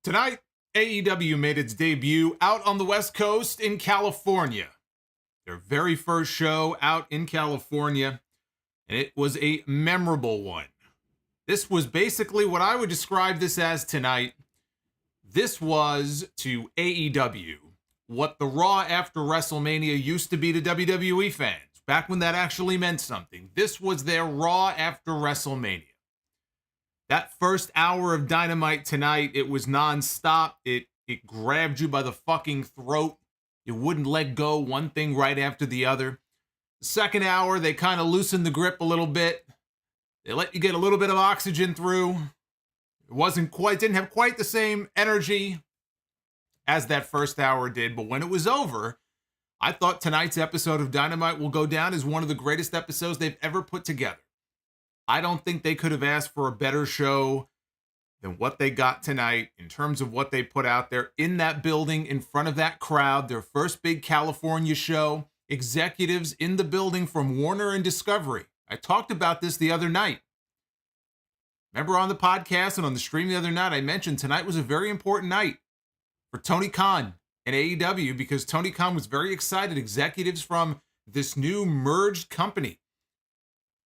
Tonight, AEW made its debut out on the West Coast in California. Their very first show out in California, and it was a memorable one. This was basically what I would describe this as tonight. This was to AEW what the Raw after WrestleMania used to be to WWE fans, back when that actually meant something. This was their Raw after WrestleMania. That first hour of Dynamite tonight, it was nonstop. It grabbed you by the fucking throat. You wouldn't let go, one thing right after the other. The second hour, they kind of loosened the grip a little bit. They let you get a little bit of oxygen through. It didn't have quite the same energy as that first hour did, but when it was over, I thought tonight's episode of Dynamite will go down as one of the greatest episodes they've ever put together. I don't think they could have asked for a better show than what they got tonight in terms of what they put out there in that building, in front of that crowd, their first big California show, executives in the building from Warner and Discovery. I talked about this the other night. Remember on the podcast and on the stream the other night, I mentioned tonight was a very important night for Tony Khan and AEW because Tony Khan was very excited. Executives from this new merged company.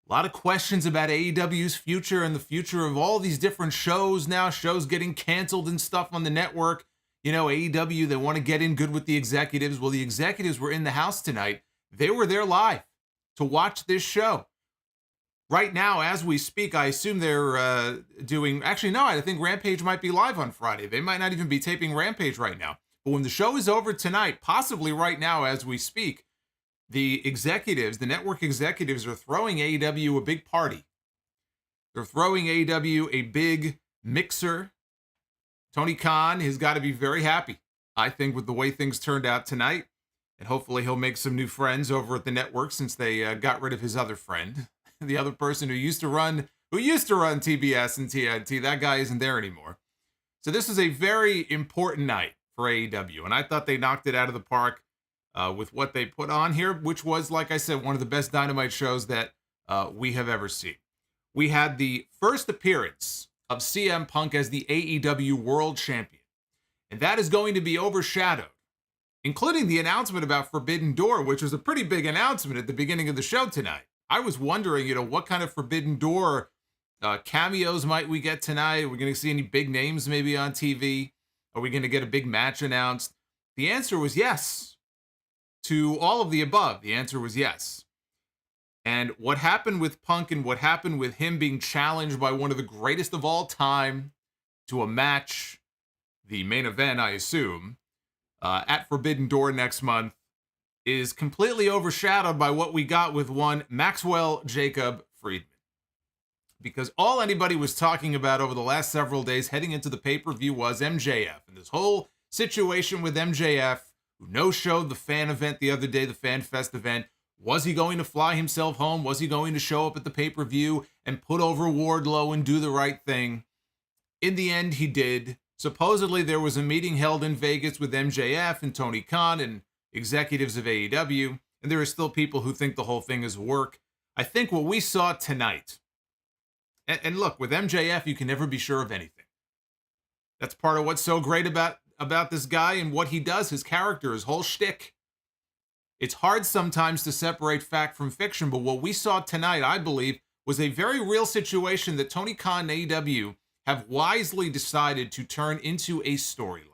A lot of questions about AEW's future and the future of all these different shows now, shows getting canceled and stuff on the network. You know, AEW, they want to get in good with the executives. Well, the executives were in the house tonight. They were there live to watch this show. Right now, as we speak, I assume they're doing... Actually, no, I think Rampage might be live on Friday. They might not even be taping Rampage right now. But when the show is over tonight, possibly right now as we speak, the executives, the network executives are throwing AEW a big party. They're throwing AEW a big mixer. Tony Khan has got to be very happy, I think, with the way things turned out tonight. And hopefully he'll make some new friends over at the network since they got rid of his other friend. The other person who used to run TBS and TNT. That guy isn't there anymore. So this is a very important night for AEW. And I thought they knocked it out of the park. With what they put on here, which was, like I said, one of the best Dynamite shows that we have ever seen. We had the first appearance of CM Punk as the AEW World Champion, and that is going to be overshadowed, including the announcement about Forbidden Door, which was a pretty big announcement at the beginning of the show tonight. I was wondering, what kind of Forbidden Door cameos might we get tonight? Are we going to see any big names maybe on TV? Are we going to get a big match announced? The answer was yes. To all of the above, the answer was yes. And what happened with Punk and what happened with him being challenged by one of the greatest of all time to a match, the main event, I assume, at Forbidden Door next month is completely overshadowed by what we got with one Maxwell Jacob Friedman. Because all anybody was talking about over the last several days heading into the pay-per-view was MJF. And this whole situation with MJF, who no-showed the fan event the other day, the Fan Fest event. Was he going to fly himself home? Was he going to show up at the pay-per-view and put over Wardlow and do the right thing? In the end, he did. Supposedly, there was a meeting held in Vegas with MJF and Tony Khan and executives of AEW, and there are still people who think the whole thing is work. I think what we saw tonight, and look, with MJF, you can never be sure of anything. That's part of what's so great about this guy and what he does, his character, his whole shtick. It's hard sometimes to separate fact from fiction, but what we saw tonight, I believe, was a very real situation that Tony Khan and AEW have wisely decided to turn into a storyline.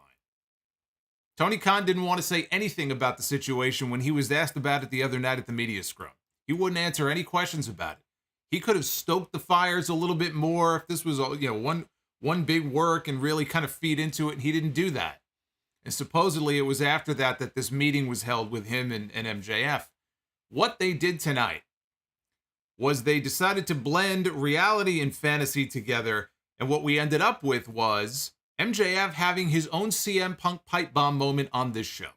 Tony Khan didn't want to say anything about the situation when he was asked about it the other night at the media scrum. He wouldn't answer any questions about it. He could have stoked the fires a little bit more if this was, one big work and really kind of feed into it, and he didn't do that. And supposedly it was after that this meeting was held with him and MJF. What they did tonight was they decided to blend reality and fantasy together, and what we ended up with was MJF having his own CM Punk pipe bomb moment on this show.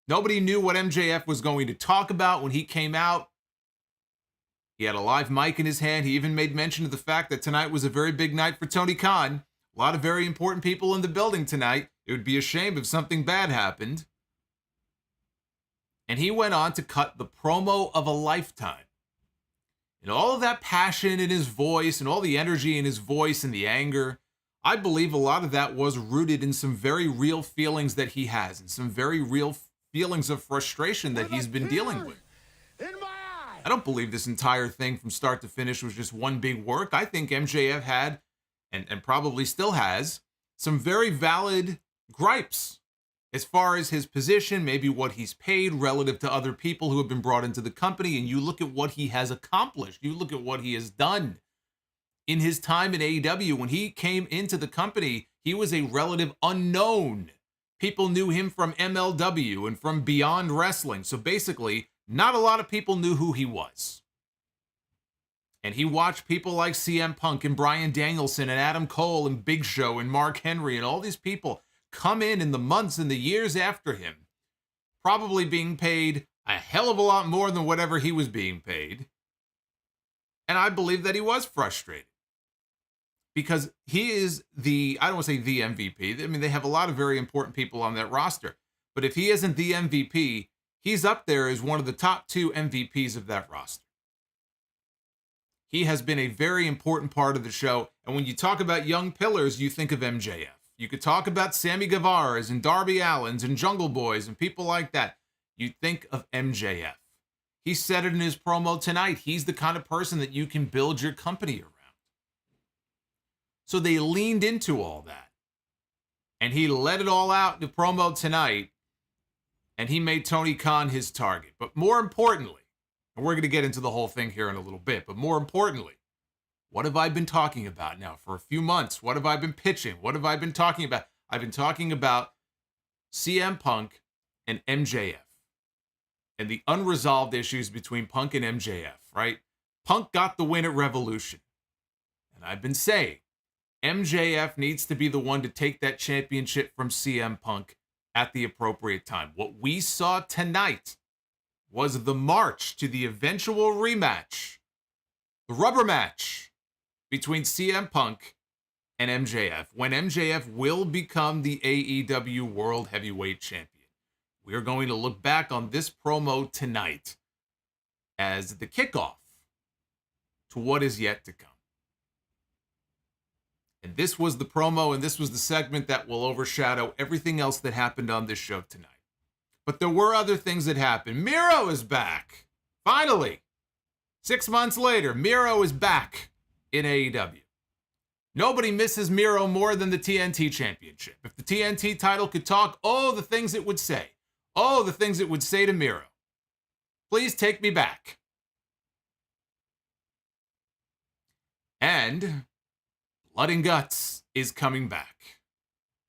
Nobody knew what MJF was going to talk about when he came out. He had a live mic in his hand. He even made mention of the fact that tonight was a very big night for Tony Khan. A lot of very important people in the building tonight. It would be a shame if something bad happened. And he went on to cut the promo of a lifetime. And all of that passion in his voice and all the energy in his voice and the anger, I believe a lot of that was rooted in some very real feelings that he has and some very real feelings of frustration that he's been dealing with. I don't believe this entire thing from start to finish was just one big work. I think MJF had, and probably still has, some very valid gripes as far as his position, maybe what he's paid relative to other people who have been brought into the company. And you look at what he has accomplished. You look at what he has done in his time in AEW. When he came into the company, he was a relative unknown. People knew him from MLW and from Beyond Wrestling. So basically, not a lot of people knew who he was. And he watched people like CM Punk and Bryan Danielson and Adam Cole and Big Show and Mark Henry and all these people come in the months and the years after him, probably being paid a hell of a lot more than whatever he was being paid. And I believe that he was frustrated because he is I don't want to say the MVP. I mean, they have a lot of very important people on that roster, but if he isn't the MVP, he's up there as one of the top 2 MVPs of that roster. He has been a very important part of the show. And when you talk about young pillars, you think of MJF. You could talk about Sammy Guevara's and Darby Allin's and Jungle Boys and people like that. You think of MJF. He said it in his promo tonight. He's the kind of person that you can build your company around. So they leaned into all that. And he let it all out in the promo tonight. And he made Tony Khan his target. But more importantly, and we're going to get into the whole thing here in a little bit, but more importantly, what have I been talking about now for a few months? What have I been pitching? What have I been talking about? I've been talking about CM Punk and MJF and the unresolved issues between Punk and MJF, right? Punk got the win at Revolution. And I've been saying MJF needs to be the one to take that championship from CM Punk at the appropriate time. What we saw tonight was the march to the eventual rematch, the rubber match between CM Punk and MJF, when MJF will become the AEW World Heavyweight Champion. We're going to look back on this promo tonight as the kickoff to what is yet to come. And this was the promo, and this was the segment that will overshadow everything else that happened on this show tonight. But there were other things that happened. Miro is back. Finally. 6 months later, Miro is back in AEW. Nobody misses Miro more than the TNT Championship. If the TNT title could talk, oh, the things it would say. Oh, the things it would say to Miro. Please take me back. And Blood and Guts is coming back.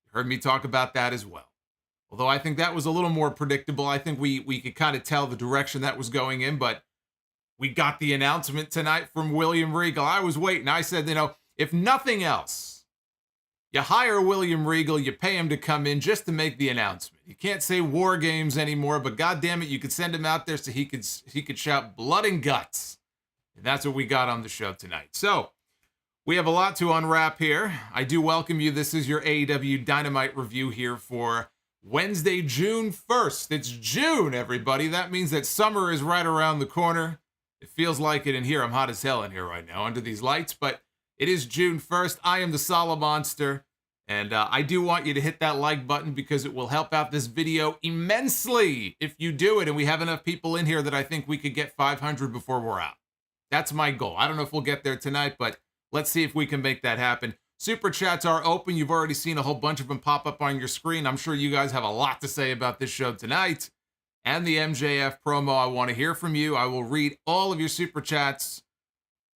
You heard me talk about that as well. Although I think that was a little more predictable. I think we could kind of tell the direction that was going in, but we got the announcement tonight from William Regal. I was waiting. I said, if nothing else, you hire William Regal, you pay him to come in just to make the announcement. You can't say War Games anymore, but goddamn it, you could send him out there so he could shout blood and guts. And that's what we got on the show tonight. So, we have a lot to unwrap here. I do welcome you. This is your AEW Dynamite review here for Wednesday, June 1st. It's June, everybody. That means that summer is right around the corner. It feels like it in here. I'm hot as hell in here right now under these lights, but it is June 1st. I am the Solomonster, and I do want you to hit that like button because it will help out this video immensely if you do it, and we have enough people in here that I think we could get 500 before we're out. That's my goal. I don't know if we'll get there tonight, but let's see if we can make that happen. Super chats are open. You've already seen a whole bunch of them pop up on your screen. I'm sure you guys have a lot to say about this show tonight. And the MJF promo. I want to hear from you. I will read all of your super chats.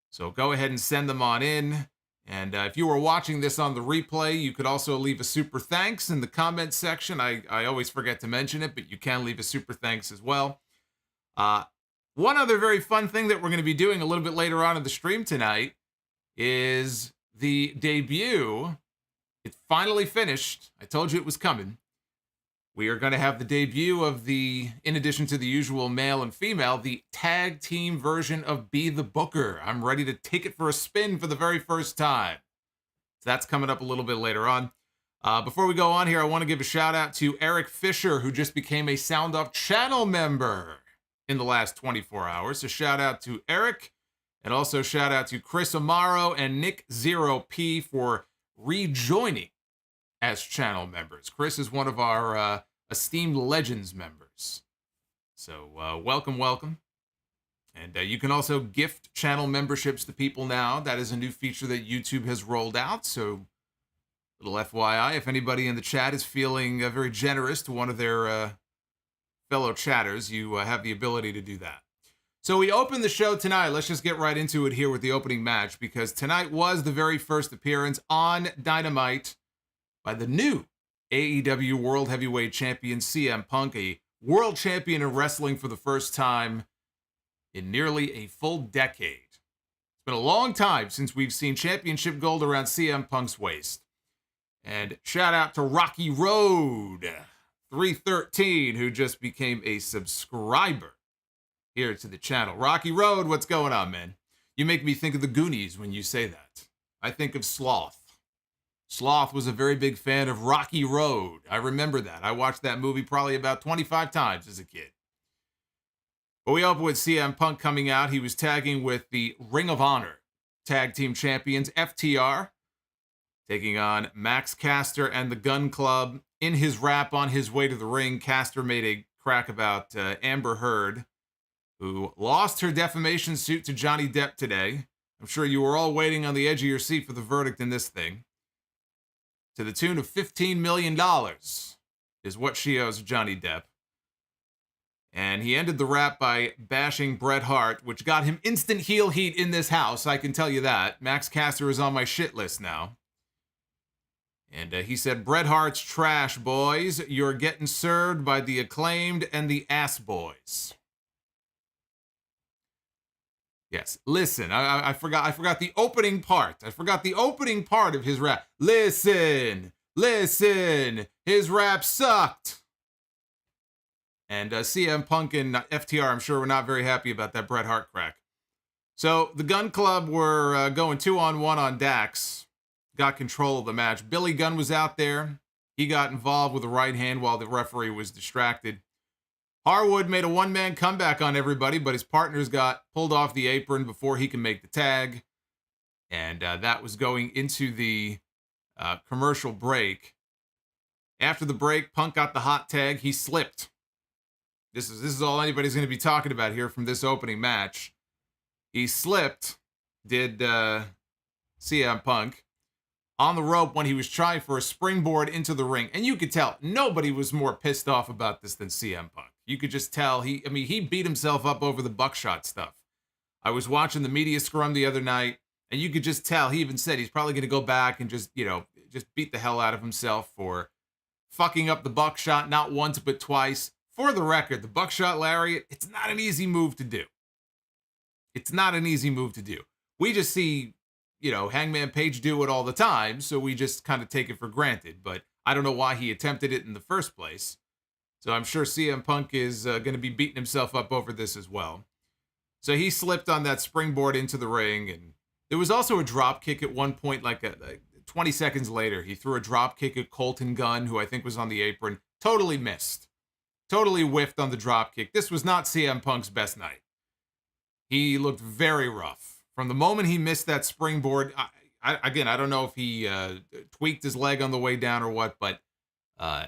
So go ahead and send them on in. And if you were watching this on the replay, you could also leave a super thanks in the comment section. I always forget to mention it, but you can leave a super thanks as well. One other very fun thing that we're going to be doing a little bit later on in the stream tonight is the debut. It finally finished. I told you it was coming. We are going to have the debut of in addition to the usual male and female, the tag team version of Be the Booker. I'm ready to take it for a spin for the very first time. So that's coming up a little bit later on. Before we go on here, I want to give a shout out to Eric Fisher, who just became a Sound Off channel member in the last 24 hours. So shout out to Eric, and also shout out to Chris Amaro and Nick 0P for rejoining as channel members. Chris is one of our esteemed Legends members. So welcome, welcome. And you can also gift channel memberships to people now. That is a new feature that YouTube has rolled out. So little FYI, if anybody in the chat is feeling very generous to one of their fellow chatters, you have the ability to do that. So we open the show tonight. Let's just get right into it here with the opening match, because tonight was the very first appearance on Dynamite by the new AEW World Heavyweight Champion CM Punk, a world champion in wrestling for the first time in nearly a full decade. It's been a long time since we've seen championship gold around CM Punk's waist. And shout out to Rocky Road 313, who just became a subscriber here to the channel. Rocky Road, what's going on, man? You make me think of the Goonies when you say that. I think of Sloth. Sloth was a very big fan of Rocky Road. I remember that. I watched that movie probably about 25 times as a kid. But we open with CM Punk coming out. He was tagging with the Ring of Honor Tag Team Champions, FTR, taking on Max Caster and the Gunn Club. In his rap on his way to the ring, Caster made a crack about Amber Heard, who lost her defamation suit to Johnny Depp today. I'm sure you were all waiting on the edge of your seat for the verdict in this thing. To the tune of $15 million is what she owes Johnny Depp. And he ended the rap by bashing Bret Hart, which got him instant heel heat in this house, I can tell you that. Max Caster is on my shit list now. And he said, Bret Hart's trash, boys. You're getting served by the Acclaimed and the Ass Boys. Yes, listen, I forgot the opening part. I forgot the opening part of his rap. Listen, his rap sucked. And CM Punk and FTR, I'm sure, were not very happy about that Bret Hart crack. So the Gunn Club were going 2-on-1 on Dax. Got control of the match. Billy Gunn was out there. He got involved with the right hand while the referee was distracted. Harwood made a one-man comeback on everybody, but his partners got pulled off the apron before he can make the tag. And that was going into the commercial break. After the break, Punk got the hot tag. He slipped. This is all anybody's going to be talking about here from this opening match. He slipped, did CM Punk, on the rope when he was trying for a springboard into the ring. And you could tell nobody was more pissed off about this than CM Punk. You could just tell he beat himself up over the buckshot stuff. I was watching the media scrum the other night, and you could just tell, he even said he's probably going to go back and just beat the hell out of himself for fucking up the buckshot not once but twice. For the record, the buckshot lariat, it's not an easy move to do. It's not an easy move to do. We just see, Hangman Page do it all the time, so we just kind of take it for granted. But I don't know why he attempted it in the first place. So I'm sure CM Punk is going to be beating himself up over this as well. So he slipped on that springboard into the ring, and there was also a drop kick at one point, like 20 seconds later. He threw a drop kick at Colton Gunn, who I think was on the apron. Totally missed. Totally whiffed on the drop kick. This was not CM Punk's best night. He looked very rough. From the moment he missed that springboard, I don't know if he tweaked his leg on the way down or what, but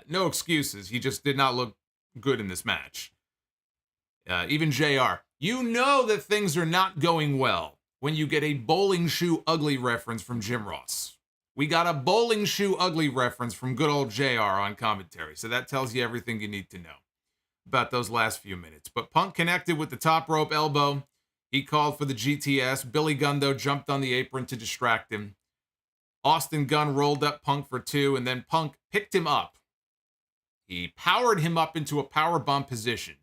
no excuses. He just did not look good in this match. Even JR. You know that things are not going well when you get a bowling shoe ugly reference from Jim Ross. We got a bowling shoe ugly reference from good old JR on commentary, so that tells you everything you need to know about those last few minutes. But Punk connected with the top rope elbow. He called for the GTS. Billy Gunn, though, jumped on the apron to distract him. Austin Gunn rolled up Punk for 2, and then Punk picked him up. He powered him up into a powerbomb position,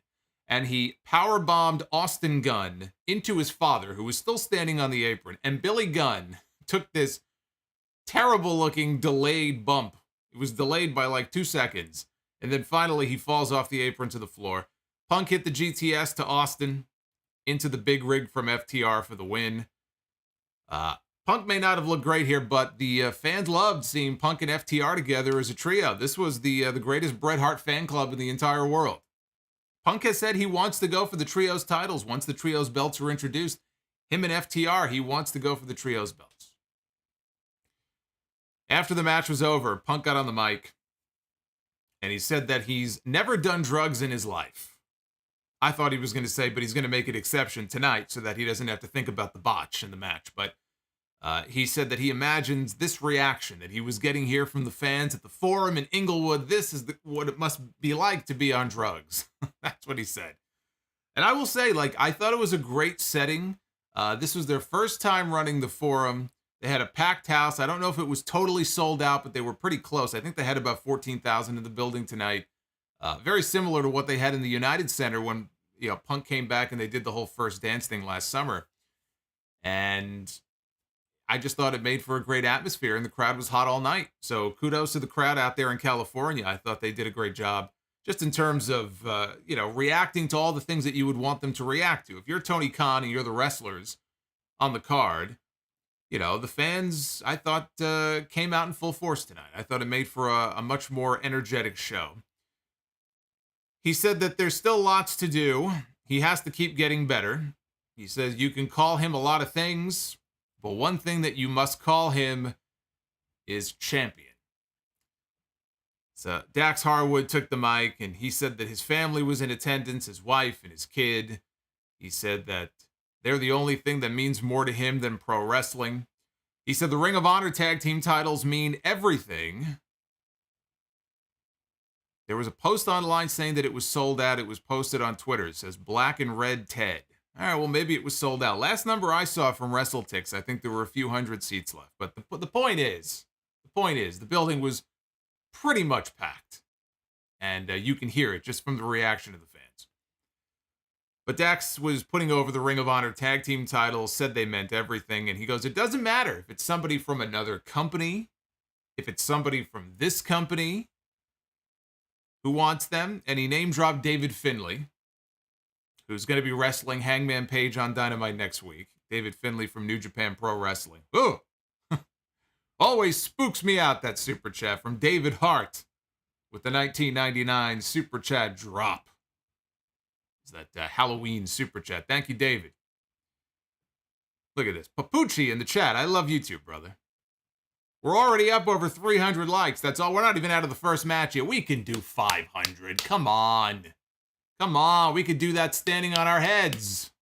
and he powerbombed Austin Gunn into his father, who was still standing on the apron. And Billy Gunn took this terrible-looking delayed bump. It was delayed by like 2 seconds. And then finally, he falls off the apron to the floor. Punk hit the GTS to Austin into the big rig from FTR for the win. Punk may not have looked great here, but the fans loved seeing Punk and FTR together as a trio. This was the greatest Bret Hart fan club in the entire world. Punk has said he wants to go for the trios titles once the trios belts are introduced. Him and FTR, he wants to go for the trios belts. After the match was over, Punk got on the mic, and he said that he's never done drugs in his life. I thought he was going to say, but he's going to make an exception tonight so that he doesn't have to think about the botch in the match. But he said that he imagines this reaction that he was getting here from the fans at the Forum in Inglewood. This is what it must be like to be on drugs. That's what he said. And I will say, I thought it was a great setting. This was their first time running the Forum. They had a packed house. I don't know if it was totally sold out, but they were pretty close. I think they had about 14,000 in the building tonight. Very similar to what they had in the United Center when Punk came back and they did the whole First Dance thing last summer. And I just thought it made for a great atmosphere, and the crowd was hot all night. So kudos to the crowd out there in California. I thought they did a great job just in terms of, reacting to all the things that you would want them to react to. If you're Tony Khan and you're the wrestlers on the card, the fans, I thought, came out in full force tonight. I thought it made for a much more energetic show. He said that there's still lots to do. He has to keep getting better. He says you can call him a lot of things, but one thing that you must call him is champion. So Dax Harwood took the mic, and he said that his family was in attendance, his wife and his kid. He said that they're the only thing that means more to him than pro wrestling. He said the Ring of Honor tag team titles mean everything. There was a post online saying that it was sold out. It was posted on Twitter. It says Black and Red Ted. All right, well, maybe it was sold out. Last number I saw from WrestleTix, I think there were a few hundred seats left. But the point is, the building was pretty much packed. And you can hear it just from the reaction of the fans. But Dax was putting over the Ring of Honor tag team titles, said they meant everything. And he goes, it doesn't matter if it's somebody from another company, if it's somebody from this company who wants them. And he name-dropped David Finlay, who's going to be wrestling Hangman Page on Dynamite next week. David Finlay from New Japan Pro Wrestling. Ooh! Always spooks me out, that super chat from David Hart with the 1999 super chat drop. It's that Halloween super chat. Thank you, David. Look at this. Papucci in the chat. I love you too, brother. We're already up over 300 likes. That's all. We're not even out of the first match yet. We can do 500. Come on. Come on. We could do that standing on our heads.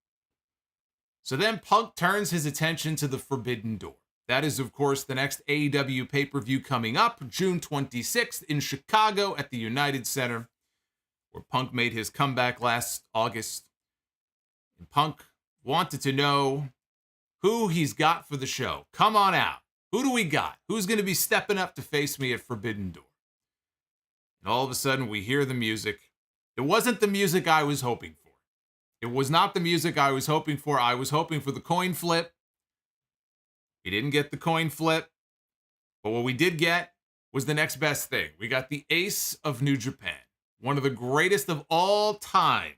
So then Punk turns his attention to the Forbidden Door. That is, of course, the next AEW pay-per-view coming up, June 26th in Chicago at the United Center, where Punk made his comeback last August. And Punk wanted to know who he's got for the show. Come on out. Who do we got? Who's going to be stepping up to face me at Forbidden Door? And all of a sudden, we hear the music. It wasn't the music I was hoping for. It was not the music I was hoping for. I was hoping for the coin flip. We didn't get the coin flip. But what we did get was the next best thing. We got the ace of New Japan, one of the greatest of all time,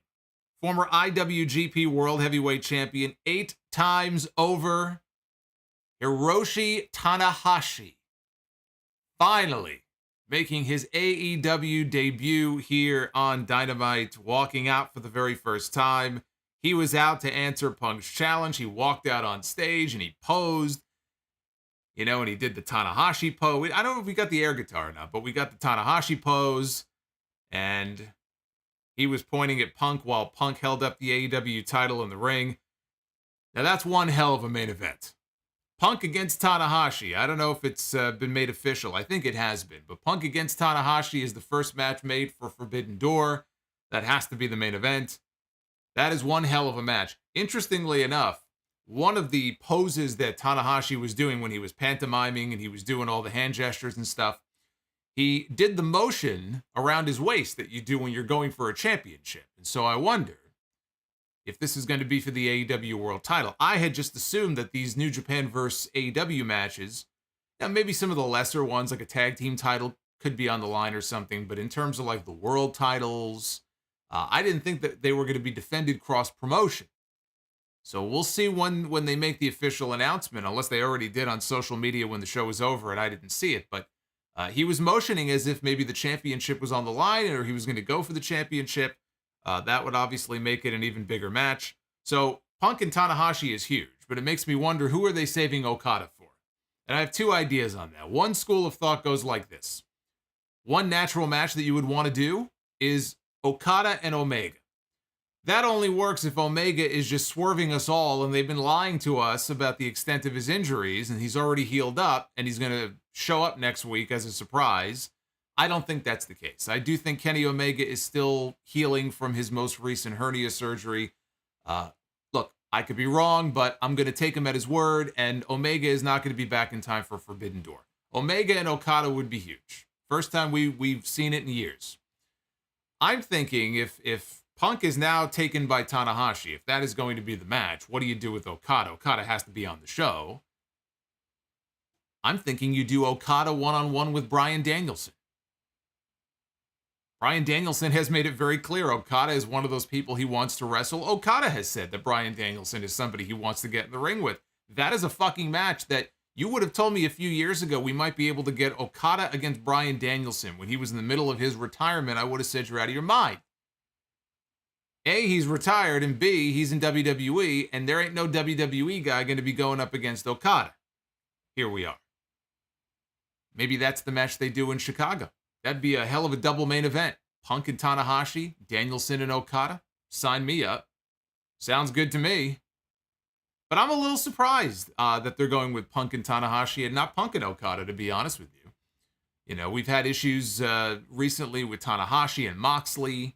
former IWGP World Heavyweight Champion 8 times over, Hiroshi Tanahashi, finally making his AEW debut here on Dynamite, walking out for the very first time. He was out to answer Punk's challenge. He walked out on stage and he posed, and he did the Tanahashi pose. I don't know if we got the air guitar or not, but we got the Tanahashi pose, and he was pointing at Punk while Punk held up the AEW title in the ring. Now that's one hell of a main event. Punk against Tanahashi. I don't know if it's been made official. I think it has been. But Punk against Tanahashi is the first match made for Forbidden Door. That has to be the main event. That is one hell of a match. Interestingly enough, one of the poses that Tanahashi was doing when he was pantomiming and he was doing all the hand gestures and stuff, he did the motion around his waist that you do when you're going for a championship. And so I wonder if this is going to be for the AEW World title. I had just assumed that these New Japan versus AEW matches, maybe some of the lesser ones, like a tag team title, could be on the line or something. But in terms of like the world titles, I didn't think that they were going to be defended cross-promotion. So we'll see when they make the official announcement, unless they already did on social media when the show was over and I didn't see it. But he was motioning as if maybe the championship was on the line or he was going to go for the championship. That would obviously make it an even bigger match. So Punk and Tanahashi is huge, but it makes me wonder, who are they saving Okada for? And I have two ideas on that. One school of thought goes like this. One natural match that you would want to do is Okada and Omega. That only works if Omega is just swerving us all, and they've been lying to us about the extent of his injuries, and he's already healed up, and he's going to show up next week as a surprise. I don't think that's the case. I do think Kenny Omega is still healing from his most recent hernia surgery. Look, I could be wrong, but I'm going to take him at his word, and Omega is not going to be back in time for Forbidden Door. Omega and Okada would be huge. First time we've seen it in years. I'm thinking if Punk is now taken by Tanahashi, if that is going to be the match, what do you do with Okada? Okada has to be on the show. I'm thinking you do Okada one-on-one with Bryan Danielson. Bryan Danielson has made it very clear Okada is one of those people he wants to wrestle. Okada has said that Bryan Danielson is somebody he wants to get in the ring with. That is a fucking match that you would have told me a few years ago we might be able to get Okada against Bryan Danielson when he was in the middle of his retirement. I would have said you're out of your mind. A, he's retired, and B, he's in WWE, and there ain't no WWE guy going to be going up against Okada. Here we are. Maybe that's the match they do in Chicago. That'd be a hell of a double main event. Punk and Tanahashi, Danielson and Okada. Sign me up. Sounds good to me. But I'm a little surprised that they're going with Punk and Tanahashi and not Punk and Okada, to be honest with you. We've had issues recently with Tanahashi and Moxley.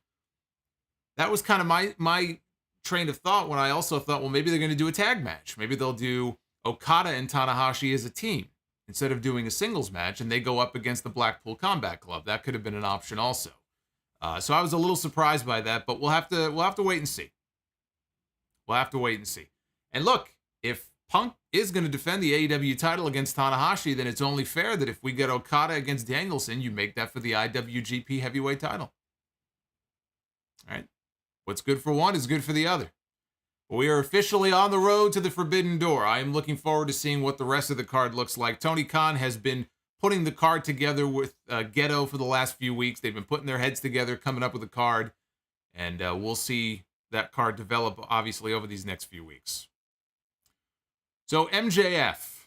That was kind of my train of thought when I also thought, well, maybe they're going to do a tag match. Maybe they'll do Okada and Tanahashi as a team instead of doing a singles match, and they go up against the Blackpool Combat Club. That could have been an option also. So I was a little surprised by that, but we'll have to wait and see. We'll have to wait and see. And look, if Punk is going to defend the AEW title against Tanahashi, then it's only fair that if we get Okada against Danielson, you make that for the IWGP Heavyweight title. All right. What's good for one is good for the other. We are officially on the road to the Forbidden Door. I am looking forward to seeing what the rest of the card looks like. Tony Khan has been putting the card together with Ghetto for the last few weeks. They've been putting their heads together, coming up with a card, and we'll see that card develop, obviously, over these next few weeks. So MJF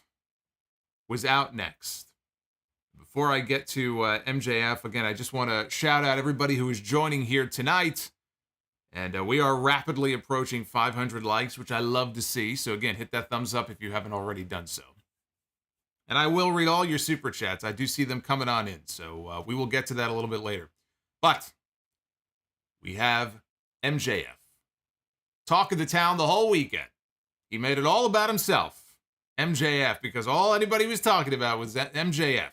was out next. Before I get to MJF, again, I just want to shout out everybody who is joining here tonight. And we are rapidly approaching 500 likes, which I love to see. So again, hit that thumbs up if you haven't already done so. And I will read all your super chats. I do see them coming on in. So we will get to that a little bit later. But we have MJF. Talk of the town the whole weekend. He made it all about himself. MJF, because all anybody was talking about was that MJF.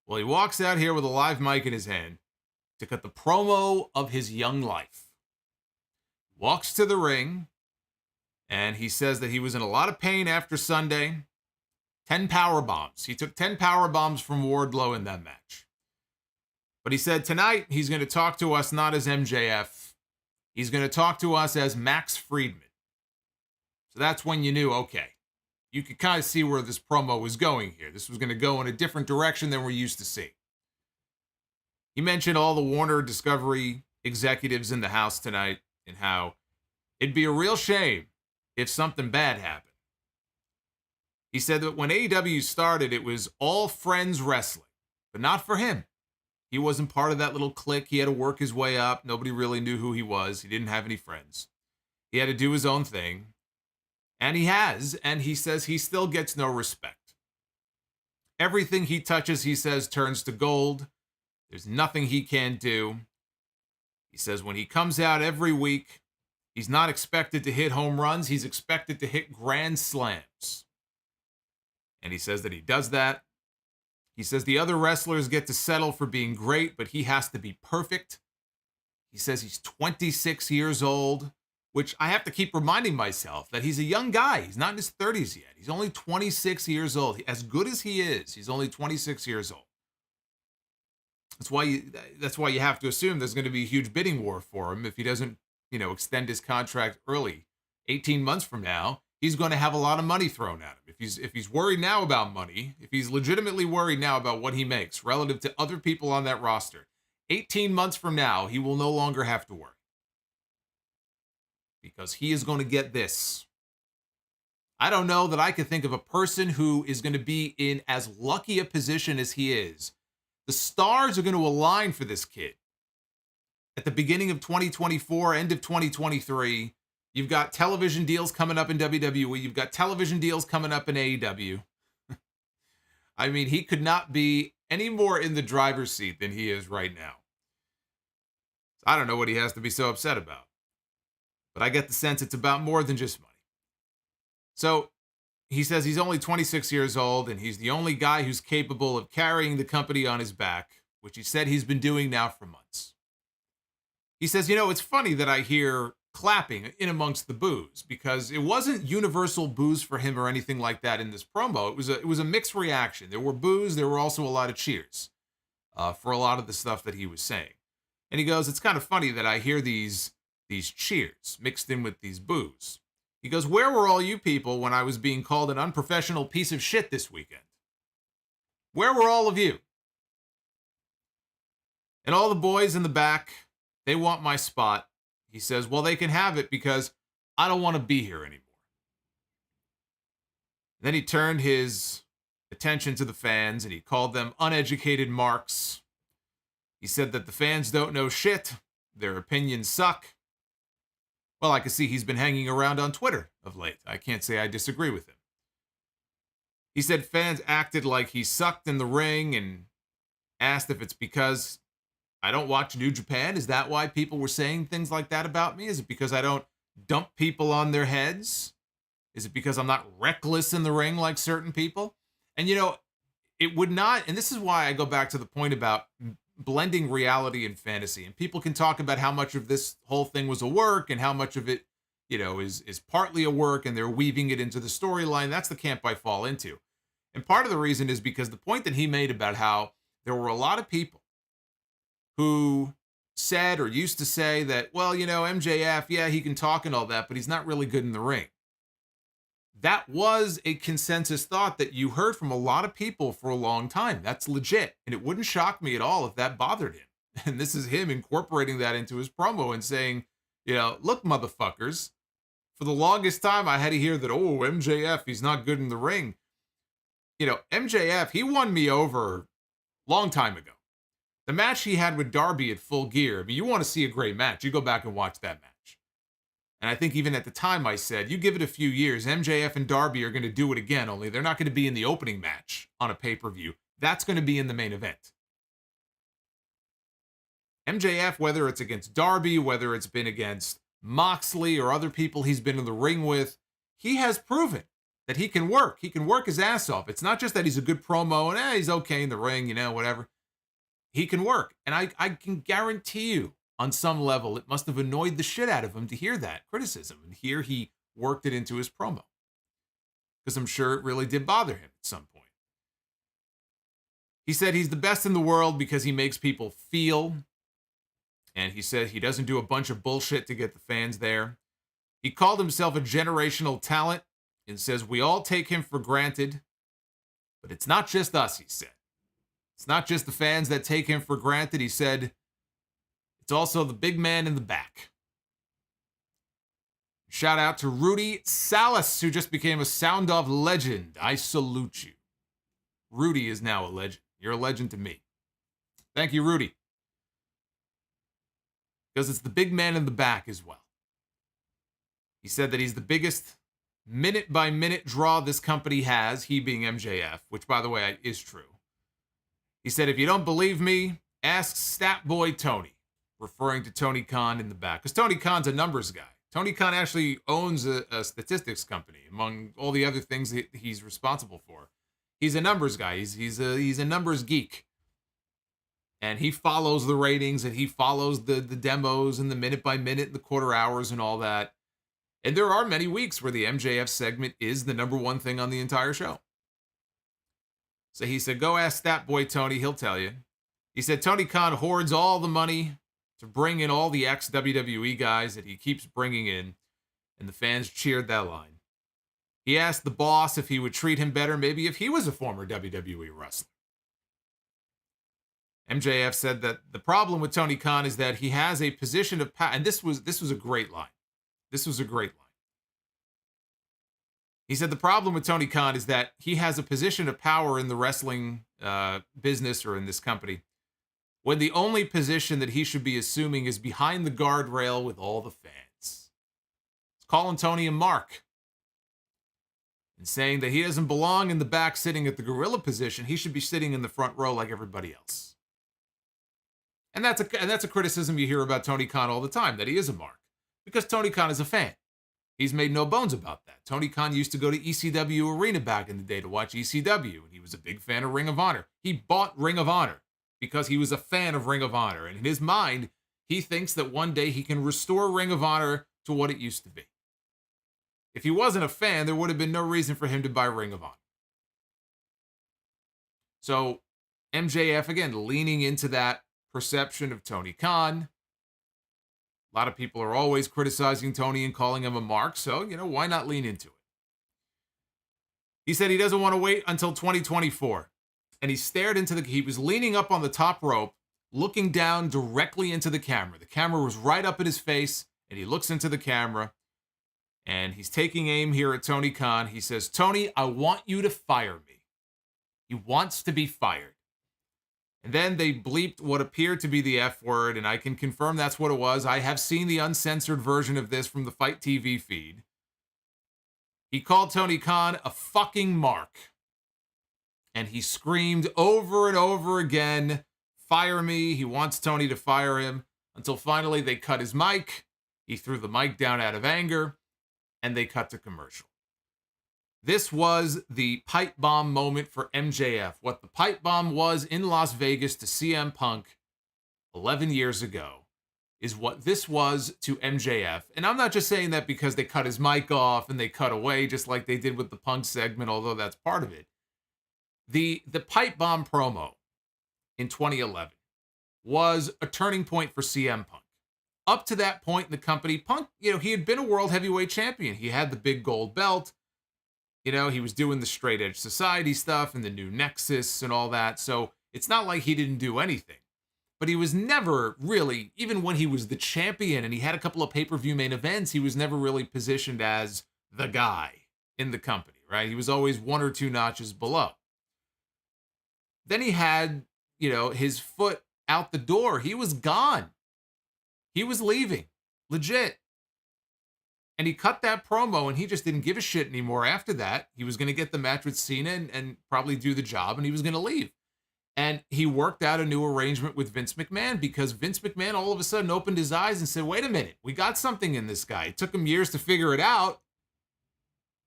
Well, he walks out here with a live mic in his hand. to cut the promo of his young life. Walks to the ring, and he says that he was in a lot of pain after Sunday. 10 power bombs. He took 10 power bombs from Wardlow in that match. But he said tonight he's going to talk to us not as MJF. He's going to talk to us as Max Friedman. So that's when you knew, okay, you could kind of see where this promo was going here. This was going to go in a different direction than we're used to seeing. He mentioned all the Warner Discovery executives in the house tonight and how it'd be a real shame if something bad happened. He said that when AEW started, it was all friends wrestling, but not for him. He wasn't part of that little clique. He had to work his way up. Nobody really knew who he was. He didn't have any friends. He had to do his own thing. And he has, and he says he still gets no respect. Everything he touches, he says, turns to gold. There's nothing he can't do. He says when he comes out every week, he's not expected to hit home runs. He's expected to hit grand slams. And he says that he does that. He says the other wrestlers get to settle for being great, but he has to be perfect. He says he's 26 years old, which I have to keep reminding myself that he's a young guy. He's not in his 30s yet. He's only 26 years old. As good as he is, he's only 26 years old. That's why you have to assume there's going to be a huge bidding war for him if he doesn't, extend his contract early. 18 months from now, he's going to have a lot of money thrown at him. If he's worried now about money, if he's legitimately worried now about what he makes relative to other people on that roster, 18 months from now, he will no longer have to worry. Because he is going to get this. I don't know that I could think of a person who is going to be in as lucky a position as he is. The stars are going to align for this kid. At the beginning of 2024, end of 2023, you've got television deals coming up in WWE. You've got television deals coming up in AEW. I mean, he could not be any more in the driver's seat than he is right now. I don't know what he has to be so upset about. But I get the sense it's about more than just money. So he says he's only 26 years old and he's the only guy who's capable of carrying the company on his back, which he said he's been doing now for months. He says, it's funny that I hear clapping in amongst the boos because it wasn't universal boos for him or anything like that in this promo. It was a mixed reaction. There were boos. There were also a lot of cheers for a lot of the stuff that he was saying. And he goes, it's kind of funny that I hear these cheers mixed in with these boos. He goes, where were all you people when I was being called an unprofessional piece of shit this weekend? Where were all of you? And all the boys in the back, they want my spot. He says, well, they can have it because I don't want to be here anymore. Then he turned his attention to the fans and he called them uneducated marks. He said that the fans don't know shit. Their opinions suck. Well, I can see he's been hanging around on Twitter of late. I can't say I disagree with him. He said fans acted like he sucked in the ring and asked if it's because I don't watch New Japan. Is that why people were saying things like that about me? Is it because I don't dump people on their heads? Is it because I'm not reckless in the ring like certain people? And it would not, and this is why I go back to the point about blending reality and fantasy. And people can talk about how much of this whole thing was a work and how much of it, is partly a work and they're weaving it into the storyline. That's the camp I fall into. And part of the reason is because the point that he made about how there were a lot of people who said or used to say that, well, MJF, yeah, he can talk and all that, but he's not really good in the ring. That was a consensus thought that you heard from a lot of people for a long time. That's legit. And it wouldn't shock me at all if that bothered him. And this is him incorporating that into his promo and saying, look, motherfuckers, for the longest time I had to hear that, oh, MJF, he's not good in the ring. MJF, he won me over a long time ago. The match he had with Darby at Full Gear, you want to see a great match, you go back and watch that match. And I think even at the time I said, you give it a few years, MJF and Darby are going to do it again, only they're not going to be in the opening match on a pay-per-view. That's going to be in the main event. MJF, whether it's against Darby, whether it's been against Moxley or other people he's been in the ring with, he has proven that he can work. He can work his ass off. It's not just that he's a good promo and he's okay in the ring, whatever. he can work. And I can guarantee you, on some level, it must have annoyed the shit out of him to hear that criticism. And here he worked it into his promo, because I'm sure it really did bother him at some point. He said he's the best in the world because he makes people feel. And he said he doesn't do a bunch of bullshit to get the fans there. He called himself a generational talent and says we all take him for granted. But it's not just us, he said. It's not just the fans that take him for granted. He said it's also the big man in the back. Shout out to Rudy Salas, who just became a Sound Off legend. I salute you. Rudy is now a legend. You're a legend to me. Thank you, Rudy. Because it's the big man in the back as well. He said that he's the biggest minute-by-minute draw this company has, he being MJF, which, by the way, is true. He said, if you don't believe me, ask Stat Boy Tony, referring to Tony Khan in the back. Because Tony Khan's a numbers guy. Tony Khan actually owns a statistics company, among all the other things that he's responsible for. He's a numbers guy. He's a numbers geek. And he follows the ratings, and he follows the demos and the minute-by-minute and the quarter hours and all that. And there are many weeks where the MJF segment is the number one thing on the entire show. So he said, go ask Stat Boy Tony, he'll tell you. He said Tony Khan hoards all the money to bring in all the ex-WWE guys that he keeps bringing in, and the fans cheered that line. He asked the boss if he would treat him better, maybe if he was a former WWE wrestler. MJF said that the problem with Tony Khan is that he has a position of power, and this was a great line. This was a great line. He said the problem with Tony Khan is that he has a position of power in the wrestling business or in this company, when the only position that he should be assuming is behind the guardrail with all the fans. He's calling Tony a mark and saying that he doesn't belong in the back sitting at the gorilla position. He should be sitting in the front row like everybody else. And that's a criticism you hear about Tony Khan all the time, that he is a mark, because Tony Khan is a fan. He's made no bones about that. Tony Khan used to go to ECW Arena back in the day to watch ECW, and he was a big fan of Ring of Honor. He bought Ring of Honor because he was a fan of Ring of Honor. And in his mind, he thinks that one day he can restore Ring of Honor to what it used to be. If he wasn't a fan, there would have been no reason for him to buy Ring of Honor. So MJF, again, leaning into that perception of Tony Khan. A lot of people are always criticizing Tony and calling him a mark, so, why not lean into it? He said he doesn't want to wait until 2024. And he was leaning up on the top rope, looking down directly into the camera. The camera was right up at his face, and he looks into the camera, and he's taking aim here at Tony Khan. He says, Tony, I want you to fire me. He wants to be fired. And then they bleeped what appeared to be the F word, and I can confirm that's what it was. I have seen the uncensored version of this from the Fight TV feed. He called Tony Khan a fucking mark. And he screamed over and over again, fire me. He wants Tony to fire him, until finally they cut his mic. He threw the mic down out of anger, and they cut to commercial. This was the pipe bomb moment for MJF. What the pipe bomb was in Las Vegas to CM Punk 11 years ago is what this was to MJF. And I'm not just saying that because they cut his mic off and they cut away, just like they did with the Punk segment, although that's part of it. The pipe bomb promo in 2011 was a turning point for CM Punk. Up to that point in the company, Punk, he had been a World Heavyweight Champion. He had the big gold belt. He was doing the straight edge society stuff and the new Nexus and all that. So it's not like he didn't do anything. But he was never really, even when he was the champion and he had a couple of pay-per-view main events, he was never really positioned as the guy in the company, right? He was always one or two notches below. Then he had, his foot out the door. He was gone. He was leaving. Legit. And he cut that promo, and he just didn't give a shit anymore after that. He was going to get the match with Cena and probably do the job, and he was going to leave. And he worked out a new arrangement with Vince McMahon, because Vince McMahon all of a sudden opened his eyes and said, wait a minute, we got something in this guy. It took him years to figure it out,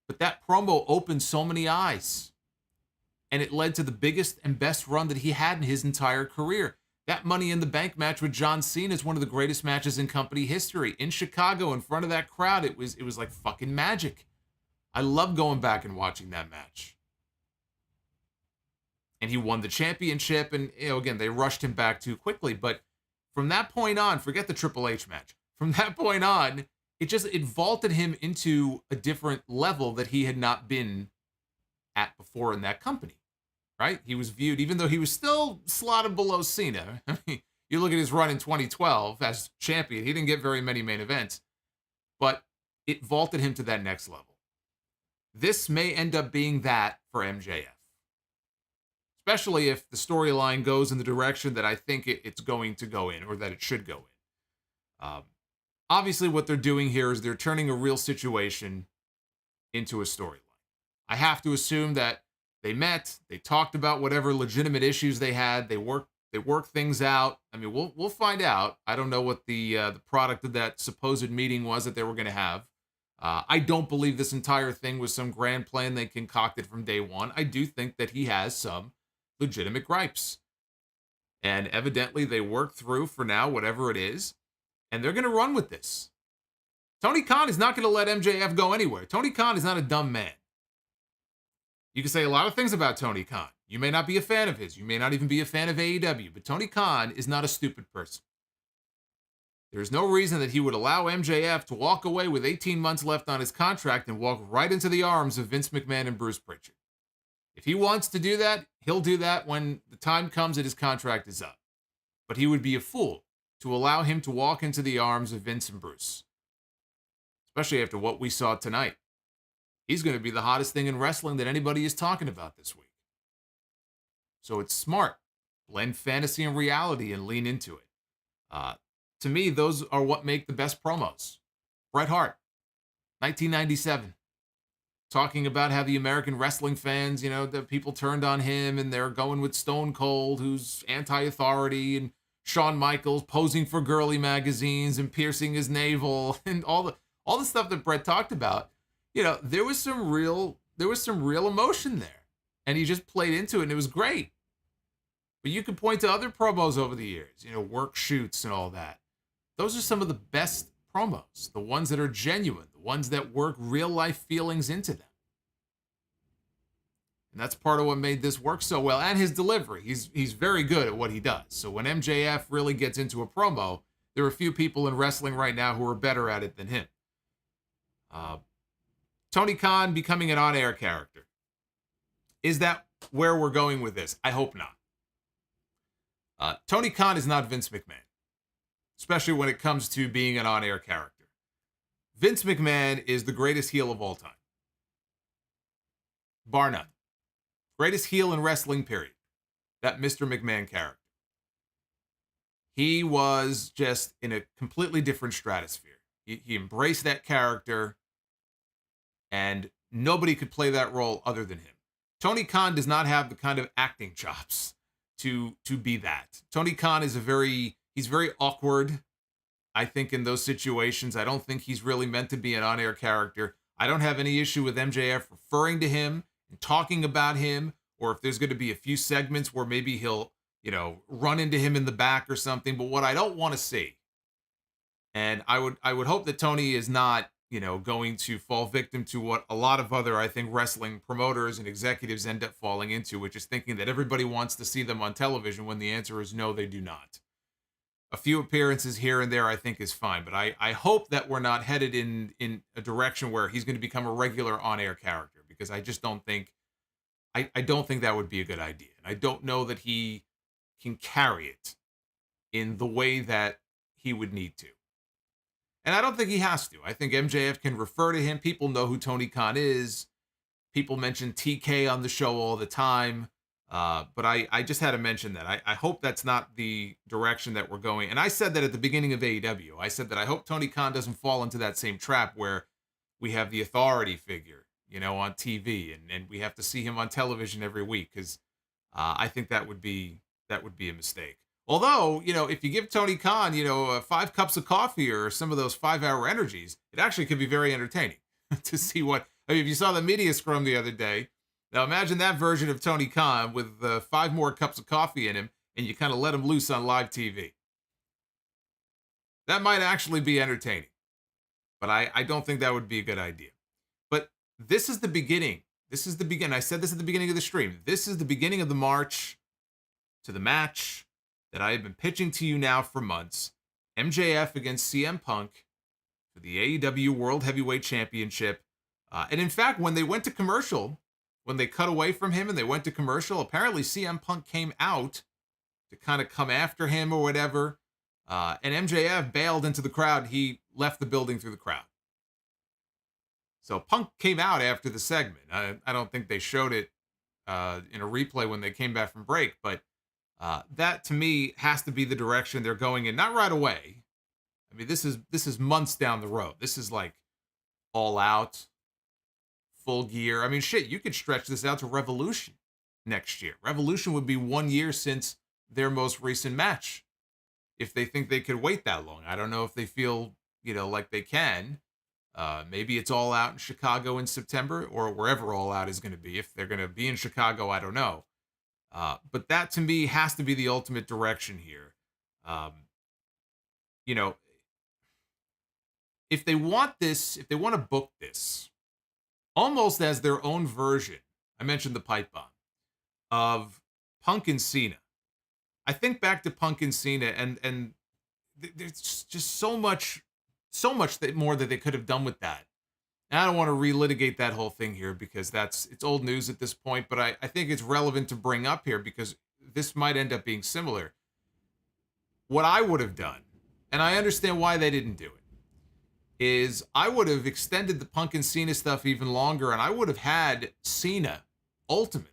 but that promo opened so many eyes. And it led to the biggest and best run that he had in his entire career. That Money in the Bank match with John Cena is one of the greatest matches in company history. In Chicago, in front of that crowd, it was like fucking magic. I love going back and watching that match. And he won the championship, and again, they rushed him back too quickly. But from that point on, forget the Triple H match. From that point on, it vaulted him into a different level that he had not been at before in that company. Right? He was viewed, even though he was still slotted below Cena. I mean, you look at his run in 2012 as champion, he didn't get very many main events, but it vaulted him to that next level. This may end up being that for MJF, especially if the storyline goes in the direction that I think it's going to go in, or that it should go in. Obviously, what they're doing here is they're turning a real situation into a storyline. I have to assume that they met, they talked about whatever legitimate issues they had, they worked things out. I mean, we'll find out. I don't know what the product of that supposed meeting was that they were going to have. I don't believe this entire thing was some grand plan they concocted from day one. I do think that he has some legitimate gripes. And evidently they worked through, for now, whatever it is, and they're going to run with this. Tony Khan is not going to let MJF go anywhere. Tony Khan is not a dumb man. You can say a lot of things about Tony Khan. You may not be a fan of his. You may not even be a fan of AEW, but Tony Khan is not a stupid person. There's no reason that he would allow MJF to walk away with 18 months left on his contract and walk right into the arms of Vince McMahon and Bruce Pritchard. If he wants to do that, he'll do that when the time comes that his contract is up. But he would be a fool to allow him to walk into the arms of Vince and Bruce, especially after what we saw tonight. He's going to be the hottest thing in wrestling that anybody is talking about this week. So it's smart. Blend fantasy and reality and lean into it. To me, those are what make the best promos. Bret Hart, 1997. Talking about how the American wrestling fans, the people turned on him and they're going with Stone Cold, who's anti-authority, and Shawn Michaels posing for girly magazines and piercing his navel, and all the stuff that Bret talked about. There was some real emotion there, and he just played into it, and it was great. But you could point to other promos over the years, work shoots and all that. Those are some of the best promos, the ones that are genuine, the ones that work real life feelings into them. And that's part of what made this work so well, and his delivery. He's very good at what he does. So when MJF really gets into a promo, there are a few people in wrestling right now who are better at it than him. Tony Khan becoming an on-air character. Is that where we're going with this? I hope not. Tony Khan is not Vince McMahon, especially when it comes to being an on-air character. Vince McMahon is the greatest heel of all time. Bar none. Greatest heel in wrestling, period. That Mr. McMahon character. He was just in a completely different stratosphere. He embraced that character, and nobody could play that role other than him. Tony Khan does not have the kind of acting chops to be that. Tony Khan is he's very awkward, I think, in those situations. I don't think he's really meant to be an on-air character. I don't have any issue with MJF referring to him and talking about him, or if there's going to be a few segments where maybe he'll, run into him in the back or something. But what I don't want to see, and I would hope that Tony is not, going to fall victim to what a lot of other, I think, wrestling promoters and executives end up falling into, which is thinking that everybody wants to see them on television when the answer is no, they do not. A few appearances here and there, I think, is fine. But I hope that we're not headed in a direction where he's going to become a regular on-air character, because I just don't think, I don't think that would be a good idea. And I don't know that he can carry it in the way that he would need to. And I don't think he has to. I think MJF can refer to him. People know who Tony Khan is. People mention TK on the show all the time. But I just had to mention that. I hope that's not the direction that we're going. And I said that at the beginning of AEW. I said that I hope Tony Khan doesn't fall into that same trap where we have the authority figure, on TV, and we have to see him on television every week, because I think that would be a mistake. Although, if you give Tony Khan, 5 cups of coffee or some of those 5-hour energies, it actually could be very entertaining to see if you saw the media scrum the other day. Now imagine that version of Tony Khan with 5 more cups of coffee in him, and you kind of let him loose on live TV. That might actually be entertaining, but I don't think that would be a good idea. But this is the beginning. This is the beginning. I said this at the beginning of the stream. This is the beginning of the march to the match that I have been pitching to you now for months. MJF against CM Punk for the AEW World Heavyweight Championship. And in fact, when they went to commercial, when they cut away from him and they went to commercial, apparently CM Punk came out to kind of come after him or whatever. And MJF bailed into the crowd. He left the building through the crowd. So Punk came out after the segment. I don't think they showed it in a replay when they came back from break, but that to me has to be the direction they're going in. Not right away. I mean, this is months down the road. This is like All Out, Full Gear. I mean, shit, you could stretch this out to Revolution next year. Revolution would be 1 year since their most recent match. If they think they could wait that long. I don't know if they feel, like they can. Maybe it's All Out in Chicago in September or wherever All Out is going to be. If they're going to be in Chicago, I don't know. But that to me has to be the ultimate direction here. If they want this, if they want to book this almost as their own version, I mentioned the pipe bomb, of Punk and Cena. I think back to Punk and Cena, and there's just so much more that they could have done with that. And I don't want to relitigate that whole thing here because it's old news at this point, but I think it's relevant to bring up here because this might end up being similar. What I would have done, and I understand why they didn't do it, is I would have extended the Punk and Cena stuff even longer, and I would have had Cena ultimately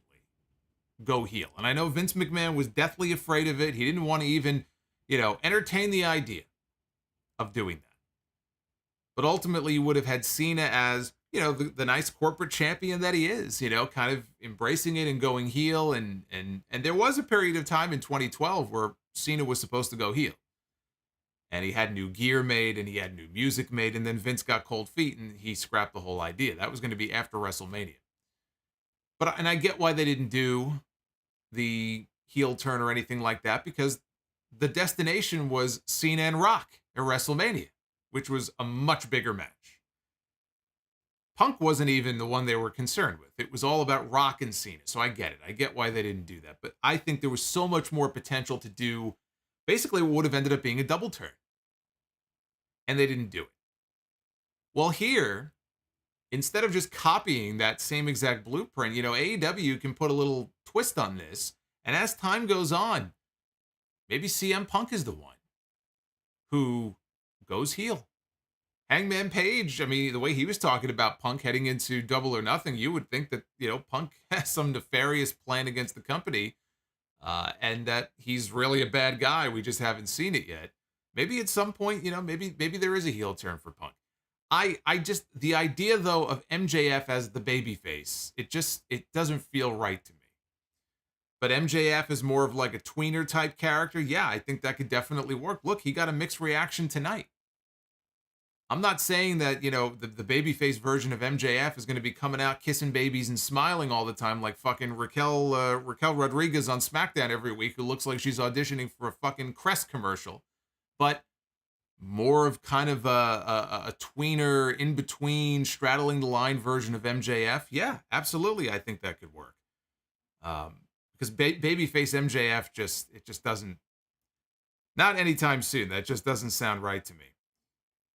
go heel. And I know Vince McMahon was deathly afraid of it. He didn't want to even, entertain the idea of doing that. But ultimately, you would have had Cena as, the nice corporate champion that he is, kind of embracing it and going heel. And there was a period of time in 2012 where Cena was supposed to go heel. And he had new gear made and he had new music made. And then Vince got cold feet and he scrapped the whole idea. That was going to be after WrestleMania. And I get why they didn't do the heel turn or anything like that, because the destination was Cena and Rock at WrestleMania, which was a much bigger match. Punk wasn't even the one they were concerned with. It was all about Rock and Cena. So I get it. I get why they didn't do that. But I think there was so much more potential to do basically what would have ended up being a double turn. And they didn't do it. Well, here, instead of just copying that same exact blueprint, AEW can put a little twist on this. And as time goes on, maybe CM Punk is the one who goes heel. Hangman Page, I mean, the way he was talking about Punk heading into Double or Nothing, you would think that, Punk has some nefarious plan against the company and that he's really a bad guy. We just haven't seen it yet. Maybe at some point, maybe there is a heel turn for Punk. The idea though of MJF as the babyface, it doesn't feel right to me. But MJF is more of like a tweener type character. Yeah, I think that could definitely work. Look, he got a mixed reaction tonight. I'm not saying that, the babyface version of MJF is going to be coming out kissing babies and smiling all the time like fucking Raquel Rodriguez on SmackDown every week, who looks like she's auditioning for a fucking Crest commercial. But more of kind of a tweener, in between, straddling the line version of MJF. Yeah, absolutely. I think that could work. Because babyface MJF just doesn't, not anytime soon. That just doesn't sound right to me.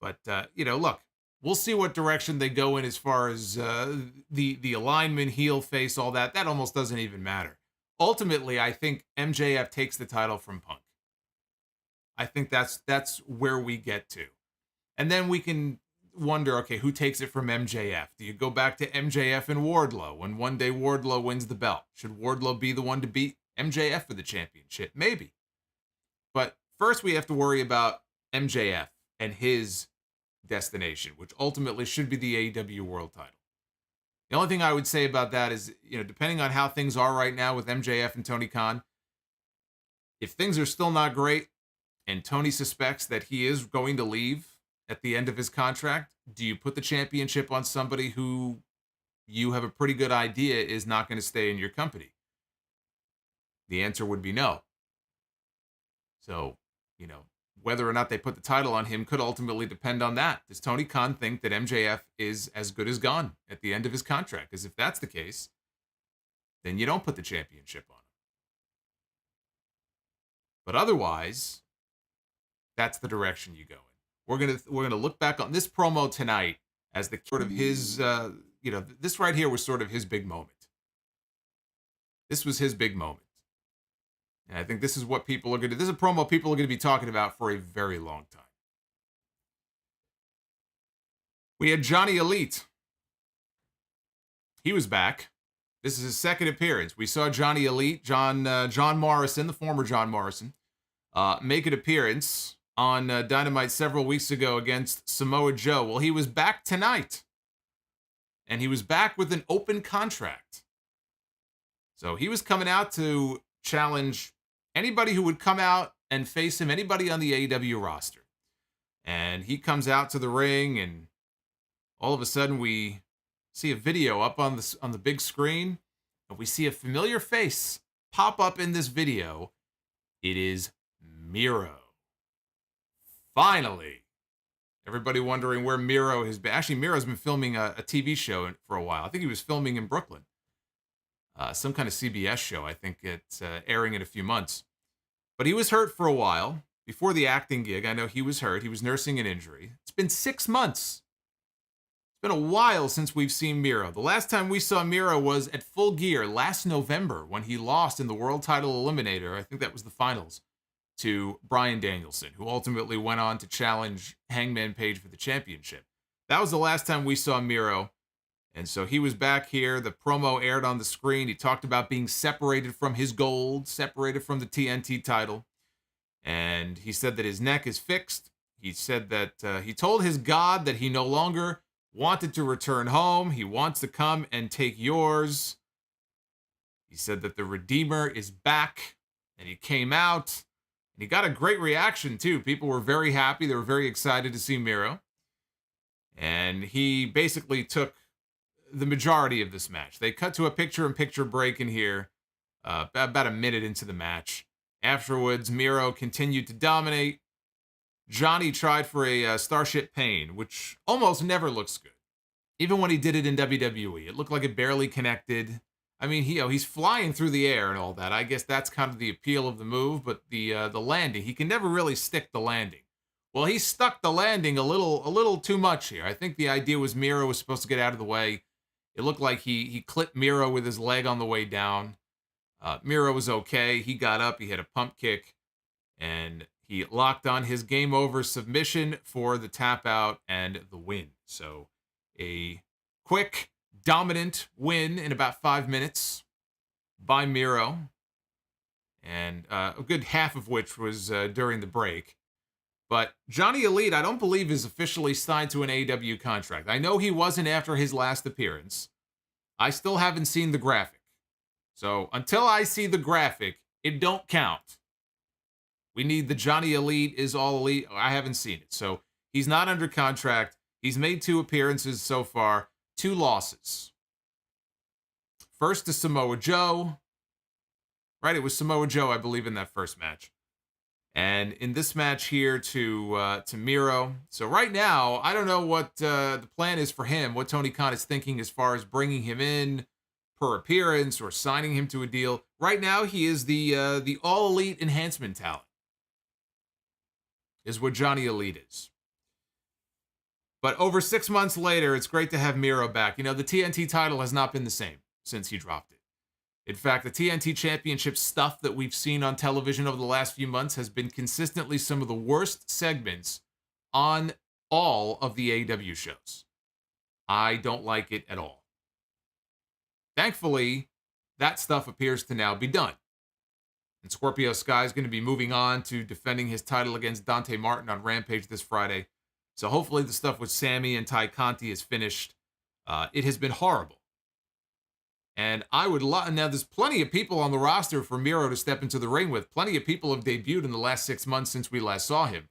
But, look, we'll see what direction they go in as far as the alignment, heel, face, all that. That almost doesn't even matter. Ultimately, I think MJF takes the title from Punk. I think that's where we get to. And then we can wonder, okay, who takes it from MJF? Do you go back to MJF and Wardlow when one day Wardlow wins the belt? Should Wardlow be the one to beat MJF for the championship? Maybe. But first we have to worry about MJF and his destination, which ultimately should be the AEW World title. The only thing I would say about that is, depending on how things are right now with MJF and Tony Khan, if things are still not great and Tony suspects that he is going to leave at the end of his contract, do you put the championship on somebody who you have a pretty good idea is not going to stay in your company? The answer would be no. So, whether or not they put the title on him could ultimately depend on that. Does Tony Khan think that MJF is as good as gone at the end of his contract? Because if that's the case, then you don't put the championship on him. But otherwise, that's the direction you go in. We're gonna look back on this promo tonight as the sort of his, this right here was sort of his big moment. This was his big moment. And I think this is what people are going to, this is a promo people are going to be talking about for a very long time. We had Johnny Elite. He was back. This is his second appearance. We saw Johnny Elite, John Morrison, the former John Morrison, make an appearance on Dynamite several weeks ago against Samoa Joe. Well, he was back tonight. And he was back with an open contract. So he was coming out to challenge anybody who would come out and face him, anybody on the AEW roster. And he comes out to the ring, and all of a sudden we see a video up on the big screen, and we see a familiar face pop up in this video. It is Miro. Finally. Everybody wondering where Miro has been. Actually, Miro's been filming a TV show for a while. I think he was filming in Brooklyn. Some kind of CBS show. I think it's airing in a few months. But he was hurt for a while. Before the acting gig, I know he was hurt. He was nursing an injury. It's been 6 months. It's been a while since we've seen Miro. The last time we saw Miro was at Full Gear last November when he lost in the World Title Eliminator. I think that was the finals, to Bryan Danielson, who ultimately went on to challenge Hangman Page for the championship. That was the last time we saw Miro. And so he was back here. The promo aired on the screen. He talked about being separated from his gold, separated from the TNT title. And he said that his neck is fixed. He said that he told his God that he no longer wanted to return home. He wants to come and take yours. He said that the Redeemer is back, and he came out. And he got a great reaction, too. People were very happy. They were very excited to see Miro. And he basically took the majority of this match. They cut to a picture-in-picture break in here about a minute into the match. Afterwards, Miro continued to dominate. Johnny tried for a Starship Pain, which almost never looks good. Even when he did it in WWE, it looked like it barely connected. I mean, he's flying through the air and all that. I guess that's kind of the appeal of the move, but the landing, he can never really stick the landing. Well, he stuck the landing a little too much here. I think the idea was Miro was supposed to get out of the way. It looked like he clipped Miro with his leg on the way down. Miro was okay. He got up. He hit a pump kick. And he locked on his game over submission for the tap out and the win. So a quick, dominant win in about 5 minutes by Miro. And a good half of which was during the break. But Johnny Elite, I don't believe, is officially signed to an AEW contract. I know he wasn't after his last appearance. I still haven't seen the graphic. So until I see the graphic, it don't count. We need the Johnny Elite is all elite. I haven't seen it. So he's not under contract. He's made 2 appearances so far, 2 losses. First to Samoa Joe. Right, it was Samoa Joe, I believe, in that first match. And in this match here to Miro. So right now, I don't know what the plan is for him, what Tony Khan is thinking as far as bringing him in per appearance or signing him to a deal. Right now, he is the all-elite enhancement talent, is what Johnny Elite is. But over 6 months later, it's great to have Miro back. The TNT title has not been the same since he dropped it. In fact, the TNT Championship stuff that we've seen on television over the last few months has been consistently some of the worst segments on all of the AEW shows. I don't like it at all. Thankfully, that stuff appears to now be done. And Scorpio Sky is going to be moving on to defending his title against Dante Martin on Rampage this Friday. So hopefully the stuff with Sammy and Ty Conti is finished. It has been horrible. And I would love, now there's plenty of people on the roster for Miro to step into the ring with. Plenty of people have debuted in the last 6 months since we last saw him.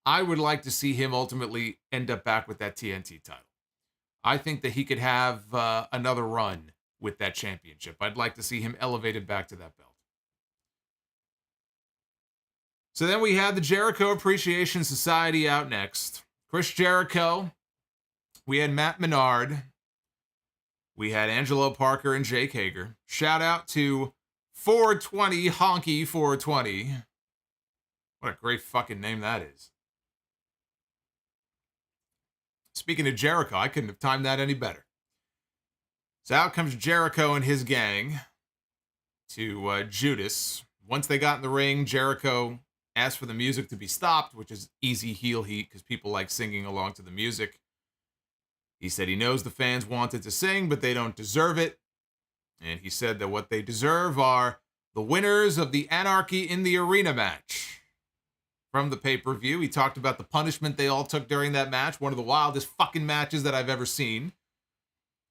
I would like to see him ultimately end up back with that TNT title. I think that he could have another run with that championship. I'd like to see him elevated back to that belt. So then we had the Jericho Appreciation Society out next. Chris Jericho. We had Matt Menard. We had Angelo Parker and Jake Hager. Shout out to 420 Honky 420. What a great fucking name that is. Speaking of Jericho, I couldn't have timed that any better. So out comes Jericho and his gang to Judas. Once they got in the ring, Jericho asked for the music to be stopped, which is easy heel heat because people like singing along to the music. He said he knows the fans wanted to sing, but they don't deserve it. And he said that what they deserve are the winners of the Anarchy in the Arena match. From the pay-per-view, he talked about the punishment they all took during that match, one of the wildest fucking matches that I've ever seen.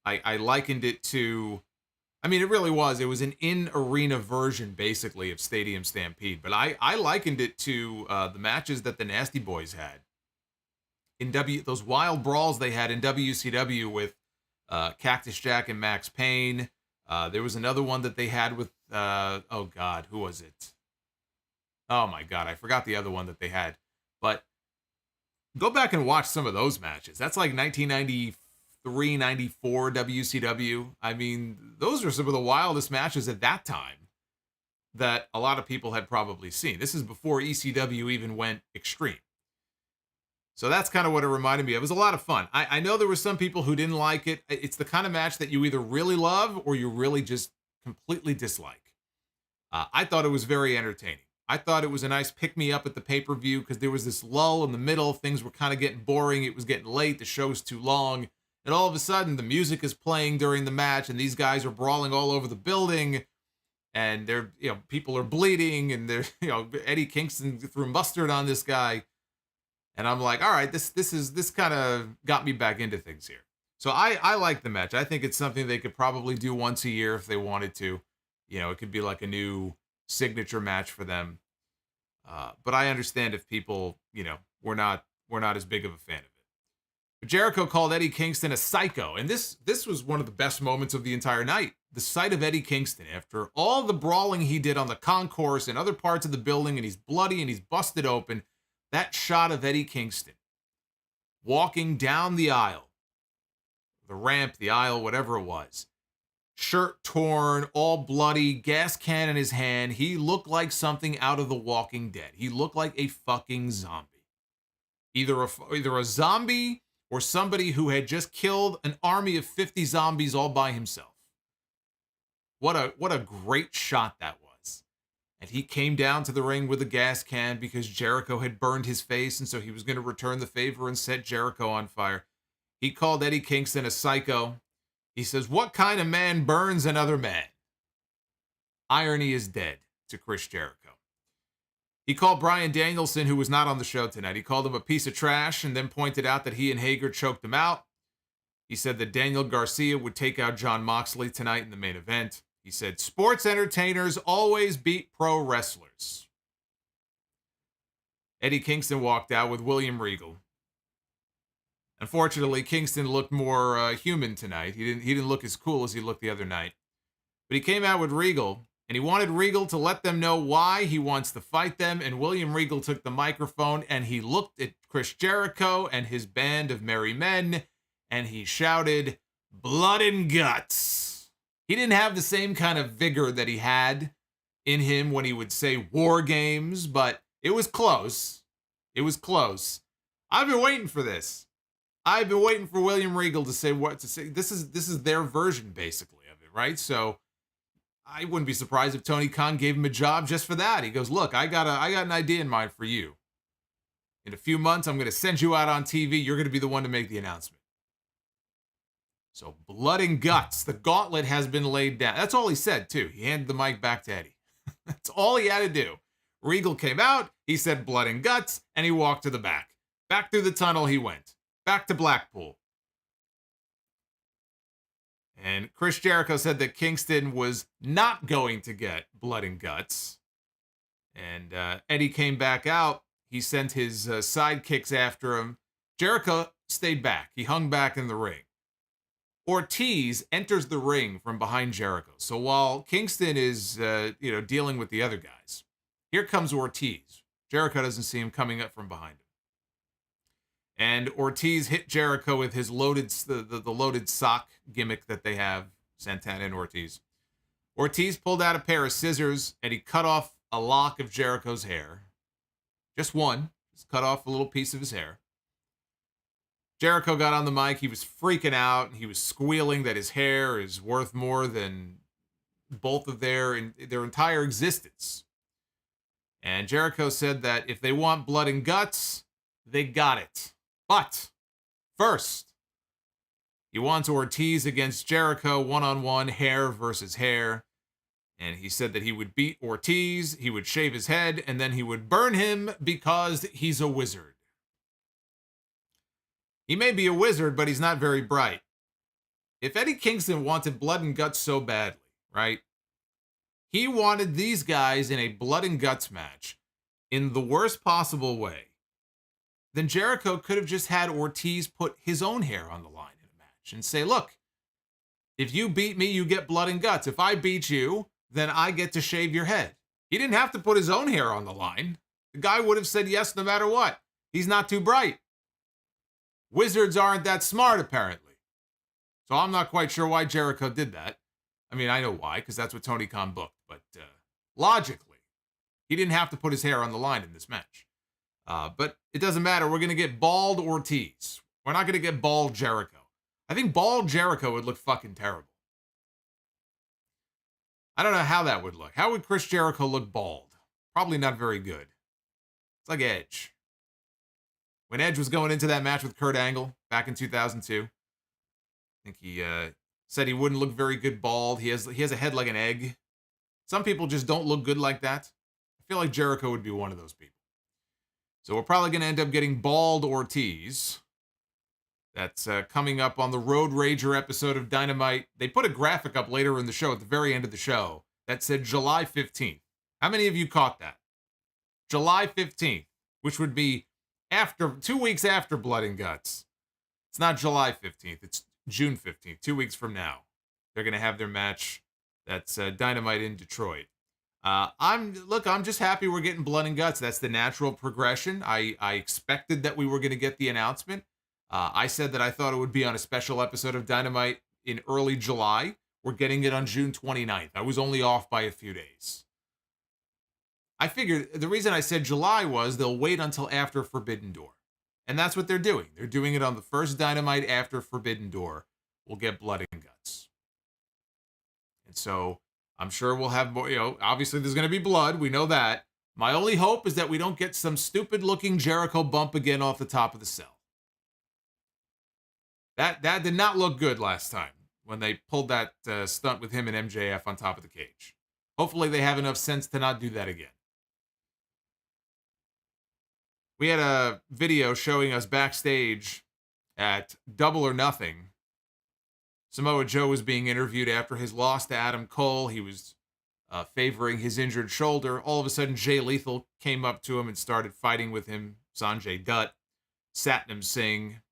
I likened it to, I mean, it really was. It was an in-arena version, basically, of Stadium Stampede. But I likened it to the matches that the Nasty Boys had. Those wild brawls they had in WCW with Cactus Jack and Max Payne. There was another one that they had with, oh God, who was it? Oh my God, I forgot the other one that they had. But go back and watch some of those matches. That's like 1993, 94 WCW. I mean, those are some of the wildest matches at that time that a lot of people had probably seen. This is before ECW even went extreme. So that's kind of what it reminded me of. It was a lot of fun. I know there were some people who didn't like it. It's the kind of match that you either really love or you really just completely dislike. I thought it was very entertaining. I thought it was a nice pick-me-up at the pay-per-view because there was this lull in the middle. Things were kind of getting boring. It was getting late. The show's too long. And all of a sudden, the music is playing during the match, and these guys are brawling all over the building. And they're, people are bleeding, and they're, Eddie Kingston threw mustard on this guy. And I'm like, all right, this kind of got me back into things here. So I like the match. I think it's something they could probably do once a year if they wanted to. It could be like a new signature match for them. But I understand if people, we're not as big of a fan of it. But Jericho called Eddie Kingston a psycho. And this was one of the best moments of the entire night. The sight of Eddie Kingston after all the brawling he did on the concourse and other parts of the building, and he's bloody and he's busted open. That shot of Eddie Kingston walking down the aisle, the ramp, the aisle, whatever it was, shirt torn, all bloody, gas can in his hand. He looked like something out of The Walking Dead. He looked like a fucking zombie. Either a zombie or somebody who had just killed an army of 50 zombies all by himself. What a great shot that was. And he came down to the ring with a gas can because Jericho had burned his face, and so he was going to return the favor and set Jericho on fire. He called Eddie Kingston a psycho. He says, "What kind of man burns another man?" Irony is dead to Chris Jericho. He called Bryan Danielson, who was not on the show tonight, he called him a piece of trash and then pointed out that he and Hager choked him out. He said that Daniel Garcia would take out Jon Moxley tonight in the main event. He said, "Sports entertainers always beat pro wrestlers." Eddie Kingston walked out with William Regal. Unfortunately, Kingston looked more human tonight. He didn't look as cool as he looked the other night. But he came out with Regal, and he wanted Regal to let them know why he wants to fight them. And William Regal took the microphone, and he looked at Chris Jericho and his band of merry men, and he shouted, "Blood and guts." He didn't have the same kind of vigor that he had in him when he would say war games, but it was close. It was close. I've been waiting for this. I've been waiting for William Regal to say what to say. This is their version, basically, of it, right? So I wouldn't be surprised if Tony Khan gave him a job just for that. He goes, "Look, I got an idea in mind for you. In a few months, I'm going to send you out on TV. You're going to be the one to make the announcement." So blood and guts. The gauntlet has been laid down. That's all he said, too. He handed the mic back to Eddie. That's all he had to do. Regal came out. He said blood and guts, and he walked to the back. Back through the tunnel he went. Back to Blackpool. And Chris Jericho said that Kingston was not going to get blood and guts. And Eddie came back out. He sent his sidekicks after him. Jericho stayed back. He hung back in the ring. Ortiz enters the ring from behind Jericho. So while Kingston is, dealing with the other guys, here comes Ortiz Jericho doesn't see him coming up from behind him. And Ortiz hit Jericho with his the loaded sock gimmick that they have, Santana and Ortiz. Ortiz pulled out a pair of scissors and he cut off a lock of Jericho's hair. Just one. Just cut off a little piece of his hair. Jericho got on the mic. He was freaking out. He was squealing that his hair is worth more than both of their entire existence. And Jericho said that if they want blood and guts, they got it. But first, he wants Ortiz against Jericho, one-on-one, hair versus hair. And he said that he would beat Ortiz, he would shave his head, and then he would burn him because he's a wizard. He may be a wizard, but he's not very bright. If Eddie Kingston wanted blood and guts so badly, right? He wanted these guys in a blood and guts match in the worst possible way. Then Jericho could have just had Ortiz put his own hair on the line in a match and say, look, if you beat me, you get blood and guts. If I beat you, then I get to shave your head. He didn't have to put his own hair on the line. The guy would have said yes no matter what. He's not too bright. Wizards aren't that smart, apparently. So I'm not quite sure why Jericho did that. I mean, I know why, because that's what Tony Khan booked. But logically, he didn't have to put his hair on the line in this match. But it doesn't matter. We're going to get bald Ortiz. We're not going to get bald Jericho. I think bald Jericho would look fucking terrible. I don't know how that would look. How would Chris Jericho look bald? Probably not very good. It's like Edge. When Edge was going into that match with Kurt Angle back in 2002, I think he said he wouldn't look very good bald. He has a head like an egg. Some people just don't look good like that. I feel like Jericho would be one of those people. So we're probably going to end up getting bald Ortiz. That's coming up on the Road Rager episode of Dynamite. They put a graphic up later in the show, at the very end of the show, that said July 15th. How many of you caught that? July 15th, which would be 2 weeks after Blood and Guts. It's not July 15th. It's June 15th, 2 weeks from now. They're going to have their match. That's Dynamite in Detroit. I'm just happy we're getting Blood and Guts. That's the natural progression. I expected that we were going to get the announcement. I said that I thought it would be on a special episode of Dynamite in early July. We're getting it on June 29th. I was only off by a few days. I figured the reason I said July was they'll wait until after Forbidden Door. And that's what they're doing. They're doing it on the first Dynamite after Forbidden Door. We'll get Blood and Guts. And so I'm sure we'll have more, obviously there's going to be blood. We know that. My only hope is that we don't get some stupid looking Jericho bump again off the top of the cell. That did not look good last time when they pulled that stunt with him and MJF on top of the cage. Hopefully they have enough sense to not do that again. We had a video showing us backstage at Double or Nothing. Samoa Joe was being interviewed after his loss to Adam Cole. He was favoring his injured shoulder. All of a sudden, Jay Lethal came up to him and started fighting with him. Sanjay Dutt, Satnam Singh.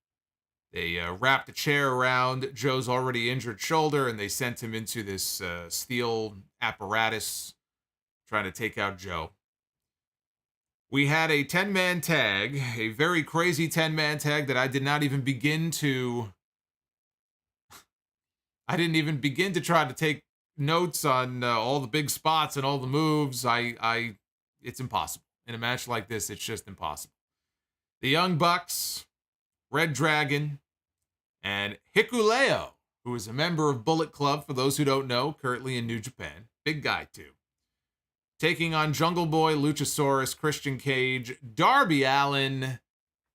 They wrapped a chair around Joe's already injured shoulder, and they sent him into this steel apparatus trying to take out Joe. We had a 10-man tag, a very crazy 10-man tag that I didn't even begin to try to take notes on all the big spots and all the moves. It's impossible. In a match like this, it's just impossible. The Young Bucks, reDragon, and Hikuleo, who is a member of Bullet Club, for those who don't know, currently in New Japan. Big guy, too. Taking on Jungle Boy, Luchasaurus, Christian Cage, Darby Allin,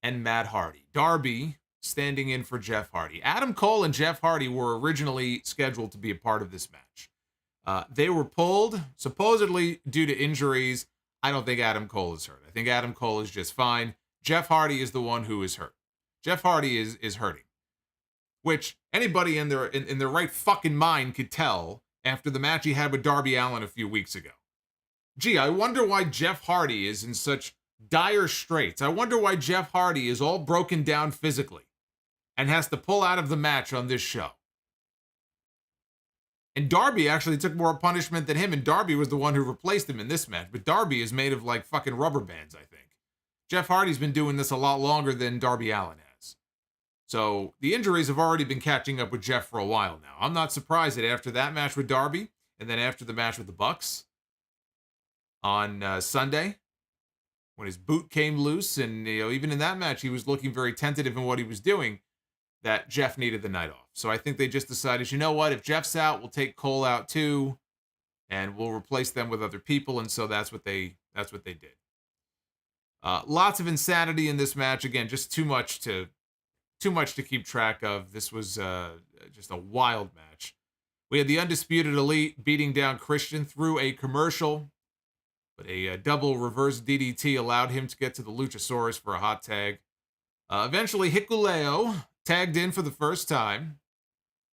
and Matt Hardy. Darby standing in for Jeff Hardy. Adam Cole and Jeff Hardy were originally scheduled to be a part of this match. They were pulled, supposedly due to injuries. I don't think Adam Cole is hurt. I think Adam Cole is just fine. Jeff Hardy is the one who is hurt. Jeff Hardy is hurting. Which anybody in their right fucking mind could tell after the match he had with Darby Allin a few weeks ago. Gee, I wonder why Jeff Hardy is in such dire straits. I wonder why Jeff Hardy is all broken down physically and has to pull out of the match on this show. And Darby actually took more punishment than him, and Darby was the one who replaced him in this match. But Darby is made of like fucking rubber bands, I think. Jeff Hardy's been doing this a lot longer than Darby Allin has. So the injuries have already been catching up with Jeff for a while now. I'm not surprised that after that match with Darby, and then after the match with the Bucks on Sunday, when his boot came loose, and even in that match, he was looking very tentative in what he was doing, that Jeff needed the night off. So I think they just decided, you know what, if Jeff's out, we'll take Cole out too, and we'll replace them with other people, and so that's what they did. Lots of insanity in this match. Again, just too much to keep track of. This was just a wild match. We had the Undisputed Elite beating down Christian through a commercial, but a double reverse DDT allowed him to get to the Luchasaurus for a hot tag. Eventually, Hikuleo tagged in for the first time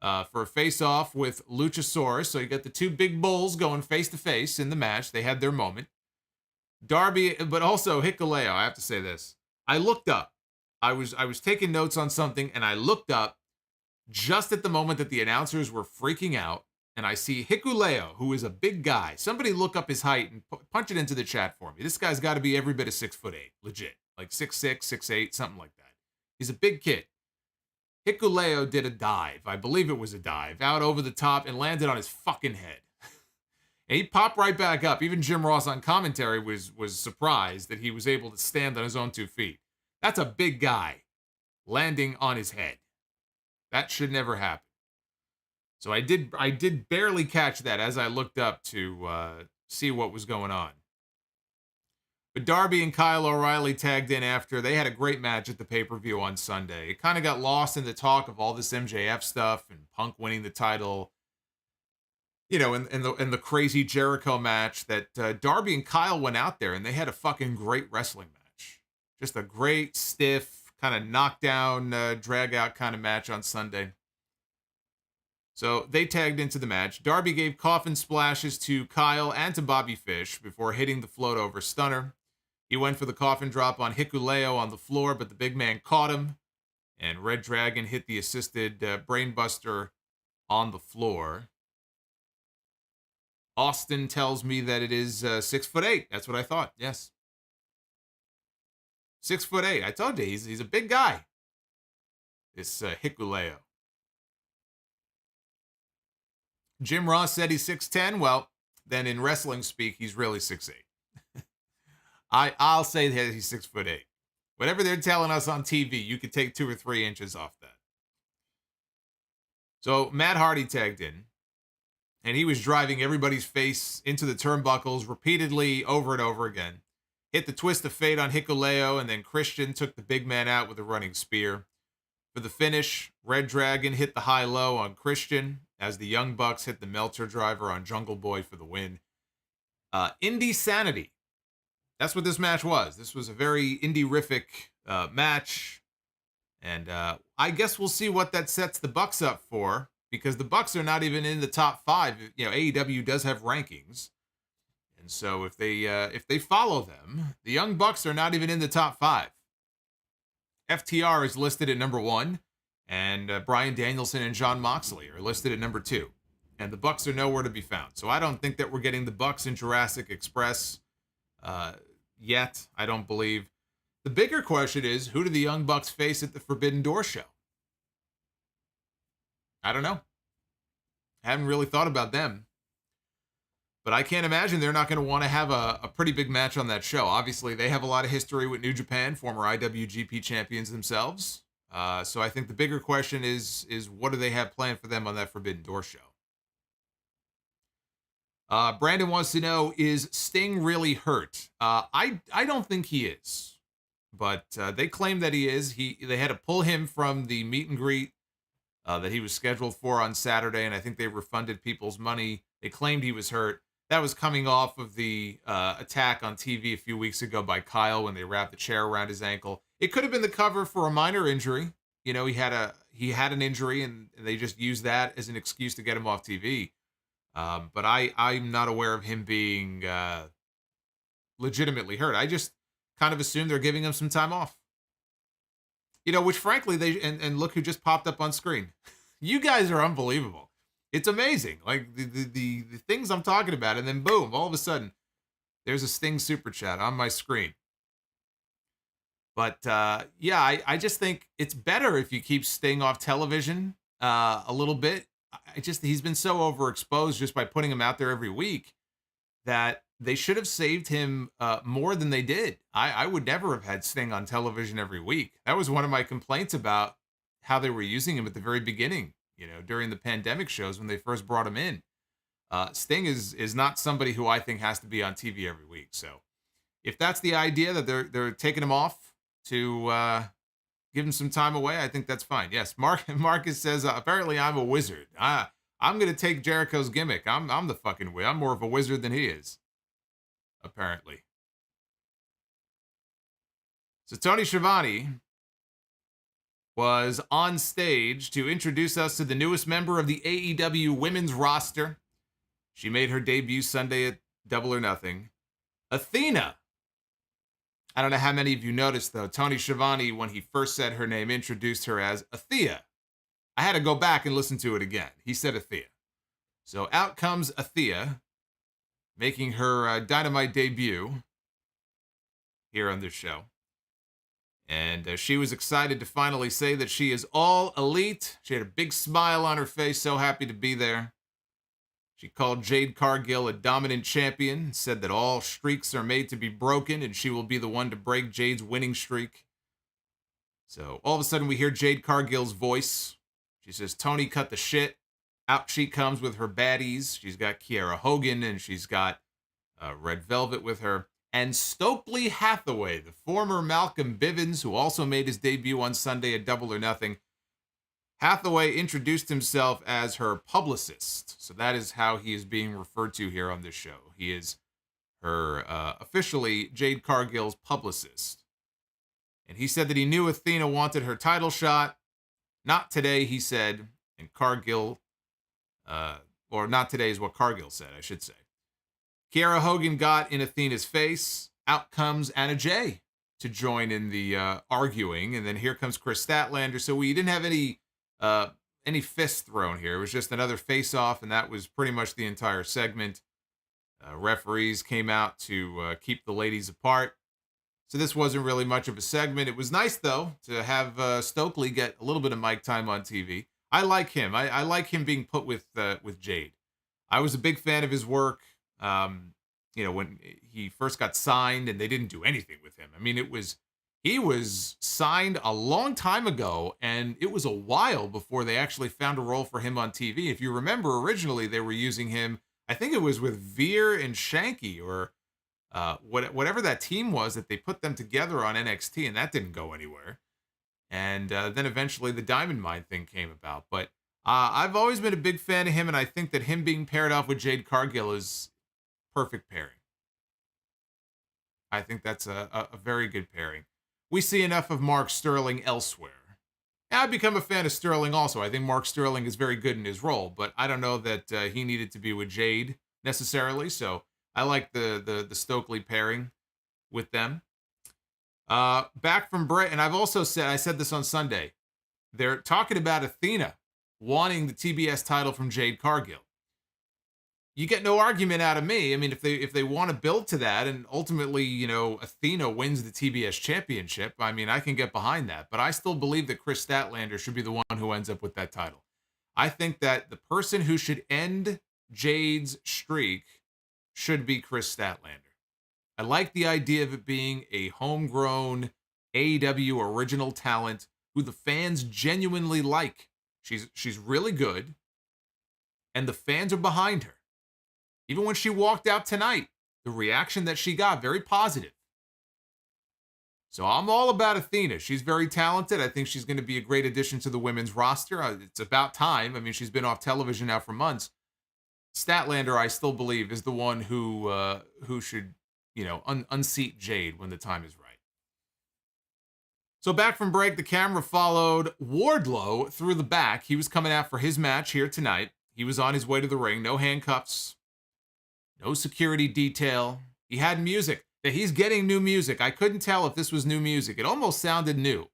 for a face-off with Luchasaurus. So you got the two big bulls going face-to-face in the match. They had their moment. Darby, but also Hikuleo, I have to say this. I looked up. I was taking notes on something, and I looked up just at the moment that the announcers were freaking out, and I see Hikuleo, who is a big guy. Somebody look up his height and punch it into the chat for me. This guy's got to be every bit of 6'8", legit. Like 6'6", 6'8", something like that. He's a big kid. Hikuleo did a dive. I believe it was a dive. Out over the top and landed on his fucking head. And he popped right back up. Even Jim Ross on commentary was surprised that he was able to stand on his own 2 feet. That's a big guy landing on his head. That should never happen. So I did barely catch that as I looked up to see what was going on. But Darby and Kyle O'Reilly tagged in after. They had a great match at the pay-per-view on Sunday. It kind of got lost in the talk of all this MJF stuff and Punk winning the title. In the crazy Jericho match that Darby and Kyle went out there and they had a fucking great wrestling match. Just a great, stiff, kind of knockdown, drag-out kind of match on Sunday. So they tagged into the match. Darby gave coffin splashes to Kyle and to Bobby Fish before hitting the float over stunner. He went for the coffin drop on Hikuleo on the floor, but the big man caught him. And reDragon hit the assisted brainbuster on the floor. Austin tells me that it is 6'8". That's what I thought. Yes. 6'8". I told you, he's a big guy. This Hikuleo. Jim Ross said he's 6'10". Well, then in wrestling speak, he's really 6'8". I'll say that he's 6'8". Whatever they're telling us on TV, you could take 2 or 3 inches off that. So Matt Hardy tagged in, and he was driving everybody's face into the turnbuckles repeatedly over and over again. Hit the twist of fate on Hikuleo, and then Christian took the big man out with a running spear. For the finish, reDragon hit the high-low on Christian, as the Young Bucks hit the Meltzer driver on Jungle Boy for the win. Indie Sanity. That's what this match was. This was a very indie-rific match. And I guess we'll see what that sets the Bucks up for, because the Bucks are not even in the top 5. AEW does have rankings. And so if they follow them, the Young Bucks are not even in the top 5. FTR is listed at number 1, and Bryan Danielson and Jon Moxley are listed at number 2. And the Bucks are nowhere to be found. So I don't think that we're getting the Bucks in Jurassic Express yet. I don't believe. The bigger question is, who do the Young Bucks face at the Forbidden Door show? I don't know. I haven't really thought about them. But I can't imagine they're not going to want to have a pretty big match on that show. Obviously, they have a lot of history with New Japan, former IWGP champions themselves. So I think the bigger question is what do they have planned for them on that Forbidden Door show? Brandon wants to know, is Sting really hurt? I don't think he is. But they claim that he is. They had to pull him from the meet and greet that he was scheduled for on Saturday, and I think they refunded people's money. They claimed he was hurt. That was coming off of the attack on TV a few weeks ago by Kyle when they wrapped the chair around his ankle. It could have been the cover for a minor injury. He had an injury, and they just used that as an excuse to get him off TV. But I'm not aware of him being legitimately hurt. I just kind of assume they're giving him some time off. Which frankly, and look who just popped up on screen. You guys are unbelievable. It's amazing. Like the things I'm talking about, and then boom, all of a sudden, there's a Sting super chat on my screen. But yeah, I just think it's better if you keep Sting off television a little bit. He's been so overexposed just by putting him out there every week that they should have saved him more than they did. I would never have had Sting on television every week. That was one of my complaints about how they were using him at the very beginning, during the pandemic shows when they first brought him in. Sting is not somebody who I think has to be on TV every week. So if that's the idea that they're taking him off to give him some time away, I think that's fine. Yes, Marcus says, apparently I'm a wizard. I'm going to take Jericho's gimmick. I'm the fucking wizard. I'm more of a wizard than he is, apparently. So Tony Schiavone was on stage to introduce us to the newest member of the AEW women's roster. She made her debut Sunday at Double or Nothing. Athena. I don't know how many of you noticed, though. Tony Schiavone, when he first said her name, introduced her as Athea. I had to go back and listen to it again. He said Athea. So out comes Athea, making her Dynamite debut here on this show. And she was excited to finally say that she is all elite. She had a big smile on her face, so happy to be there. She called Jade Cargill a dominant champion, said that all streaks are made to be broken, and she will be the one to break Jade's winning streak. So all of a sudden we hear Jade Cargill's voice. She says, Tony, cut the shit. Out she comes with her baddies. She's got Kiera Hogan, and she's got Red Velvet with her. And Stokely Hathaway, the former Malcolm Bivens, who also made his debut on Sunday at Double or Nothing. Hathaway introduced himself as her publicist. So that is how he is being referred to here on this show. He is her, officially, Jade Cargill's publicist. And he said that he knew Athena wanted her title shot. Not today, he said. And Cargill, or not today is what Cargill said, I should say. Kiera Hogan got in Athena's face. Out comes Anna Jay to join in the arguing. And then here comes Chris Statlander. So we didn't have any fists thrown here. It was just another face-off, and that was pretty much the entire segment. Referees came out to keep the ladies apart. So this wasn't really much of a segment. It was nice, though, to have Stokely get a little bit of mic time on TV. I like him. I like him being put with Jade. I was a big fan of his work. When he first got signed and they didn't do anything with him. I mean, he was signed a long time ago, and it was a while before they actually found a role for him on TV. If you remember, originally they were using him, I think it was with Veer and Shanky, or whatever that team was that they put them together on NXT, and that didn't go anywhere. And then eventually the Diamond Mine thing came about. But I've always been a big fan of him, and I think that him being paired off with Jade Cargill is perfect pairing. I think that's a very good pairing. We see enough of Mark Sterling elsewhere. I've become a fan of Sterling also. I think Mark Sterling is very good in his role, but I don't know that he needed to be with Jade necessarily. So I like the Stokely pairing with them. Back from Britt, and I said this on Sunday, they're talking about Athena wanting the TBS title from Jade Cargill. You get no argument out of me. I mean, if they want to build to that, and ultimately, Athena wins the TBS championship, I mean, I can get behind that. But I still believe that Chris Statlander should be the one who ends up with that title. I think that the person who should end Jade's streak should be Chris Statlander. I like the idea of it being a homegrown AEW original talent who the fans genuinely like. She's really good, and the fans are behind her. Even when she walked out tonight, the reaction that she got, very positive. So I'm all about Athena. She's very talented. I think she's going to be a great addition to the women's roster. It's about time. I mean, she's been off television now for months. Statlander, I still believe, is the one who should, unseat Jade when the time is right. So back from break, the camera followed Wardlow through the back. He was coming out for his match here tonight. He was on his way to the ring. No handcuffs. No security detail. He had music. He's getting new music. I couldn't tell if this was new music. It almost sounded new.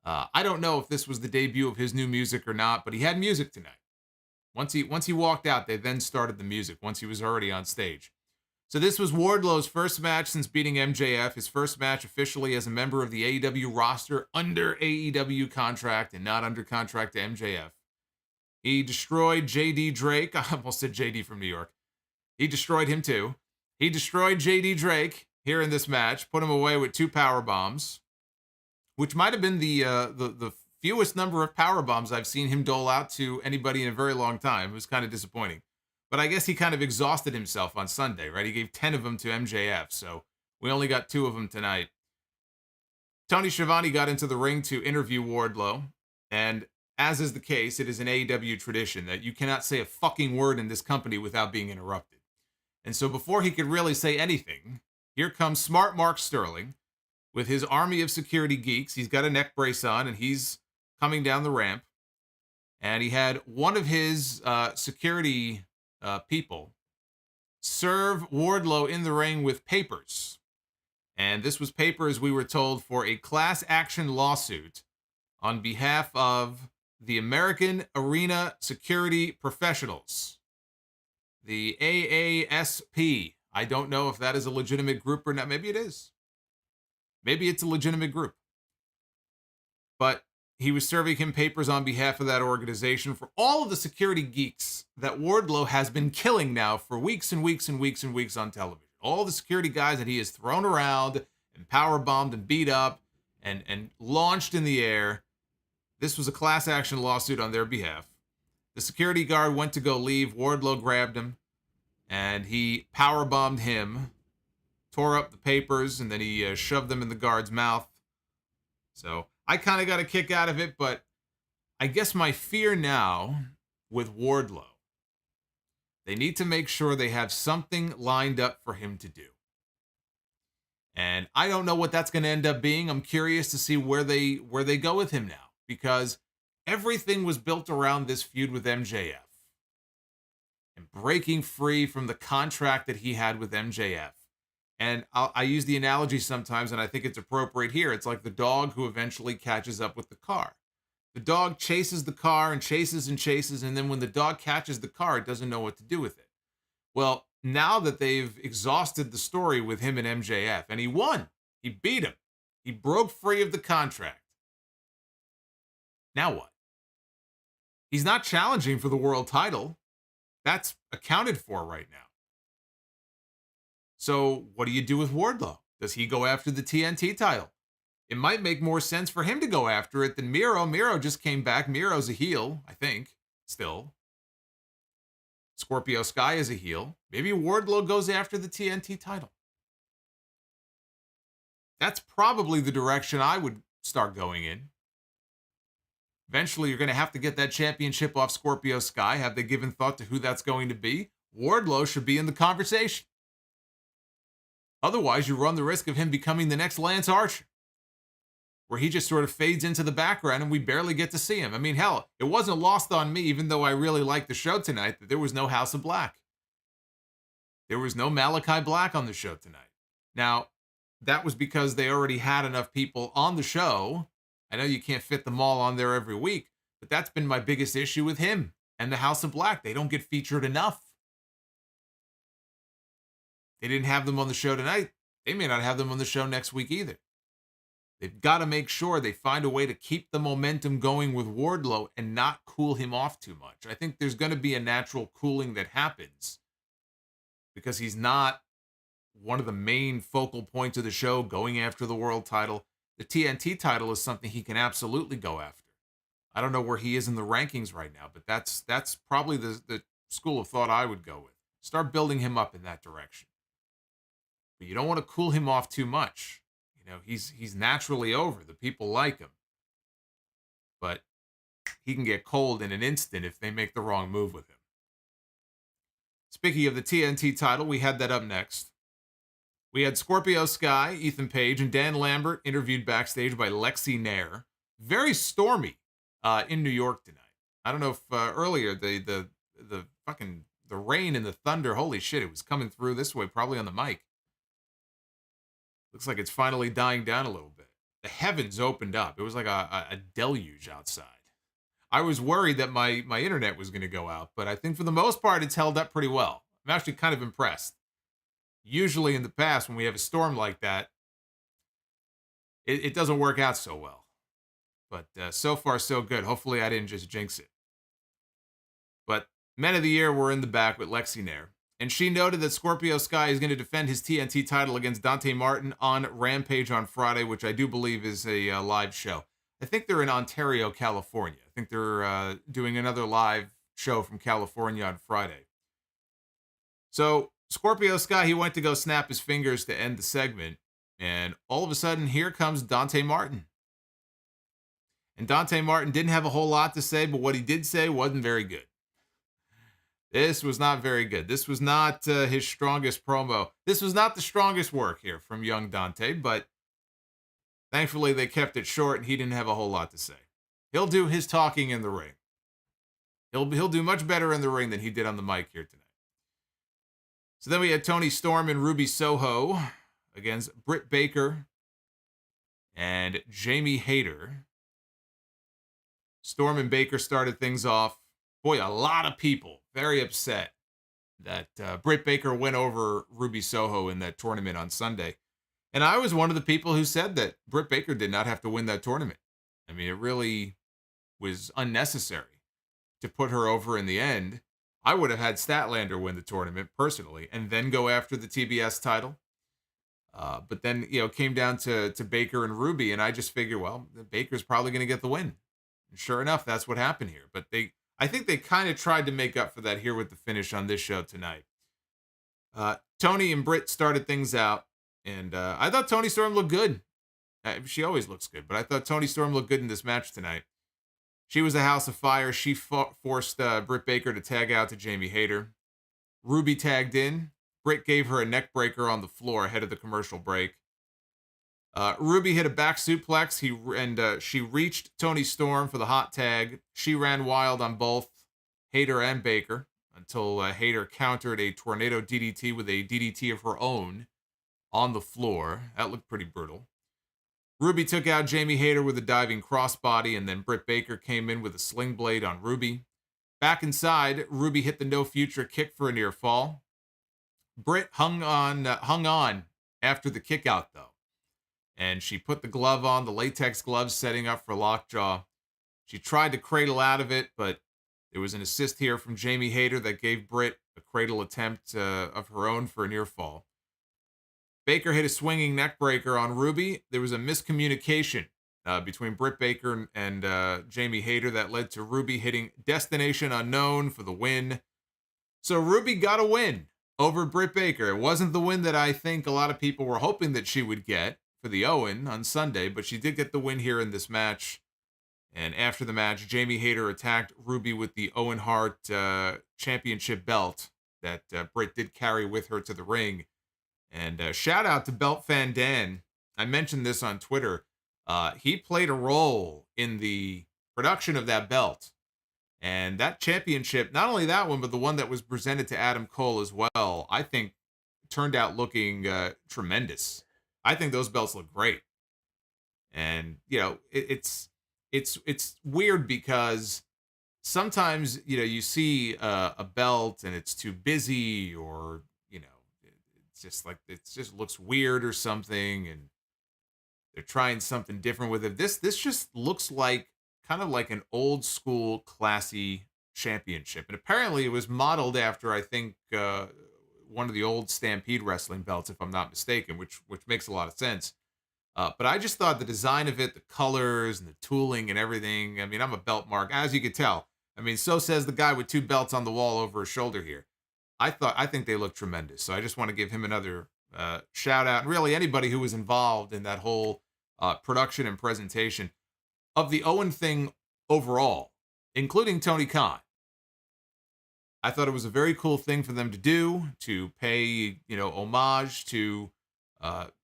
I don't know if this was the debut of his new music or not, but he had music tonight. Once he walked out, they then started the music once he was already on stage. So this was Wardlow's first match since beating MJF, his first match officially as a member of the AEW roster under AEW contract and not under contract to MJF. He destroyed JD Drake. I almost said JD from New York. He destroyed him too. He destroyed JD Drake here in this match, put him away with 2 power bombs, which might have been the fewest number of power bombs I've seen him dole out to anybody in a very long time. It was kind of disappointing. But I guess he kind of exhausted himself on Sunday, right? He gave 10 of them to MJF, so we only got 2 of them tonight. Tony Schiavone got into the ring to interview Wardlow, and as is the case, it is an AEW tradition that you cannot say a fucking word in this company without being interrupted. And so before he could really say anything, here comes smart Mark Sterling with his army of security geeks. He's got a neck brace on, and he's coming down the ramp. And he had one of his security people serve Wardlow in the ring with papers. And this was papers, we were told, for a class action lawsuit on behalf of the American Arena Security Professionals, the AASP. I don't know if that is a legitimate group or not. Maybe it is. Maybe it's a legitimate group. But he was serving him papers on behalf of that organization for all of the security geeks that Wardlow has been killing now for weeks and weeks and weeks and weeks on television. All the security guys that he has thrown around and powerbombed and beat up and launched in the air. This was a class action lawsuit on their behalf. The security guard went to go leave. Wardlow grabbed him and he powerbombed him, tore up the papers, and then he shoved them in the guard's mouth. So I kind of got a kick out of it, but I guess my fear now with Wardlow, they need to make sure they have something lined up for him to do. And I don't know what that's going to end up being. I'm curious to see where they go with him now, because everything was built around this feud with MJF and breaking free from the contract that he had with MJF. And I use the analogy sometimes, and I think it's appropriate here. It's like the dog who eventually catches up with the car. The dog chases the car and chases and chases, and then when the dog catches the car, it doesn't know what to do with it. Well, now that they've exhausted the story with him and MJF, and he won, he beat him, he broke free of the contract. Now what? He's not challenging for the world title. That's accounted for right now. So what do you do with Wardlow? Does he go after the TNT title? It might make more sense for him to go after it than Miro. Miro just came back. Miro's a heel, I think, still. Scorpio Sky is a heel. Maybe Wardlow goes after the TNT title. That's probably the direction I would start going in. Eventually, you're going to have to get that championship off Scorpio Sky. Have they given thought to who that's going to be? Wardlow should be in the conversation. Otherwise, you run the risk of him becoming the next Lance Archer, where he just sort of fades into the background and we barely get to see him. I mean, hell, it wasn't lost on me, even though I really liked the show tonight, that there was no House of Black. There was no Malachi Black on the show tonight. Now, that was because they already had enough people on the show. I know you can't fit them all on there every week, but that's been my biggest issue with him and the House of Black. They don't get featured enough. They didn't have them on the show tonight. They may not have them on the show next week either. They've got to make sure they find a way to keep the momentum going with Wardlow and not cool him off too much. I think there's going to be a natural cooling that happens because he's not one of the main focal points of the show going after the world title. The TNT title is something he can absolutely go after. I don't know where he is in the rankings right now, but that's probably the school of thought I would go with. Start building him up in that direction. But you don't want to cool him off too much. You know, he's naturally over. The people like him. But he can get cold in an instant if they make the wrong move with him. Speaking of the TNT title, we had that up next. We had Scorpio Sky, Ethan Page, and Dan Lambert interviewed backstage by Lexi Nair. Very stormy in New York tonight. I don't know if earlier the rain and the thunder, holy shit, it was coming through this way, probably on the mic. Looks like it's finally dying down a little bit. The heavens opened up. It was like a deluge outside. I was worried that my internet was going to go out, but I think for the most part, it's held up pretty well. I'm actually kind of impressed. Usually in the past, when we have a storm like that, it doesn't work out so well. But so far, so good. Hopefully, I didn't just jinx it. But Men of the Year were in the back with Lexi Nair. And she noted that Scorpio Sky is going to defend his TNT title against Dante Martin on Rampage on Friday, which I do believe is a live show. I think they're in Ontario, California. I think they're doing another live show from California on Friday. So Scorpio Sky, he went to go snap his fingers to end the segment. And all of a sudden, here comes Dante Martin. And Dante Martin didn't have a whole lot to say, but what he did say wasn't very good. This was not very good. This was not his strongest promo. This was not the strongest work here from young Dante, but thankfully they kept it short and he didn't have a whole lot to say. He'll do his talking in the ring. He'll do much better in the ring than he did on the mic here tonight. So then we had Toni Storm and Ruby Soho against Britt Baker and Jamie Hayter. Storm and Baker started things off. Boy, a lot of people very upset that Britt Baker went over Ruby Soho in that tournament on Sunday. And I was one of the people who said that Britt Baker did not have to win that tournament. I mean, it really was unnecessary to put her over in the end. I would have had Statlander win the tournament personally and then go after the TBS title. But then, it came down to Baker and Ruby, and I just figured, well, Baker's probably going to get the win. And sure enough, that's what happened here. But I think they kind of tried to make up for that here with the finish on this show tonight. Toni and Britt started things out, and I thought Toni Storm looked good. She always looks good, but I thought Toni Storm looked good in this match tonight. She was a house of fire. She forced Britt Baker to tag out to Jamie Hayter. Ruby tagged in. Britt gave her a neck breaker on the floor ahead of the commercial break. Ruby hit a back suplex. She reached Toni Storm for the hot tag. She ran wild on both Hayter and Baker until Hayter countered a tornado DDT with a DDT of her own on the floor. That looked pretty brutal. Ruby took out Jamie Hayter with a diving crossbody, and then Britt Baker came in with a sling blade on Ruby. Back inside, Ruby hit the no future kick for a near fall. Britt hung on after the kick out though. And she put the glove on, the latex glove, setting up for lockjaw. She tried to cradle out of it, but there was an assist here from Jamie Hayter that gave Britt a cradle attempt of her own for a near fall. Baker hit a swinging neck breaker on Ruby. There was a miscommunication between Britt Baker and Jamie Hayter that led to Ruby hitting Destination Unknown for the win. So Ruby got a win over Britt Baker. It wasn't the win that I think a lot of people were hoping that she would get for the Owen on Sunday, but she did get the win here in this match. And after the match, Jamie Hayter attacked Ruby with the Owen Hart championship belt that Britt did carry with her to the ring. And shout out to Belt Fan Dan. I mentioned this on Twitter. He played a role in the production of that belt. And that championship, not only that one, but the one that was presented to Adam Cole as well, I think turned out looking tremendous. I think those belts look great. And, it's weird because sometimes, you see a belt and it's too busy or, it's just like, it just looks weird or something. And they're trying something different with it. This just looks like kind of like an old school classy championship. And apparently it was modeled after, I think, one of the old Stampede wrestling belts, if I'm not mistaken, which makes a lot of sense. But I just thought the design of it, the colors and the tooling and everything. I mean, I'm a belt mark, as you could tell. I mean, so says the guy with two belts on the wall over his shoulder here. I think they look tremendous. So I just want to give him another shout out. And really anybody who was involved in that whole production and presentation of the Owen thing overall, including Tony Khan. I thought it was a very cool thing for them to do, to pay, homage to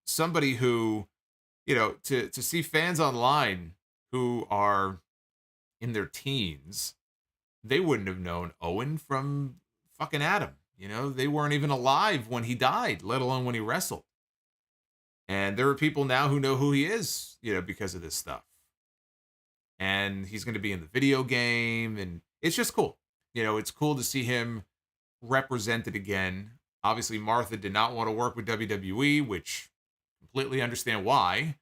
somebody who, to see fans online who are in their teens, they wouldn't have known Owen from fucking Adam. They weren't even alive when he died, let alone when he wrestled. And there are people now who know who he is, because of this stuff. and he's going to be in the video game, and it's just cool. It's cool to see him represented again. Obviously, Martha did not want to work with WWE, which completely understand why.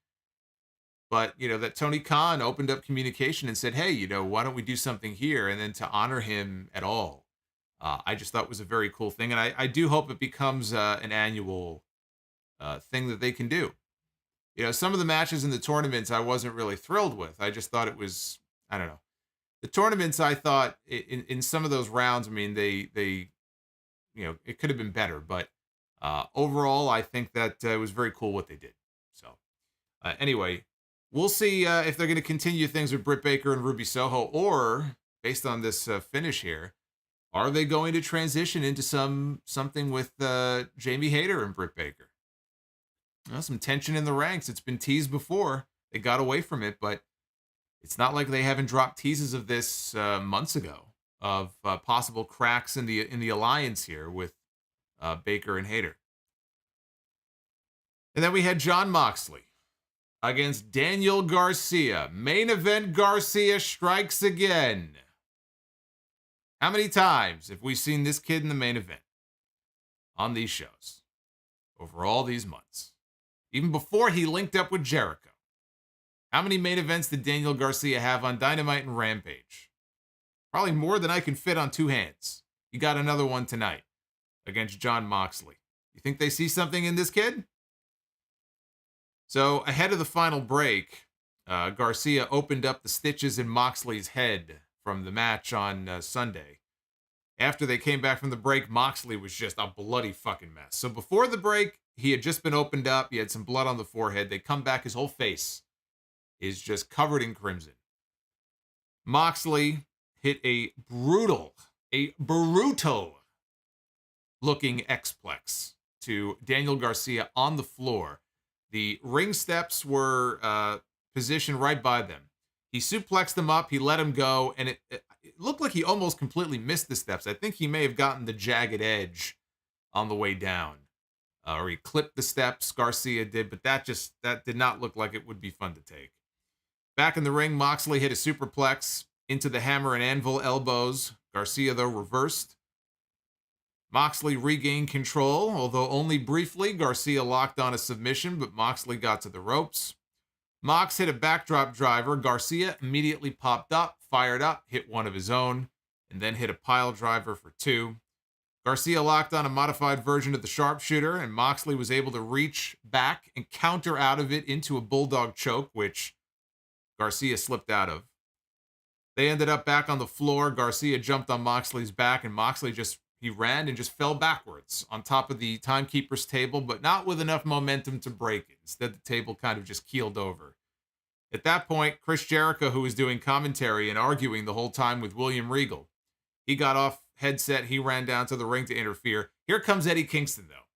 But, that Tony Khan opened up communication and said, hey, why don't we do something here? And then to honor him at all, I just thought was a very cool thing. And I do hope it becomes an annual thing that they can do. Some of the matches in the tournaments I wasn't really thrilled with. I just thought it was, I don't know. The tournaments, I thought, in some of those rounds, I mean, they it could have been better. But overall, I think that it was very cool what they did. So, anyway, we'll see if they're going to continue things with Britt Baker and Ruby Soho, or, based on this finish here, are they going to transition into something with Jamie Hayter and Britt Baker? Some tension in the ranks. It's been teased before. They got away from it, but it's not like they haven't dropped teases of this months ago, of possible cracks in the alliance here with Baker and Hayter. And then we had Jon Moxley against Daniel Garcia. Main event, Garcia strikes again. How many times have we seen this kid in the main event on these shows over all these months? Even before he linked up with Jericho. How many main events did Daniel Garcia have on Dynamite and Rampage? Probably more than I can fit on two hands. He got another one tonight against Jon Moxley. You think they see something in this kid? So, ahead of the final break, Garcia opened up the stitches in Moxley's head from the match on Sunday. After they came back from the break, Moxley was just a bloody fucking mess. So before the break, he had just been opened up. He had some blood on the forehead. They come back, his whole face is just covered in crimson. Moxley hit a brutal looking X-Plex to Daniel Garcia on the floor. The ring steps were positioned right by them. He suplexed him up, he let him go, and it looked like he almost completely missed the steps. I think he may have gotten the jagged edge on the way down. Or he clipped the steps, Garcia did, but that did not look like it would be fun to take. Back in the ring, Moxley hit a superplex into the hammer and anvil elbows. Garcia, though, reversed. Moxley regained control, although only briefly. Garcia locked on a submission, but Moxley got to the ropes. Mox hit a backdrop driver. Garcia immediately popped up, fired up, hit one of his own, and then hit a pile driver for two. Garcia locked on a modified version of the sharpshooter, and Moxley was able to reach back and counter out of it into a bulldog choke, which Garcia slipped out of. They ended up back on the floor. Garcia jumped on Moxley's back, and Moxley he ran and just fell backwards on top of the timekeeper's table, but not with enough momentum to break it. Instead, the table kind of just keeled over. At that point, Chris Jericho, who was doing commentary and arguing the whole time with William Regal, he got off headset. He ran down to the ring to interfere. Here comes Eddie Kingston, though.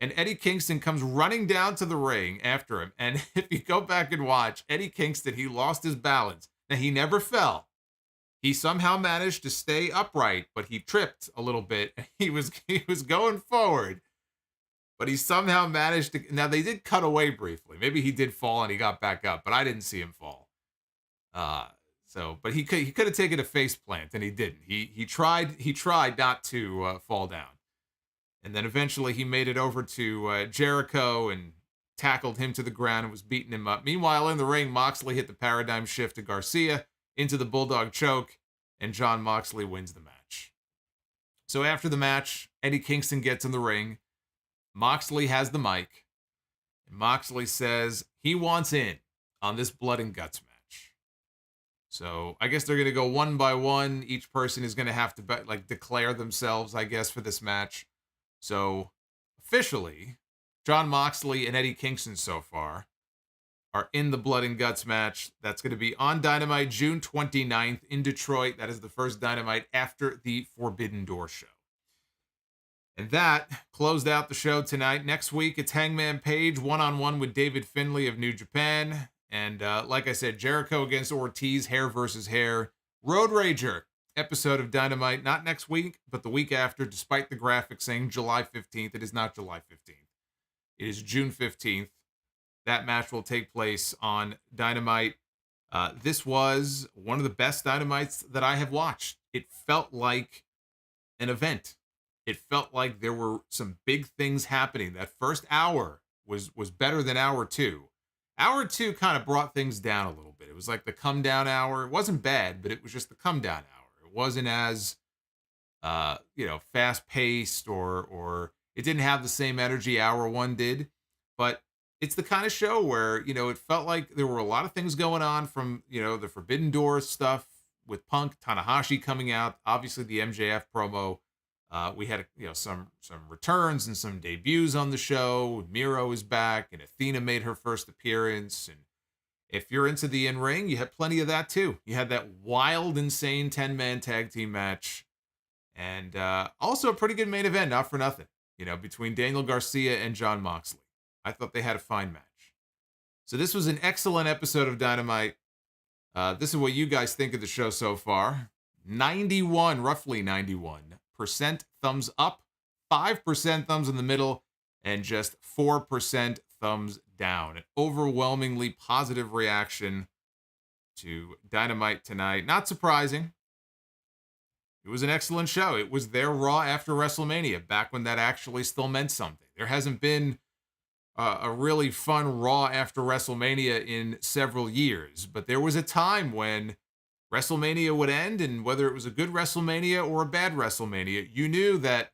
And Eddie Kingston comes running down to the ring after him. And if you go back and watch, Eddie Kingston, he lost his balance. Now, he never fell. He somehow managed to stay upright, but he tripped a little bit. He was going forward, but he somehow managed to. Now, they did cut away briefly. Maybe he did fall and he got back up, but I didn't see him fall. But he could have taken a face plant, and he didn't. He tried not to fall down, and then eventually he made it over to Jericho and tackled him to the ground and was beating him up. Meanwhile, in the ring, Moxley hit the paradigm shift to Garcia into the bulldog choke, and Jon Moxley wins the match. So after the match, Eddie Kingston gets in the ring. Moxley has the mic, and Moxley says he wants in on this blood and guts match. So I guess they're going to go one by one. Each person is going to have to declare themselves, I guess, for this match. So officially, Jon Moxley and Eddie Kingston so far are in the blood and guts match. That's going to be on Dynamite June 29th in Detroit. That is the first Dynamite after the Forbidden Door show. And that closed out the show tonight. Next week, it's Hangman Page one-on-one with David Finlay of New Japan. And like I said, Jericho against Ortiz, hair versus hair. Road Rager episode of Dynamite, not next week, but the week after, despite the graphic saying July 15th. It is not July 15th. It is June 15th. That match will take place on Dynamite This was one of the best Dynamites that I have watched. It felt like an event. It felt like there were some big things happening. That first hour was better than hour two. Hour two kind of brought things down a little bit. It was like the come down hour. It wasn't bad, but it was just the come down hour. It wasn't as fast paced, or it didn't have the same energy hour one did. But it's the kind of show where, it felt like there were a lot of things going on, from, the Forbidden Door stuff with Punk, Tanahashi coming out, obviously the MJF promo. We had some returns and some debuts on the show. Miro is back, and Athena made her first appearance. And if you're into the in-ring, you had plenty of that too. You had that wild, insane 10-man tag team match, and also a pretty good main event, not for nothing. Between Daniel Garcia and Jon Moxley, I thought they had a fine match. So this was an excellent episode of Dynamite. This is what you guys think of the show so far. Roughly 91% thumbs up, 5% thumbs in the middle, and just 4% thumbs down. An overwhelmingly positive reaction to Dynamite tonight. Not surprising. It was an excellent show. It was their Raw after WrestleMania, back when that actually still meant something. There hasn't been a really fun Raw after WrestleMania in several years, but there was a time when WrestleMania would end, and whether it was a good WrestleMania or a bad WrestleMania, you knew that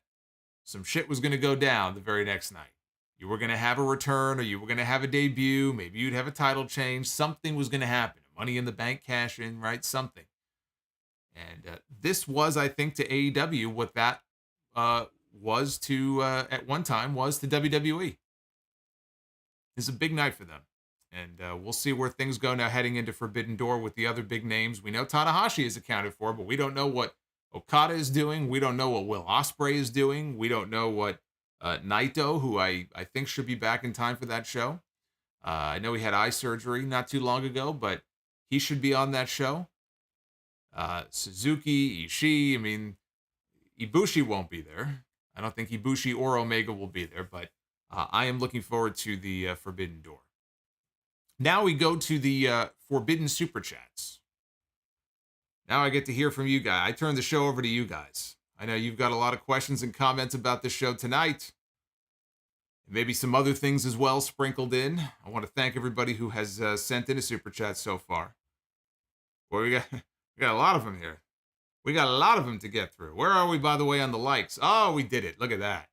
some shit was going to go down the very next night. You were going to have a return, or you were going to have a debut. Maybe you'd have a title change. Something was going to happen. Money in the Bank cash in, right? Something. And this was, I think, to AEW what that was to, at one time, was to WWE. It's a big night for them. And we'll see where things go now heading into Forbidden Door with the other big names. We know Tanahashi is accounted for, but we don't know what Okada is doing. We don't know what Will Ospreay is doing. We don't know what Naito, who I think should be back in time for that show. I know he had eye surgery not too long ago, but he should be on that show. Suzuki, Ishii, Ibushi won't be there. I don't think Ibushi or Omega will be there, but I am looking forward to the Forbidden Door. Now we go to the Forbidden Super Chats. Now I get to hear from you guys. I turn the show over to you guys. I know you've got a lot of questions and comments about this show tonight. Maybe some other things as well sprinkled in. I want to thank everybody who has sent in a Super Chat so far. Well, we got a lot of them here. We got a lot of them to get through. Where are we, by the way, on the likes? Oh, we did it. Look at that.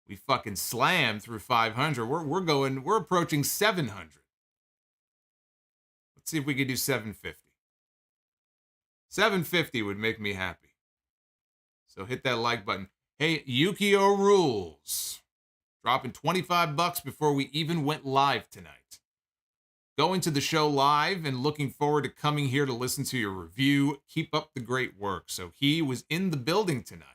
We fucking slammed through 500. We're approaching 700. Let's see if we could do 750. 750 would make me happy. So hit that like button. Hey, Yukio Rules. Dropping $25 before we even went live tonight. Going to the show live and looking forward to coming here to listen to your review. Keep up the great work. So he was in the building tonight.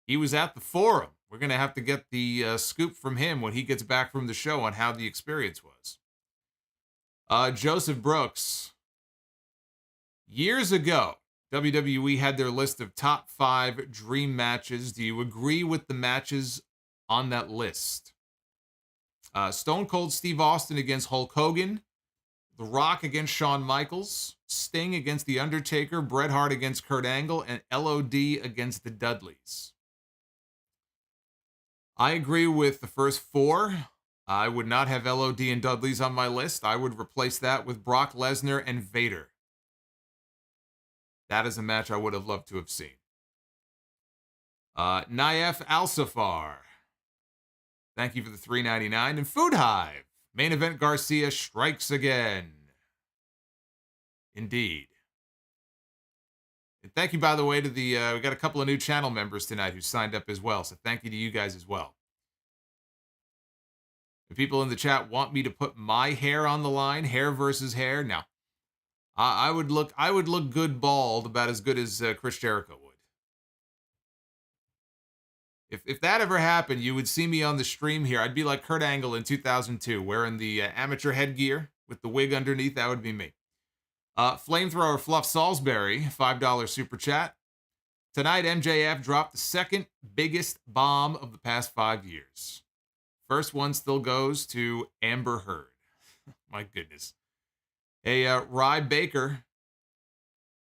He was at the forum. We're going to have to get the scoop from him when he gets back from the show on how the experience was. Joseph Brooks. Years ago, WWE had their list of top 5 dream matches. Do you agree with the matches on that list? Stone Cold Steve Austin against Hulk Hogan. The Rock against Shawn Michaels. Sting against The Undertaker. Bret Hart against Kurt Angle. And LOD against the Dudleys. I agree with the first 4. I would not have LOD and Dudleys on my list. I would replace that with Brock Lesnar and Vader. That is a match I would have loved to have seen. Naif Al-Safar. Thank you for the $3.99. And Food Hive. Main event Garcia strikes again. Indeed. And thank you, by the way, to the, we got a couple of new channel members tonight who signed up as well. So thank you to you guys as well. The people in the chat want me to put my hair on the line, hair versus hair. No. I would look good bald, about as good as Chris Jericho would. If that ever happened, you would see me on the stream here. I'd be like Kurt Angle in 2002, wearing the amateur headgear with the wig underneath. That would be me. Flamethrower Fluff Salisbury, $5 super chat. Tonight, MJF dropped the second biggest bomb of the past 5 years. First one still goes to Amber Heard. My goodness. Rye Baker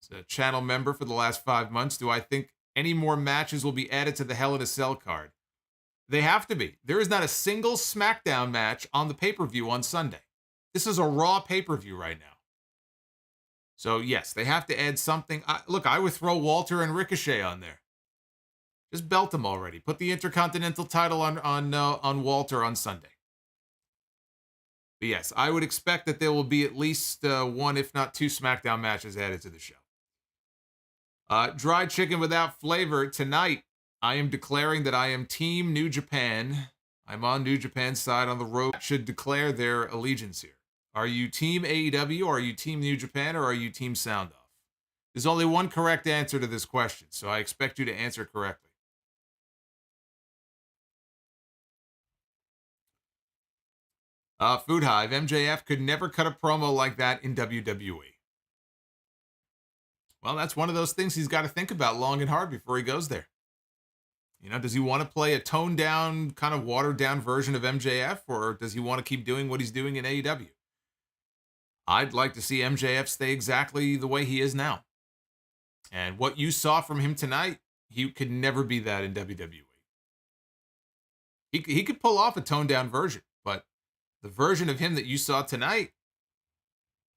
is a channel member for the last 5 months. Do I think any more matches will be added to the Hell in a Cell card? They have to be. There is not a single SmackDown match on the pay-per-view on Sunday. This is a Raw pay-per-view right now. So, yes, they have to add something. Look, I would throw Walter and Ricochet on there. Just belt them already. Put the Intercontinental title on Walter on Sunday. But yes, I would expect that there will be at least one, if not two, SmackDown matches added to the show. Dried chicken without flavor. Tonight, I am declaring that I am Team New Japan. I'm on New Japan's side on the road. Should declare their allegiance here. Are you Team AEW, or are you Team New Japan, or are you Team Sound Off? There's only one correct answer to this question, so I expect you to answer correctly. Food Hive. MJF could never cut a promo like that in WWE. Well, that's one of those things he's got to think about long and hard before he goes there. You know, does he want to play a toned down, kind of watered down version of MJF, or does he want to keep doing what he's doing in AEW? I'd like to see MJF stay exactly the way he is now. And what you saw from him tonight, he could never be that in WWE. He could pull off a toned down version, but the version of him that you saw tonight,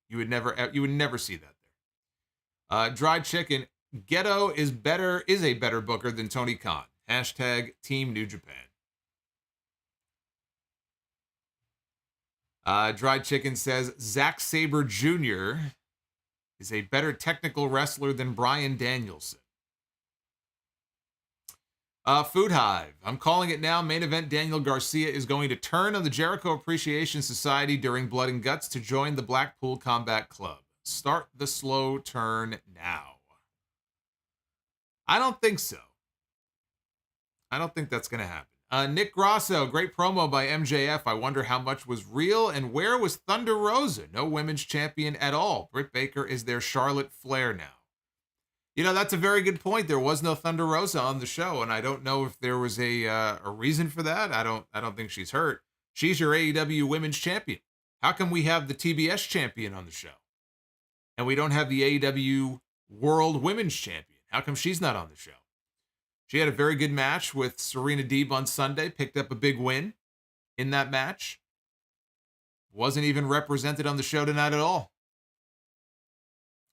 you would never see that there. Dried chicken. Ghetto is a better booker than Tony Khan. Hashtag Team New Japan. Dried chicken says Zack Sabre Jr. is a better technical wrestler than Bryan Danielson. Food Hive. I'm calling it now. Main event Daniel Garcia is going to turn on the Jericho Appreciation Society during Blood and Guts to join the Blackpool Combat Club. Start the slow turn now. I don't think so. I don't think that's going to happen. Nick Grosso, great promo by MJF. I wonder how much was real, and where was Thunder Rosa? No women's champion at all. Britt Baker is their Charlotte Flair now. You know, that's a very good point. There was no Thunder Rosa on the show, and I don't know if there was a reason for that. I don't think she's hurt. She's your AEW Women's Champion. How come we have the TBS Champion on the show, and we don't have the AEW World Women's Champion? How come she's not on the show? She had a very good match with Serena Deeb on Sunday, picked up a big win in that match. Wasn't even represented on the show tonight at all.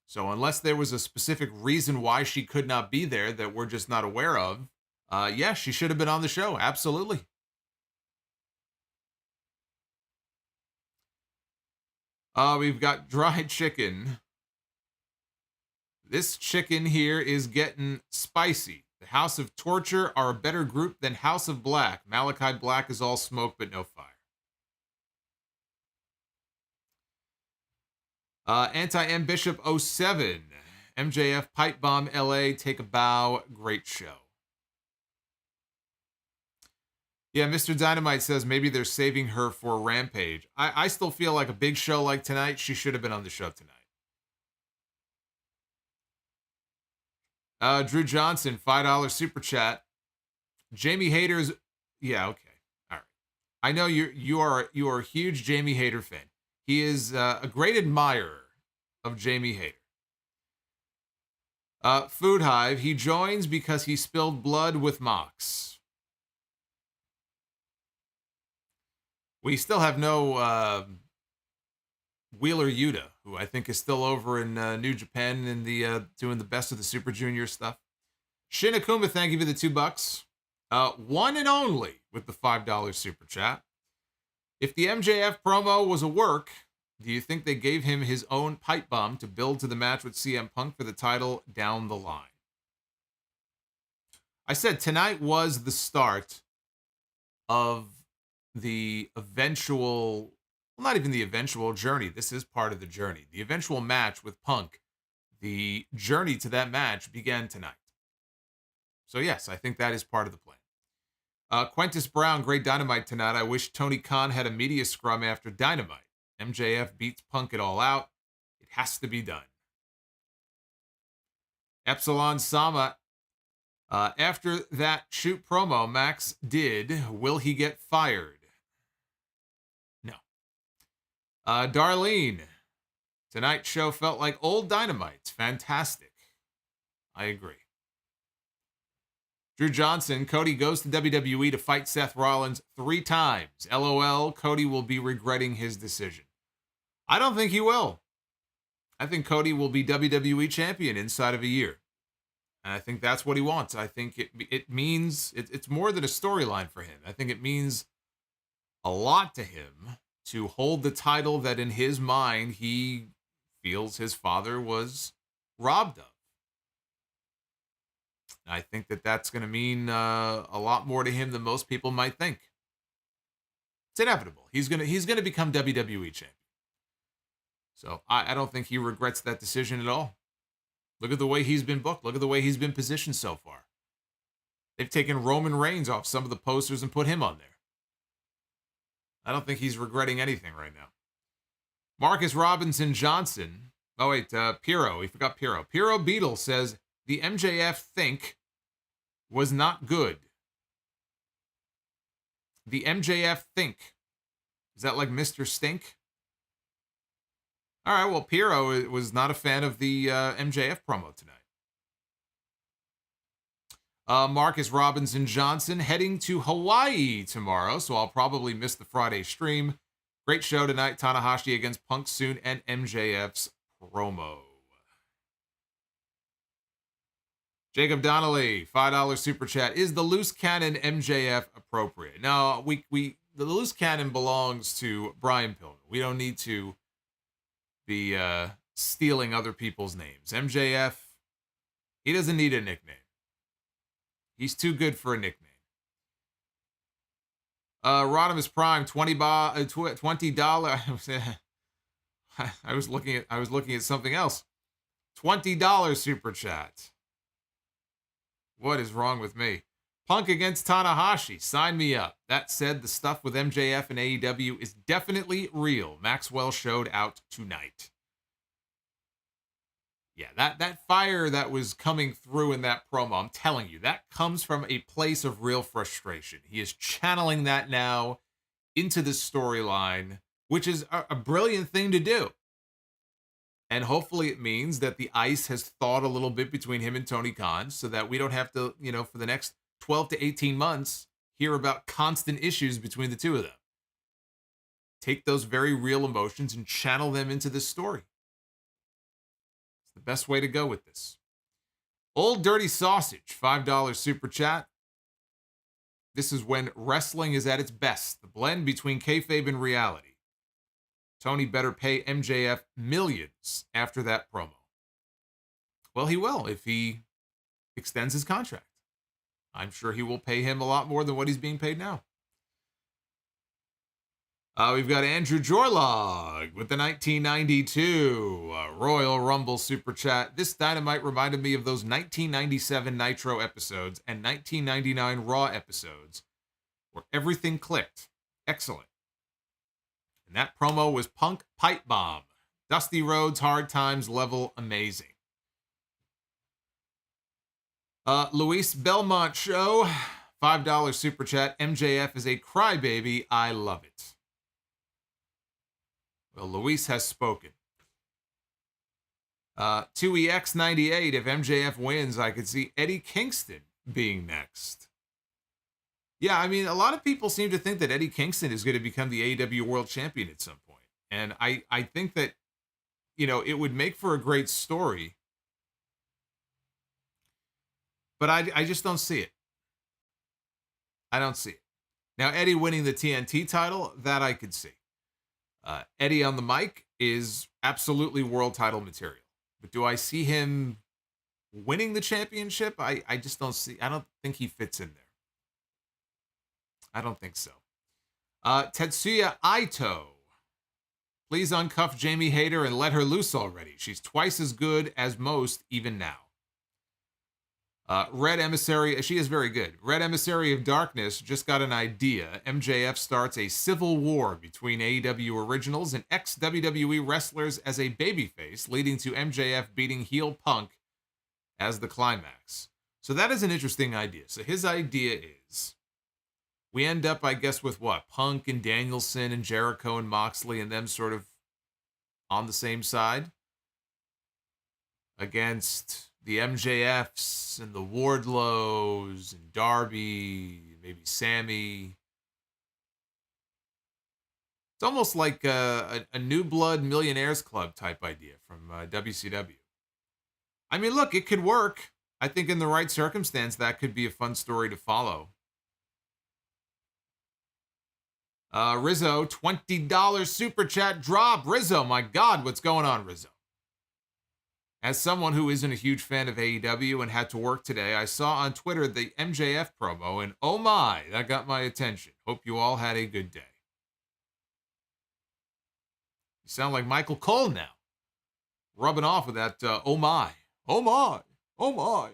So unless there was a specific reason why she could not be there that we're just not aware of, yeah, she should have been on the show. Absolutely. We've got dried chicken. This chicken here is getting spicy. The House of Torture are a better group than House of Black. Malachi Black is all smoke but no fire. Anti-M Bishop 07. MJF Pipe Bomb LA. Take a bow. Great show. Yeah, Mr. Dynamite says maybe they're saving her for Rampage. I still feel like a big show like tonight, she should have been on the show tonight. Drew Johnson, $5 super chat. Jamie Hayter's, yeah, okay, all right. I know you are a huge Jamie Hayter fan. He is a great admirer of Jamie Hayter. Food Hive, he joins because he spilled blood with Mox. We still have no Wheeler Yuta, who I think is still over in New Japan in the doing the best of the Super Junior stuff. Shin Akuma, thank you for the $2. One and only with the $5 super chat. If the MJF promo was a work, do you think they gave him his own pipe bomb to build to the match with CM Punk for the title down the line? I said tonight was the start of the eventual, well, not even the eventual journey. This is part of the journey. The eventual match with Punk, the journey to that match began tonight. So yes, I think that is part of the plan. Quintus Brown, great Dynamite tonight. I wish Tony Khan had a media scrum after Dynamite. MJF beats Punk it all out. It has to be done. Epsilon Sama, after that shoot promo Max did, will he get fired? No. Darlene, Tonight's show felt like old Dynamite. Fantastic. I agree. Drew Johnson, Cody goes to WWE to fight Seth Rollins 3 times. LOL, Cody will be regretting his decision. I don't think he will. I think Cody will be WWE champion inside of a year. And I think that's what he wants. I think it means, it's more than a storyline for him. I think it means a lot to him to hold the title that in his mind he feels his father was robbed of. And I think that that's going to mean a lot more to him than most people might think. It's inevitable. He's gonna become WWE champion. So I don't think he regrets that decision at all. Look at the way he's been booked. Look at the way he's been positioned so far. They've taken Roman Reigns off some of the posters and put him on there. I don't think he's regretting anything right now. Marcus Robinson Johnson. Oh, wait, Piro. We forgot Piro. Piro Beetle says, the MJF think was not good. The MJF think. Is that like Mr. Stink? All right, well, Piro was not a fan of the MJF promo tonight. Marcus Robinson Johnson heading to Hawaii tomorrow, so I'll probably miss the Friday stream. Great show tonight. Tanahashi against Punk soon and MJF's promo. Jacob Donnelly, $5 super chat. Is the loose cannon MJF appropriate? No, the loose cannon belongs to Brian Pillman. We don't need to be stealing other people's names. MJF, he doesn't need a nickname. He's too good for a nickname. Rodimus Prime, $20. I was looking at something else. $20 super chat. What is wrong with me? Punk against Tanahashi. Sign me up. That said, the stuff with MJF and AEW is definitely real. Maxwell showed out tonight. Yeah, that fire that was coming through in that promo, I'm telling you, that comes from a place of real frustration. He is channeling that now into the storyline, which is a brilliant thing to do. And hopefully it means that the ice has thawed a little bit between him and Tony Khan so that we don't have to, for the next 12 to 18 months, hear about constant issues between the two of them. Take those very real emotions and channel them into this story. It's the best way to go with this. Old Dirty Sausage, $5 super chat. This is when wrestling is at its best, the blend between kayfabe and reality. Tony better pay MJF millions after that promo. Well, he will if he extends his contract. I'm sure he will pay him a lot more than what he's being paid now. We've got Andrew Jorlog with the 1992 Royal Rumble Super Chat. This Dynamite reminded me of those 1997 Nitro episodes and 1999 Raw episodes where everything clicked. Excellent. And that promo was Punk Pipe Bomb. Dusty Rhodes, Hard Times level amazing. Luis Belmont Show, $5 super chat. MJF is a crybaby. I love it. Well, Luis has spoken. 2EX98, if MJF wins, I could see Eddie Kingston being next. Yeah, I mean, a lot of people seem to think that Eddie Kingston is going to become the AEW World Champion at some point. And I think that, it would make for a great story. But I just don't see it. I don't see it. Now, Eddie winning the TNT title, that I could see. Eddie on the mic is absolutely world title material. But do I see him winning the championship? I just don't see. I don't think he fits in there. I don't think so. Tetsuya Aito. Please uncuff Jamie Hayter and let her loose already. She's twice as good as most even now. Red Emissary, she is very good. Red Emissary of Darkness just got an idea. MJF starts a civil war between AEW originals and ex-WWE wrestlers as a babyface, leading to MJF beating heel Punk as the climax. So that is an interesting idea. So his idea is, we end up, I guess, with what? Punk and Danielson and Jericho and Moxley and them sort of on the same side against the MJFs and the Wardlows and Darby, maybe Sammy. It's almost like a New Blood Millionaires Club type idea from WCW. I mean, look, it could work. I think in the right circumstance, that could be a fun story to follow. Rizzo, $20 super chat drop. Rizzo, my God, what's going on, Rizzo? As someone who isn't a huge fan of AEW and had to work today, I saw on Twitter the MJF promo, and oh my, that got my attention. Hope you all had a good day. You sound like Michael Cole now, rubbing off with that, oh my, oh my, oh my.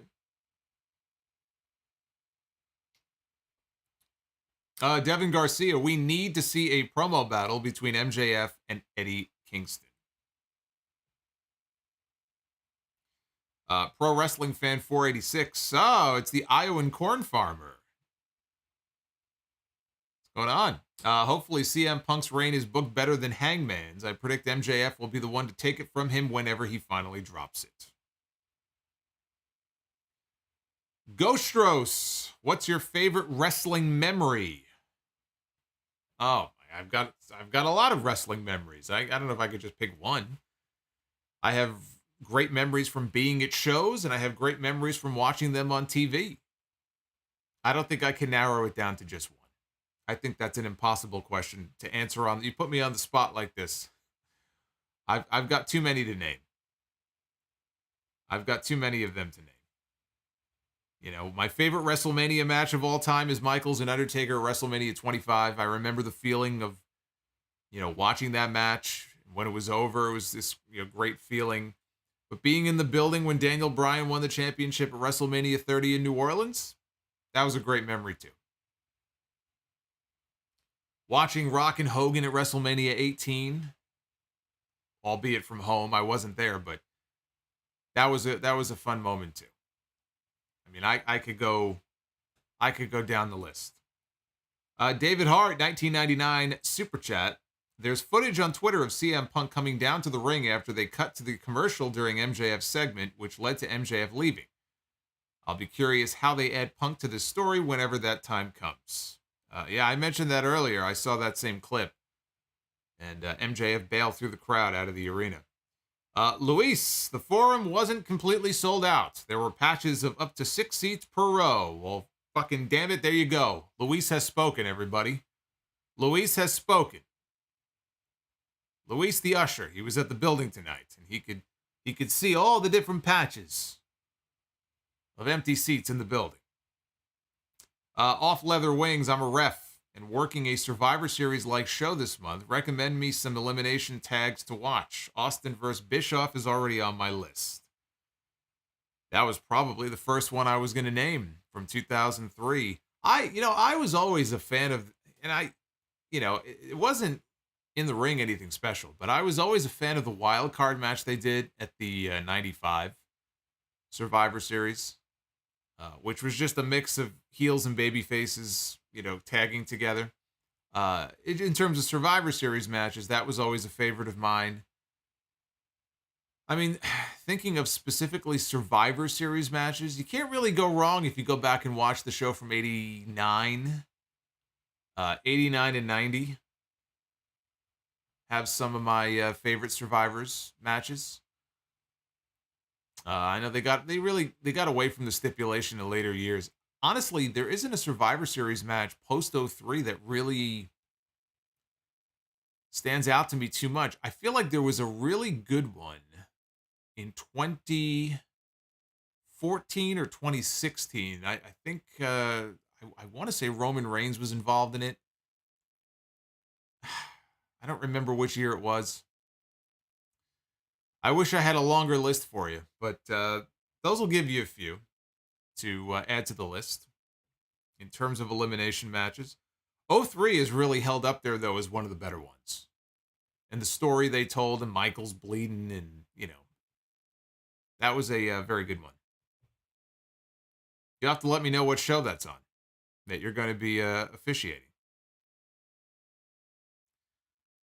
Devin Garcia, we need to see a promo battle between MJF and Eddie Kingston. Pro Wrestling Fan 486. Oh, it's the Iowan corn farmer. What's going on? Hopefully CM Punk's reign is booked better than Hangman's. I predict MJF will be the one to take it from him whenever he finally drops it. Ghostros, what's your favorite wrestling memory? Oh, I've got a lot of wrestling memories. I don't know if I could just pick one. I have great memories from being at shows, and I have great memories from watching them on TV. I don't think I can narrow it down to just one. I think that's an impossible question to answer on. You put me on the spot like this. I've got too many to name. I've got too many of them to name. You know, my favorite WrestleMania match of all time is Michaels and Undertaker at WrestleMania 25. I remember the feeling of, watching that match. When it was over, it was this great feeling. But being in the building when Daniel Bryan won the championship at WrestleMania 30 in New Orleans, that was a great memory too. Watching Rock and Hogan at WrestleMania 18, albeit from home, I wasn't there, but that was a fun moment too. I mean, I could go down the list. David Hart, 1999 super chat. There's footage on Twitter of CM Punk coming down to the ring after they cut to the commercial during MJF's segment, which led to MJF leaving. I'll be curious how they add Punk to this story whenever that time comes. Yeah, I mentioned that earlier. I saw that same clip. And MJF bailed through the crowd out of the arena. Luis, the forum wasn't completely sold out. There were patches of up to 6 seats per row. Well, fucking damn it, there you go. Luis has spoken, everybody. Luis has spoken. Luis the usher, he was at the building tonight, and he could see all the different patches of empty seats in the building. Off Leather Wings, I'm a ref and working a Survivor Series-like show this month. Recommend me some elimination tags to watch. Austin vs. Bischoff is already on my list. That was probably the first one I was going to name from 2003. I was always a fan of, and it wasn't in the ring anything special, but I was always a fan of the wild card match they did at the 95 Survivor Series, which was just a mix of heels and baby faces, tagging together. In terms of Survivor Series matches, that was always a favorite of mine. I mean, thinking of specifically Survivor Series matches, you can't really go wrong if you go back and watch the show from 89 and 90. Have some of my favorite Survivors matches. I know they got away from the stipulation in later years. Honestly, there isn't a Survivor Series match post 03 that really stands out to me too much. I feel like there was a really good one in 2014 or 2016. I think I want to say Roman Reigns was involved in it. I don't remember which year it was. I wish I had a longer list for you, but those will give you a few to add to the list in terms of elimination matches. 03 is really held up there, though, as one of the better ones. And the story they told, and Michaels bleeding, and, that was a very good one. You have to let me know what show that's on, that you're going to be officiating.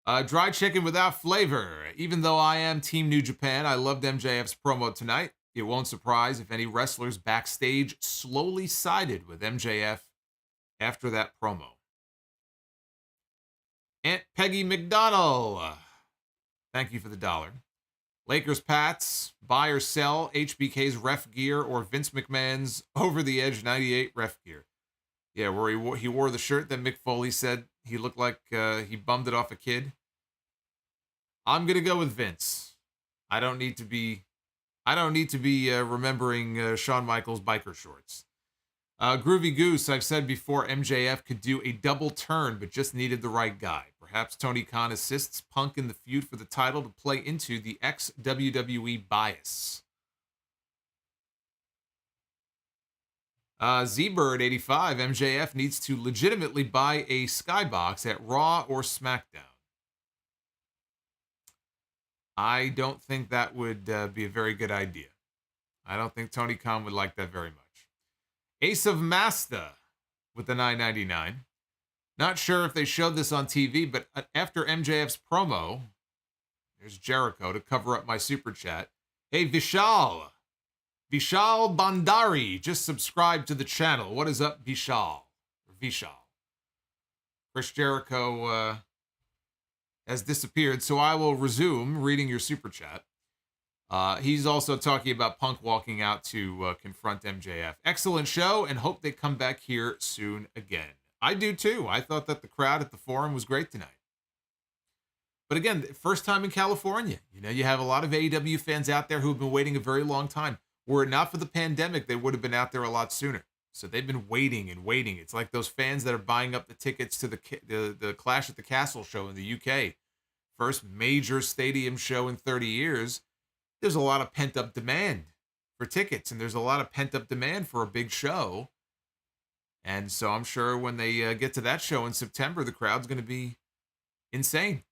Dry chicken without flavor. Even though I am Team New Japan, I loved MJF's promo tonight. It won't surprise if any wrestlers backstage slowly sided with MJF after that promo. Aunt Peggy McDonald. Thank you for the $1. Lakers Pats, buy or sell HBK's ref gear or Vince McMahon's Over the Edge 98 ref gear. Yeah, where he wore the shirt that Mick Foley said he looked like he bummed it off a kid. I'm gonna go with Vince. I don't need to be remembering Shawn Michaels biker shorts. Groovy Goose, I've said before, MJF could do a double turn, but just needed the right guy. Perhaps Tony Khan assists Punk in the feud for the title to play into the ex-WWE bias. Z-Bird85, MJF needs to legitimately buy a skybox at Raw or SmackDown. I don't think that would be a very good idea. I don't think Tony Khan would like that very much. Ace of Masta with the $9.99. Not sure if they showed this on TV, but after MJF's promo, there's Jericho to cover up my super chat. Hey, Vishal Bandari just subscribed to the channel. What is up, Vishal? Chris Jericho has disappeared, so I will resume reading your super chat. He's also talking about Punk walking out to confront MJF. Excellent show, and hope they come back here soon again. I do too. I thought that the crowd at the Forum was great tonight. But again, first time in California. You know, you have a lot of AEW fans out there who have been waiting a very long time. Were it not for the pandemic, they would have been out there a lot sooner. So they've been waiting and waiting. It's like those fans that are buying up the tickets to the Clash at the Castle show in the UK. First major stadium show in 30 years. There's a lot of pent-up demand for tickets, and there's a lot of pent-up demand for a big show. And so I'm sure when they get to that show in September, the crowd's going to be insane.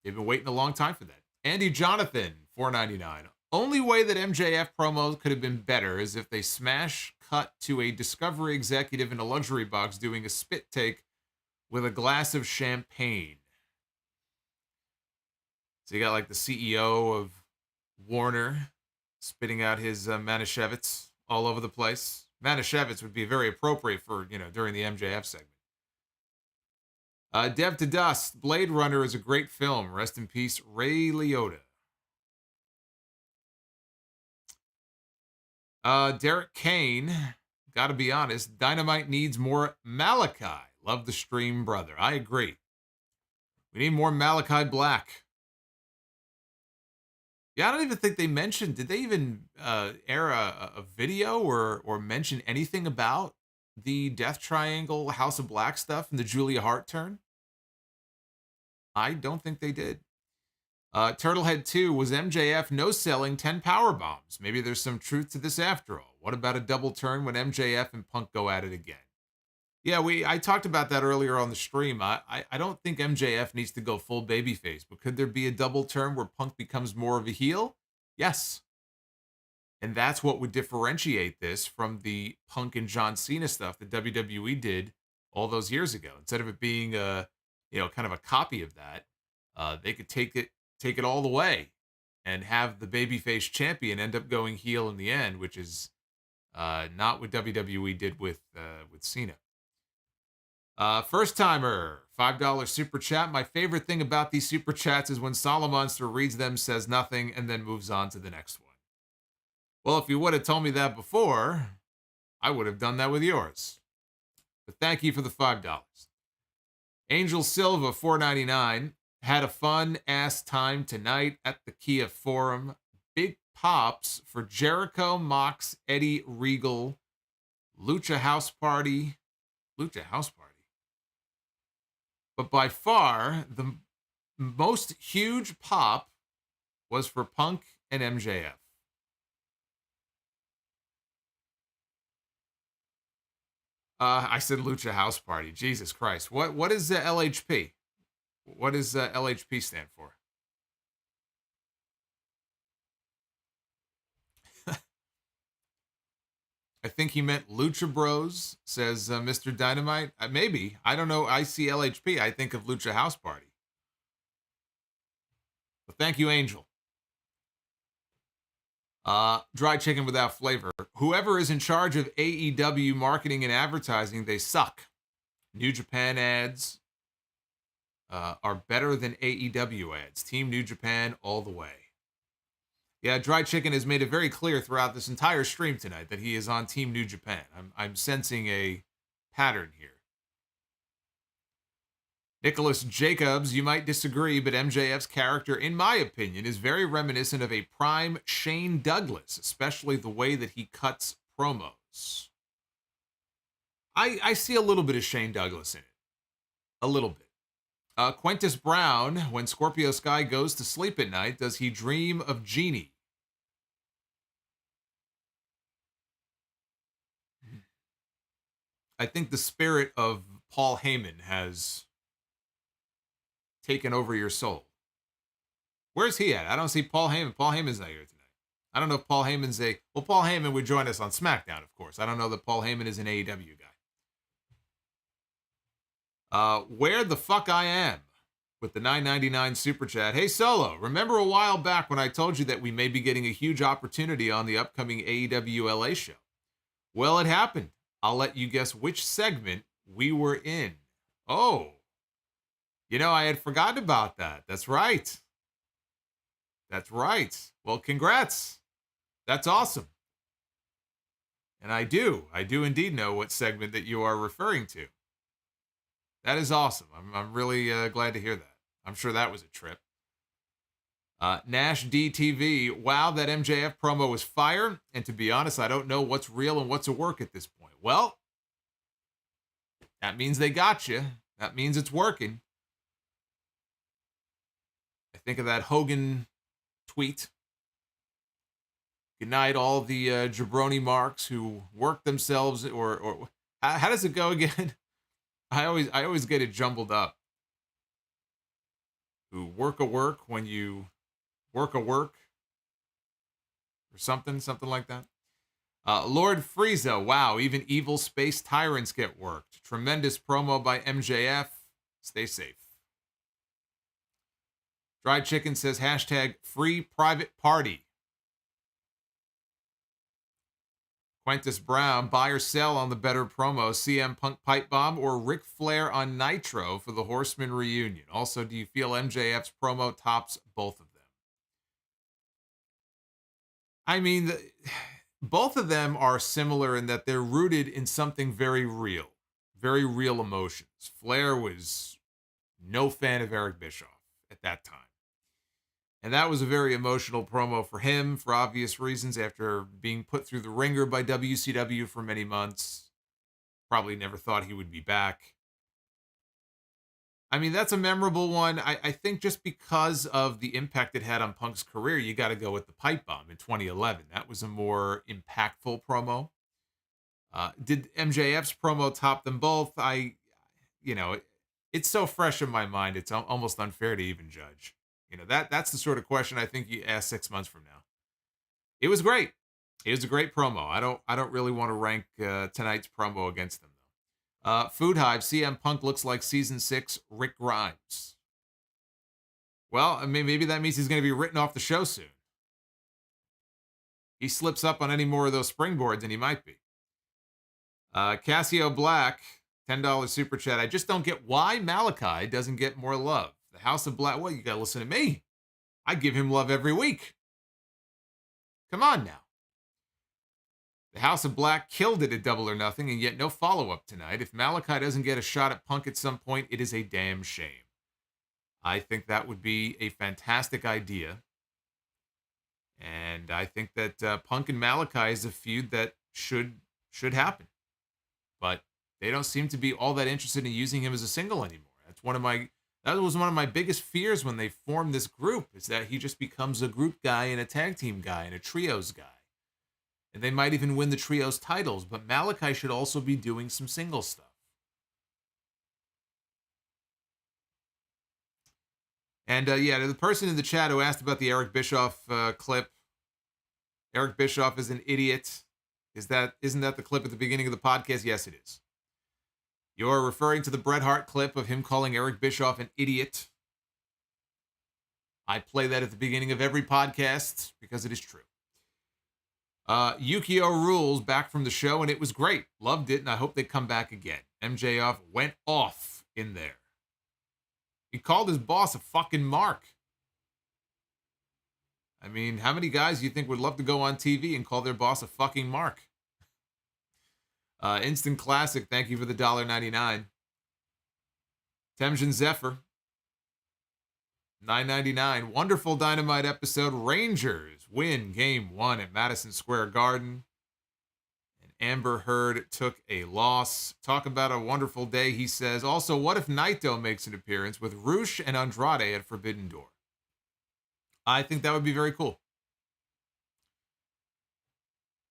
They've been waiting a long time for that. Andy Jonathan, $4.99. Only way that MJF promos could have been better is if they smash cut to a Discovery executive in a luxury box doing a spit take with a glass of champagne. So you got like the CEO of Warner spitting out his Manischewitz all over the place. Manischewitz would be very appropriate for, during the MJF segment. Dev to Dust, Blade Runner is a great film. Rest in peace, Ray Liotta. Derek Kane, gotta be honest, Dynamite needs more Malachi. Love the stream, brother. I agree. We need more Malachi Black. Yeah, I don't even think they mentioned, did they even air a video or mention anything about the Death Triangle House of Black stuff and the Julia Hart turn? I don't think they did. Turtlehead 2, was MJF no-selling 10 power bombs? Maybe there's some truth to this after all. What about a double turn when MJF and Punk go at it again? Yeah, I talked about that earlier on the stream. I don't think MJF needs to go full babyface, but could there be a double turn where Punk becomes more of a heel? Yes. And that's what would differentiate this from the Punk and John Cena stuff that WWE did all those years ago. Instead of it being kind of a copy of that, they could take it all the way and have the babyface champion end up going heel in the end, which is not what WWE did with Cena. First timer, $5 super chat. My favorite thing about these super chats is when Solomonster reads them, says nothing, and then moves on to the next one. Well, if you would have told me that before, I would have done that with yours. But thank you for the $5. Angel Silva, $4.99. Had a fun-ass time tonight at the Kia Forum. Big pops for Jericho, Mox, Eddie, Regal, Lucha House Party. But by far, the most huge pop was for Punk and MJF. I said Lucha House Party. Jesus Christ. What is LHP? What does LHP stand for? I think he meant Lucha Bros, says Mr. Dynamite. Maybe. I don't know. I see LHP. I think of Lucha House Party. But thank you, Angel. Dry chicken without flavor. Whoever is in charge of AEW marketing and advertising, they suck. New Japan ads are better than AEW ads. Team New Japan all the way. Yeah, Dry Chicken has made it very clear throughout this entire stream tonight that he is on Team New Japan. I'm sensing a pattern here. Nicholas Jacobs, you might disagree, but MJF's character, in my opinion, is very reminiscent of a prime Shane Douglas, especially the way that he cuts promos. I see a little bit of Shane Douglas in it. A little bit. Quintus Brown, when Scorpio Sky goes to sleep at night, does he dream of Jeannie? I think the spirit of Paul Heyman has taken over your soul. Where's he at? I don't see Paul Heyman. Paul Heyman's not here tonight. I don't know if Paul Heyman's Paul Heyman would join us on SmackDown, of course. I don't know that Paul Heyman is an AEW guy. Where the fuck I am with the $9.99 super chat. Hey, Solo, remember a while back when I told you that we may be getting a huge opportunity on the upcoming AEW LA show? Well, it happened. I'll let you guess which segment we were in. Oh, I had forgotten about that. That's right. That's right. Well, congrats. That's awesome. And I do indeed know what segment that you are referring to. That is awesome. I'm really glad to hear that. I'm sure that was a trip. Nash DTV, wow, that MJF promo was fire. And to be honest, I don't know what's real and what's a work at this point. Well, that means they got you. That means it's working. I think of that Hogan tweet. Good night, all the jabroni marks who work themselves, or how does it go again? I always get it jumbled up. Who work a work when you work a work, or something like that. Lord Frieza, wow, even evil space tyrants get worked. Tremendous promo by MJF. Stay safe. Dry Chicken says hashtag free private party. Quintus Brown, buy or sell on the better promo, CM Punk Pipe Bomb or Ric Flair on Nitro for the Horseman reunion. Also, do you feel MJF's promo tops both of them? I mean, both of them are similar in that they're rooted in something very real emotions. Flair was no fan of Eric Bischoff at that time. And that was a very emotional promo for him for obvious reasons after being put through the ringer by WCW for many months. Probably never thought he would be back. I mean, that's a memorable one. I think just because of the impact it had on Punk's career, you got to go with the Pipe Bomb in 2011. That was a more impactful promo. Did MJF's promo top them both? It's so fresh in my mind, it's almost unfair to even judge. That's the sort of question I think you ask 6 months from now. It was great. It was a great promo. I don't really want to rank tonight's promo against them, though. Food Hive, CM Punk looks like season 6 Rick Grimes. Well, I mean, maybe that means he's going to be written off the show soon. He slips up on any more of those springboards, and he might be. Cassio Black, $10 super chat. I just don't get why Malachi doesn't get more love. The House of Black. Well, you got to listen to me. I give him love every week. Come on now. The House of Black killed it at Double or Nothing, and yet no follow-up tonight. If Malachi doesn't get a shot at Punk at some point, it is a damn shame. I think that would be a fantastic idea. And I think that Punk and Malachi is a feud that should happen. But they don't seem to be all that interested in using him as a single anymore. That was one of my biggest fears when they formed this group, is that he just becomes a group guy and a tag team guy and a trios guy. And they might even win the trios titles, but Malachi should also be doing some single stuff. And the person in the chat who asked about the Eric Bischoff clip, Eric Bischoff is an idiot. Isn't that the clip at the beginning of the podcast? Yes, it is. You're referring to the Bret Hart clip of him calling Eric Bischoff an idiot. I play that at the beginning of every podcast because it is true. Yukio Rules back from the show, and it was great. Loved it, and I hope they come back again. MJF went off in there. He called his boss a fucking mark. I mean, how many guys do you think would love to go on TV and call their boss a fucking mark? Instant Classic, thank you for the $1.99. Temjin Zephyr, $9.99. Wonderful Dynamite episode. Rangers win Game 1 at Madison Square Garden. And Amber Heard took a loss. Talk about a wonderful day, he says. Also, what if Naito makes an appearance with Rush and Andrade at Forbidden Door? I think that would be very cool.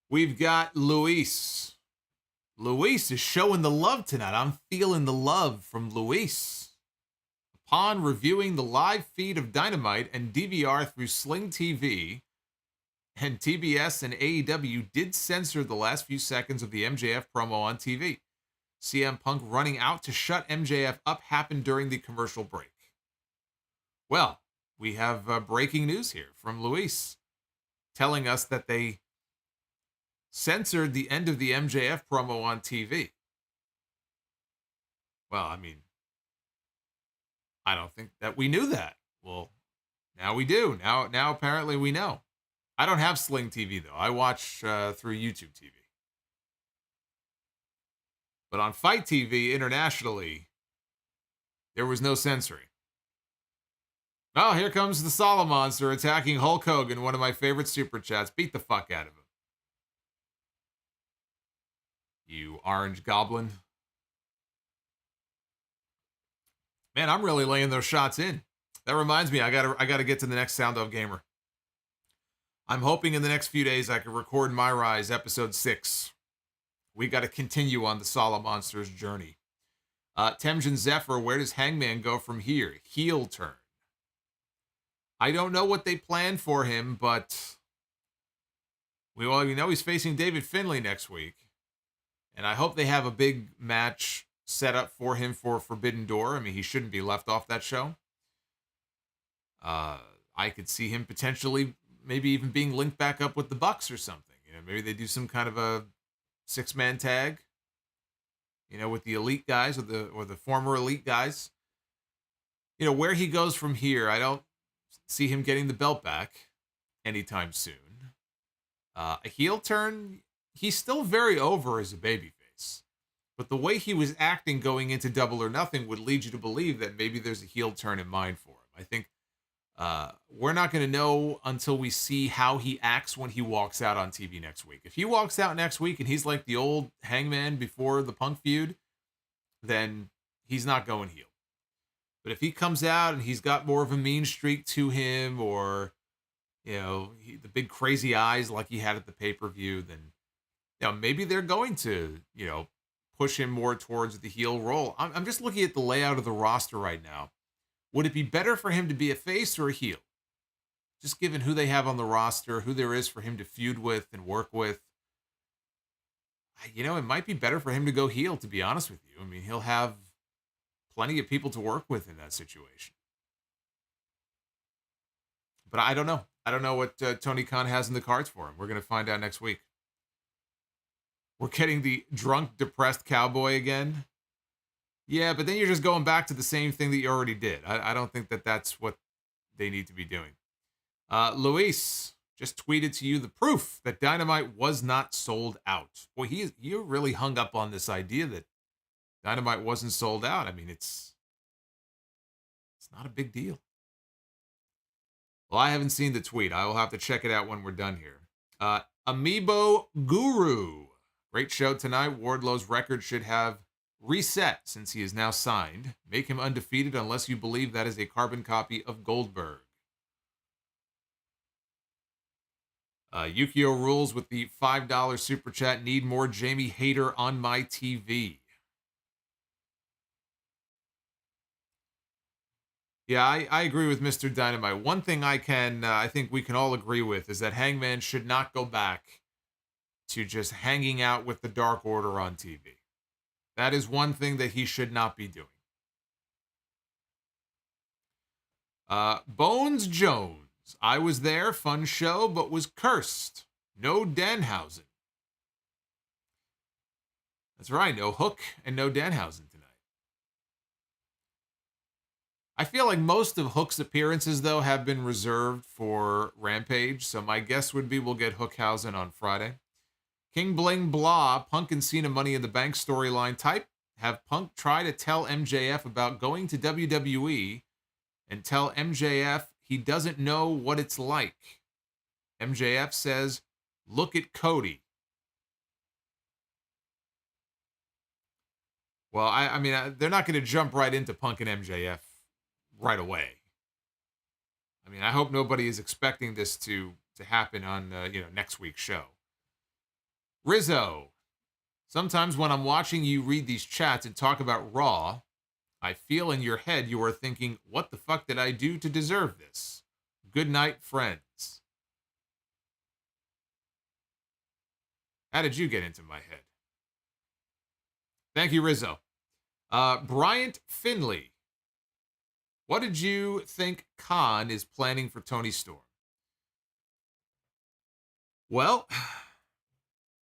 We've got Luis. Luis is showing the love tonight. I'm feeling the love from Luis. Upon reviewing the live feed of Dynamite and DVR through Sling TV, and TBS and AEW did censor the last few seconds of the MJF promo on TV. CM Punk running out to shut MJF up happened during the commercial break. Well, we have breaking news here from Luis telling us that they censored the end of the MJF promo on TV. Well, I mean, I don't think that we knew that. Well, now we do. Now apparently we know. I don't have Sling TV, though. I watch through YouTube TV. But on Fight TV internationally, there was no censoring. Oh, here comes the Solomonster attacking Hulk Hogan, one of my favorite super chats. Beat the fuck out of him. You orange goblin. Man, I'm really laying those shots in. That reminds me, I gotta get to the next Sound Of Gamer. I'm hoping in the next few days I can record My Rise episode 6. We got to continue on the Solomonster's journey. Temjin Zephyr, where does Hangman go from here? Heel turn. I don't know what they plan for him, but we know he's facing David Finlay next week. And I hope they have a big match set up for him for Forbidden Door. I mean, he shouldn't be left off that show. I could see him potentially maybe even being linked back up with the Bucks or something. You know, maybe they do some kind of a 6-man tag, you know, with the elite guys or the former elite guys. You know, where he goes from here, I don't see him getting the belt back anytime soon. A heel turn, he's still very over as a babyface. But the way he was acting going into Double or Nothing would lead you to believe that maybe there's a heel turn in mind for him. I think we're not going to know until we see how he acts when he walks out on TV next week. If he walks out next week and he's like the old Hangman before the Punk feud, then he's not going heel. But if he comes out and he's got more of a mean streak to him, or, you know, the big crazy eyes like he had at the pay-per-view, then, you know, maybe they're going to, you know, push him more towards the heel role. I'm just looking at the layout of the roster right now. Would it be better for him to be a face or a heel? Just given who they have on the roster, who there is for him to feud with and work with. You know, it might be better for him to go heel, to be honest with you. I mean, he'll have plenty of people to work with in that situation. But I don't know. I don't know what Tony Khan has in the cards for him. We're going to find out next week. We're getting the drunk, depressed cowboy again. Yeah, but then you're just going back to the same thing that you already did. I don't think that that's what they need to be doing. Luis just tweeted to you the proof that Dynamite was not sold out. Boy, you're really hung up on this idea that Dynamite wasn't sold out. I mean, it's not a big deal. Well, I haven't seen the tweet. I will have to check it out when we're done here. Amiibo Guru. Great show tonight. Wardlow's record should have reset since he is now signed. Make him undefeated unless you believe that is a carbon copy of Goldberg. Yukio Rules with the $5 super chat. Need more Jamie Hayter on my TV. Yeah, I agree with Mr. Dynamite. One thing I think we can all agree with is that Hangman should not go back to just hanging out with the Dark Order on TV. That is one thing that he should not be doing. Bones Jones. I was there, fun show, but was cursed. No Danhausen. That's right, no Hook and no Danhausen tonight. I feel like most of Hook's appearances, though, have been reserved for Rampage, so my guess would be we'll get Hookhausen on Friday. King Bling Blah, Punk and Cena Money in the Bank storyline type. Have Punk try to tell MJF about going to WWE and tell MJF he doesn't know what it's like. MJF says, look at Cody. Well, I mean, they're not going to jump right into Punk and MJF right away. I mean, I hope nobody is expecting this to happen on, next week's show. Rizzo. Sometimes when I'm watching you read these chats and talk about Raw, I feel in your head you are thinking, what the fuck did I do to deserve this? Good night, friends. How did you get into my head? Thank you, Rizzo. Bryant Finley. What did you think Khan is planning for Toni Storm? Well,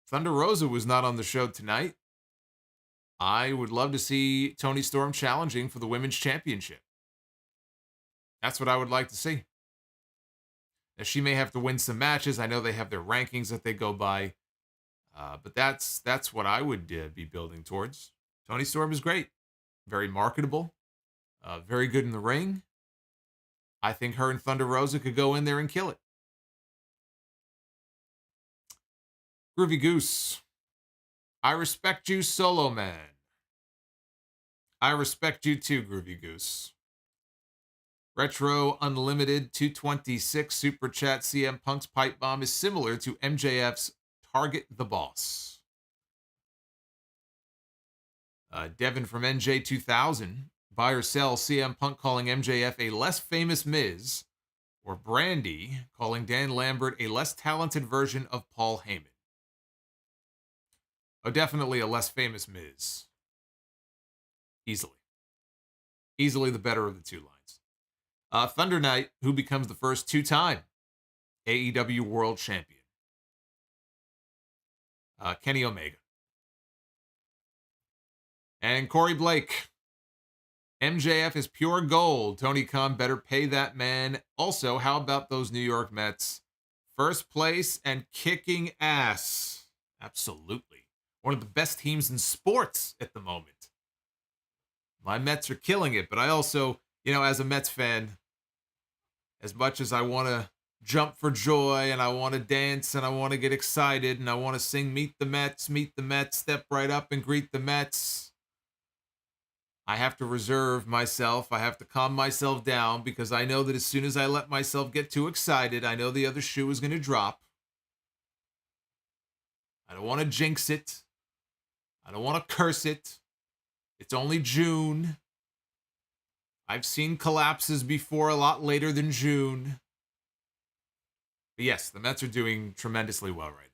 Thunder Rosa was not on the show tonight. I would love to see Toni Storm challenging for the Women's Championship. That's what I would like to see. Now, she may have to win some matches. I know they have their rankings that they go by. But that's what I would be building towards. Toni Storm is great. Very marketable. Very good in the ring. I think her and Thunder Rosa could go in there and kill it. Groovy Goose. I respect you, Solo Man. I respect you too, Groovy Goose. Retro Unlimited 226 Super Chat. CM Punk's pipe bomb is similar to MJF's Target the Boss. Devin from NJ2000. Buy or sell, CM Punk calling MJF a less famous Miz, or Brandy calling Dan Lambert a less talented version of Paul Heyman. Oh, definitely a less famous Miz. Easily. Easily the better of the two lines. Thunder Knight, who becomes the first two-time AEW World Champion. Kenny Omega. And Corey Blake. MJF is pure gold. Tony Khan better pay that man. Also, how about those New York Mets? First place and kicking ass. Absolutely. One of the best teams in sports at the moment. My Mets are killing it, but I also, as a Mets fan, as much as I want to jump for joy and I want to dance and I want to get excited and I want to sing Meet the Mets, step right up and greet the Mets, I have to reserve myself. I have to calm myself down because I know that as soon as I let myself get too excited, I know the other shoe is going to drop. I don't want to jinx it. I don't want to curse it. It's only June. I've seen collapses before a lot later than June. But yes, the Mets are doing tremendously well right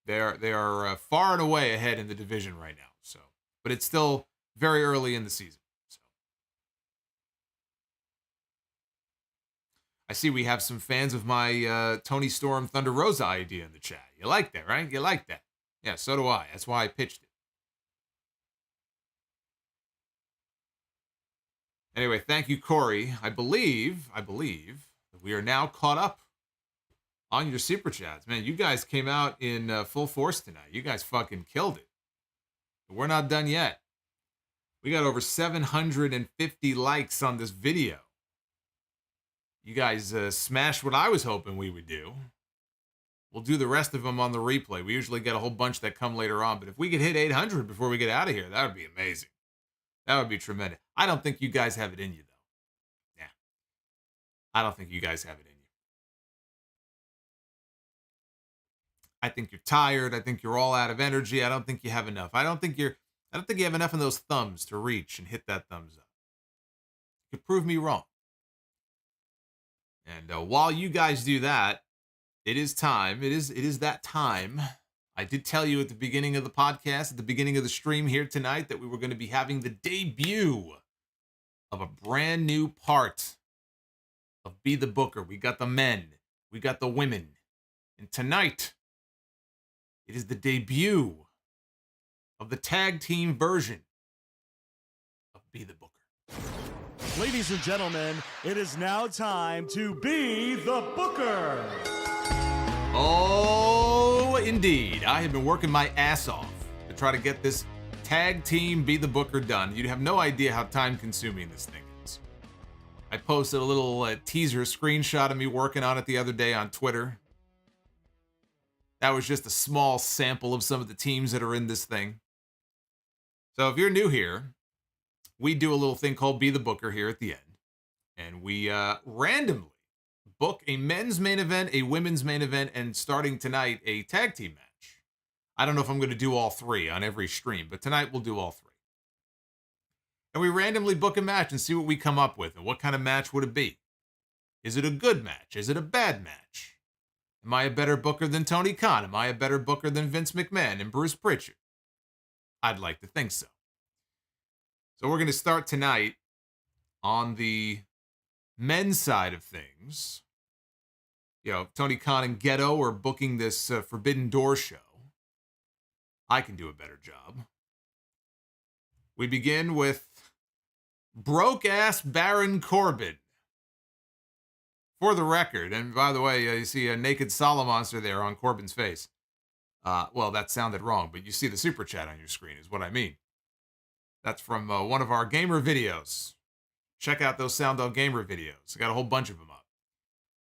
now. They are far and away ahead in the division right now. So, but it's still very early in the season. So I see we have some fans of my Toni Storm Thunder Rosa idea in the chat. You like that, right? You like that? Yeah, so do I. That's why I pitched it. Anyway, thank you, Corey. I believe that we are now caught up on your super chats. Man, you guys came out in full force tonight. You guys fucking killed it. But we're not done yet. We got over 750 likes on this video. You guys smashed what I was hoping we would do. We'll do the rest of them on the replay. We usually get a whole bunch that come later on. But if we could hit 800 before we get out of here, that would be amazing. That would be tremendous. I don't think you guys have it in you, though. Yeah. I don't think you guys have it in you. I think you're tired. I think you're all out of energy. I don't think you have enough. I don't think you have enough of those thumbs to reach and hit that thumbs up. You could prove me wrong. And while you guys do that, it is time. It is that time I did tell you at the beginning of the podcast, at the beginning of the stream here tonight, that we were going to be having the debut of a brand new part of Be the Booker. We got the men, we got the women, and tonight it is the debut of the tag team version of Be the Booker. Ladies and gentlemen, it is now time to Be the Booker. Oh, indeed. I have been working my ass off to try to get this tag team Be the Booker done. You have no idea how time-consuming this thing is. I posted a little teaser screenshot of me working on it the other day on Twitter. That was just a small sample of some of the teams that are in this thing. So if you're new here, we do a little thing called Be the Booker here at the end. And we randomly book a men's main event, a women's main event, and starting tonight, a tag team match. I don't know if I'm going to do all three on every stream, but tonight we'll do all three. And we randomly book a match and see what we come up with. And what kind of match would it be? Is it a good match? Is it a bad match? Am I a better booker than Tony Khan? Am I a better booker than Vince McMahon and Bruce Pritchard? I'd like to think so. So we're going to start tonight on the men's side of things. You know, Tony Khan and Ghetto are booking this Forbidden Door show. I can do a better job. We begin with broke-ass Baron Corbin. For the record, and by the way, you see a naked Solomonster there on Corbin's face. Well, that sounded wrong, but you see the super chat on your screen is what I mean. That's from one of our gamer videos. Check out those Sound Dog Gamer videos. I got a whole bunch of them up.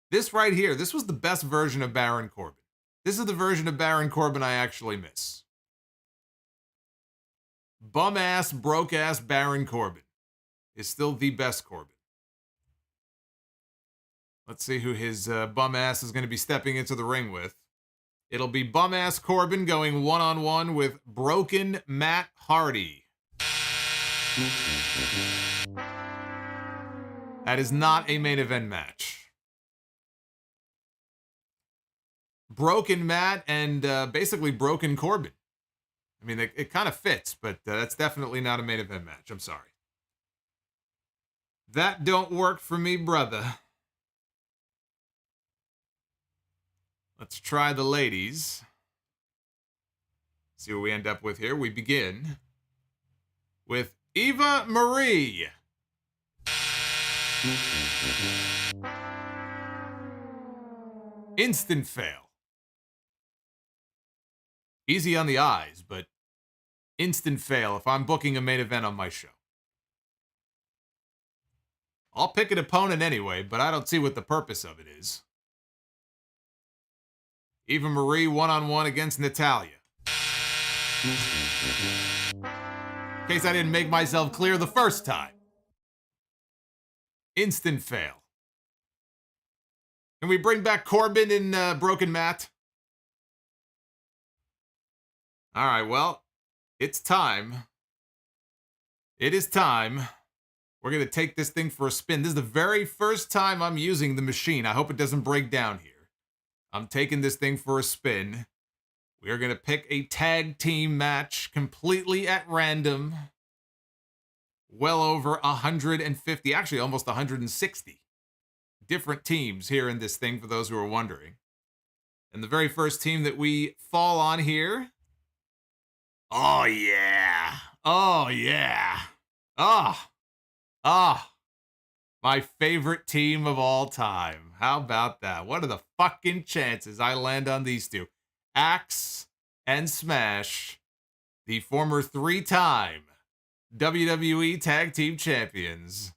This right here, this was the best version of Baron Corbin. This is the version of Baron Corbin I actually miss. Bum-ass, broke-ass Baron Corbin is still the best Corbin. Let's see who his bum-ass is going to be stepping into the ring with. It'll be bum-ass Corbin going one-on-one with broken Matt Hardy. That is not a main event match. Broken Matt and basically broken Corbin. I mean, it kind of fits, but that's definitely not a main event match. I'm sorry. That don't work for me, brother. Let's try the ladies. See what we end up with here. We begin with Eva Marie. Instant fail. Easy on the eyes, but instant fail if I'm booking a main event on my show. I'll pick an opponent anyway, but I don't see what the purpose of it is. Eva Marie one-on-one against Natalya. In case I didn't make myself clear the first time. Instant fail. Can we bring back Corbin and Broken Matt? All right, well, it's time. It is time. We're going to take this thing for a spin. This is the very first time I'm using the machine. I hope it doesn't break down here. I'm taking this thing for a spin. We are going to pick a tag team match completely at random. Well over 150, actually almost 160 different teams here in this thing, for those who are wondering. And the very first team that we fall on here. Oh, yeah. Oh, yeah. My favorite team of all time. How about that? What are the fucking chances I land on these two? Axe and Smash, the former 3-time WWE Tag Team Champions.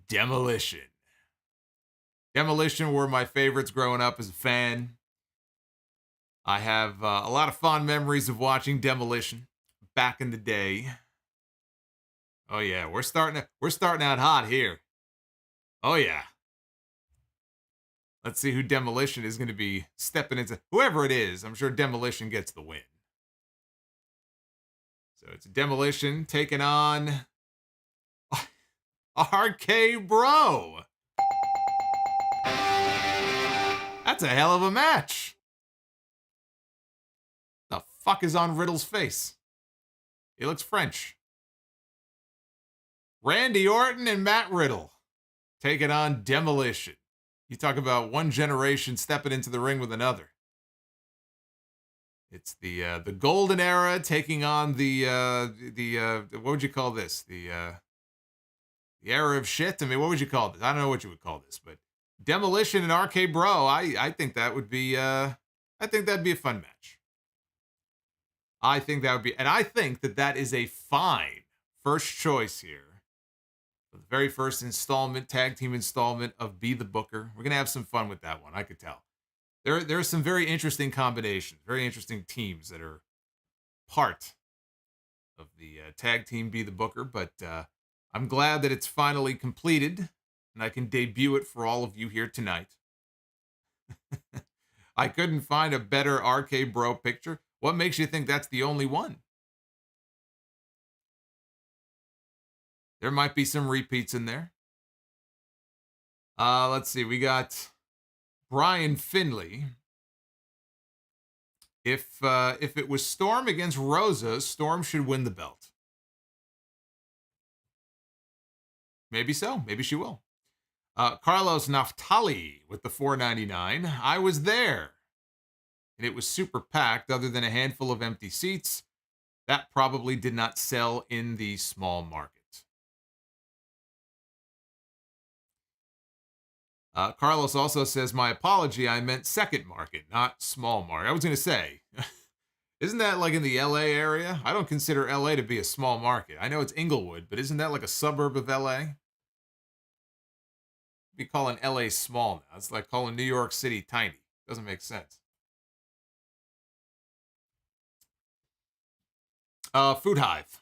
Demolition. Demolition were my favorites growing up as a fan. I have a lot of fond memories of watching Demolition back in the day. Oh yeah, we're starting out hot here. Oh yeah. Let's see who Demolition is going to be stepping into. Whoever it is, I'm sure Demolition gets the win. So it's Demolition taking on RK Bro. That's a hell of a match. Fuck is on Riddle's face? He looks French. Randy Orton and Matt Riddle taking on Demolition. You talk about one generation stepping into the ring with another. It's the golden era taking on the what would you call this? The era of shit. I mean, what would you call this? I don't know what you would call this, but Demolition and RK Bro. I think that would be I think that'd be a fun match. I think that would be, and I think that is a fine first choice here. The very first installment, tag team installment of Be the Booker. We're gonna have some fun with that one. I could tell. There are some very interesting combinations, very interesting teams that are part of the tag team Be the Booker. But I'm glad that it's finally completed, and I can debut it for all of you here tonight. I couldn't find a better RK Bro picture. What makes you think that's the only one? There might be some repeats in there. Let's see. We got Brian Finley. If it was Storm against Rosa, Storm should win the belt. Maybe so. Maybe she will. Carlos Naftali with the $4.99. I was there. And it was super packed other than a handful of empty seats. That probably did not sell in the small market. Carlos also says, my apology, I meant second market, not small market. I was going to say, isn't that like in the LA area? I don't consider LA to be a small market. I know it's Inglewood, but isn't that like a suburb of LA? Be calling LA small now. It's like calling New York City tiny. Doesn't make sense. Food Hive.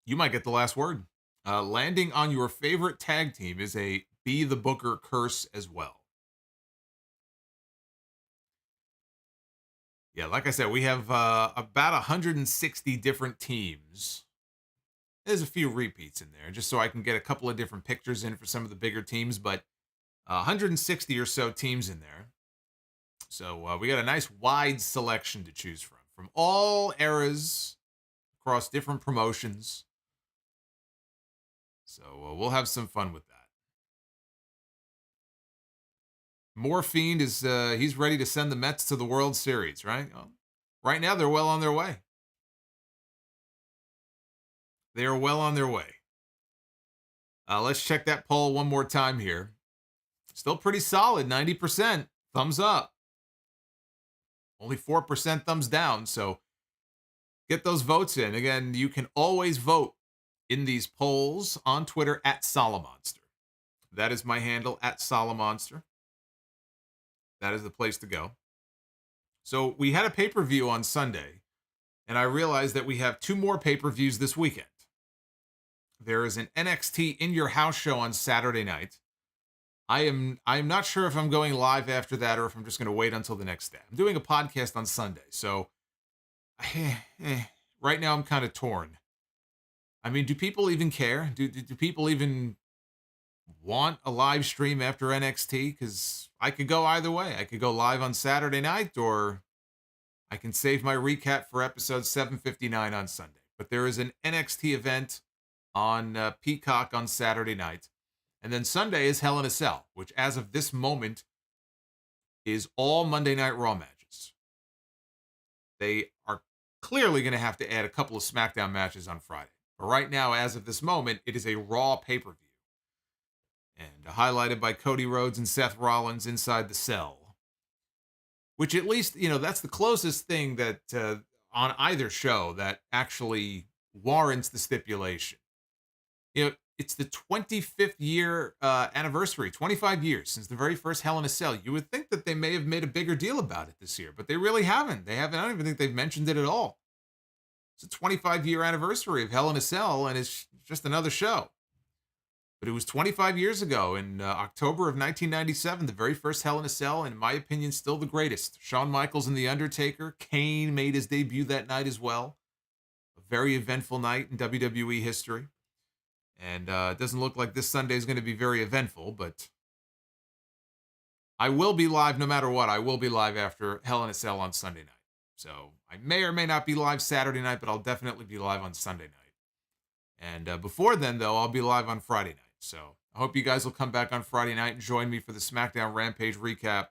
You might get the last word. Landing on your favorite tag team is a Be the Booker curse as well. Yeah, like I said, we have about 160 different teams. There's a few repeats in there, just so I can get a couple of different pictures in for some of the bigger teams, but 160 or so teams in there. So we got a nice wide selection to choose from all eras, across different promotions. So we'll have some fun with that. Morphine is he's ready to send the Mets to the World Series, right? Right now, they're well on their way. They are well on their way. Let's check that poll one more time here. Still pretty solid, 90%. Thumbs up. Only 4% thumbs down, so get those votes in. Again, you can always vote in these polls on Twitter at Solomonster. That is my handle, at Solomonster. That is the place to go. So we had a pay-per-view on Sunday, and I realized that we have 2 more pay-per-views this weekend. There is an NXT In Your House show on Saturday night. I am not sure if I'm going live after that or if I'm just going to wait until the next day. I'm doing a podcast on Sunday, so right now I'm kind of torn. I mean, do people even care? Do people even want a live stream after NXT? Because I could go either way. I could go live on Saturday night, or I can save my recap for episode 759 on Sunday. But there is an NXT event on Peacock on Saturday night. And then Sunday is Hell in a Cell, which as of this moment is all Monday Night Raw matches. They are clearly going to have to add a couple of SmackDown matches on Friday. But right now, as of this moment, it is a Raw pay-per-view. And highlighted by Cody Rhodes and Seth Rollins inside the cell. Which at least, that's the closest thing that on either show that actually warrants the stipulation. It's the 25th year anniversary, 25 years since the very first Hell in a Cell. You would think that they may have made a bigger deal about it this year, but they really haven't. I don't even think they've mentioned it at all. It's a 25-year anniversary of Hell in a Cell, and it's just another show. But it was 25 years ago in October of 1997, the very first Hell in a Cell, and in my opinion, still the greatest. Shawn Michaels and The Undertaker. Kane made his debut that night as well. A very eventful night in WWE history. And it doesn't look like this Sunday is going to be very eventful, but I will be live no matter what. I will be live after Hell in a Cell on Sunday night. So I may or may not be live Saturday night, but I'll definitely be live on Sunday night. And before then, though, I'll be live on Friday night. So I hope you guys will come back on Friday night and join me for the SmackDown Rampage recap.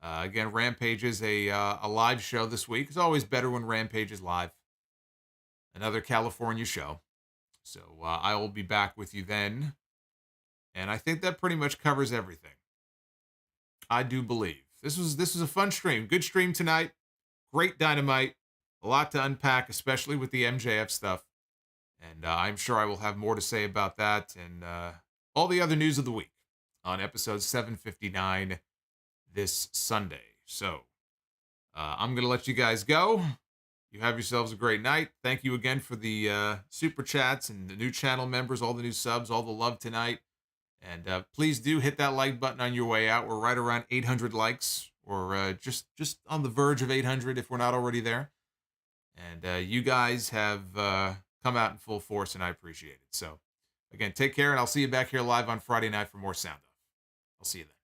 Again, Rampage is a live show this week. It's always better when Rampage is live. Another California show. So I will be back with you then. And I think that pretty much covers everything. I do believe. This was a fun stream. Good stream tonight. Great Dynamite. A lot to unpack, especially with the MJF stuff. And I'm sure I will have more to say about that and all the other news of the week on episode 759 this Sunday. So I'm going to let you guys go. You have yourselves a great night. Thank you again for the super chats and the new channel members, all the new subs, all the love tonight. And please do hit that like button on your way out. We're right around 800 likes, or just on the verge of 800 if we're not already there. And you guys have come out in full force, and I appreciate it. So, again, take care, and I'll see you back here live on Friday night for more Sound Off. I'll see you then.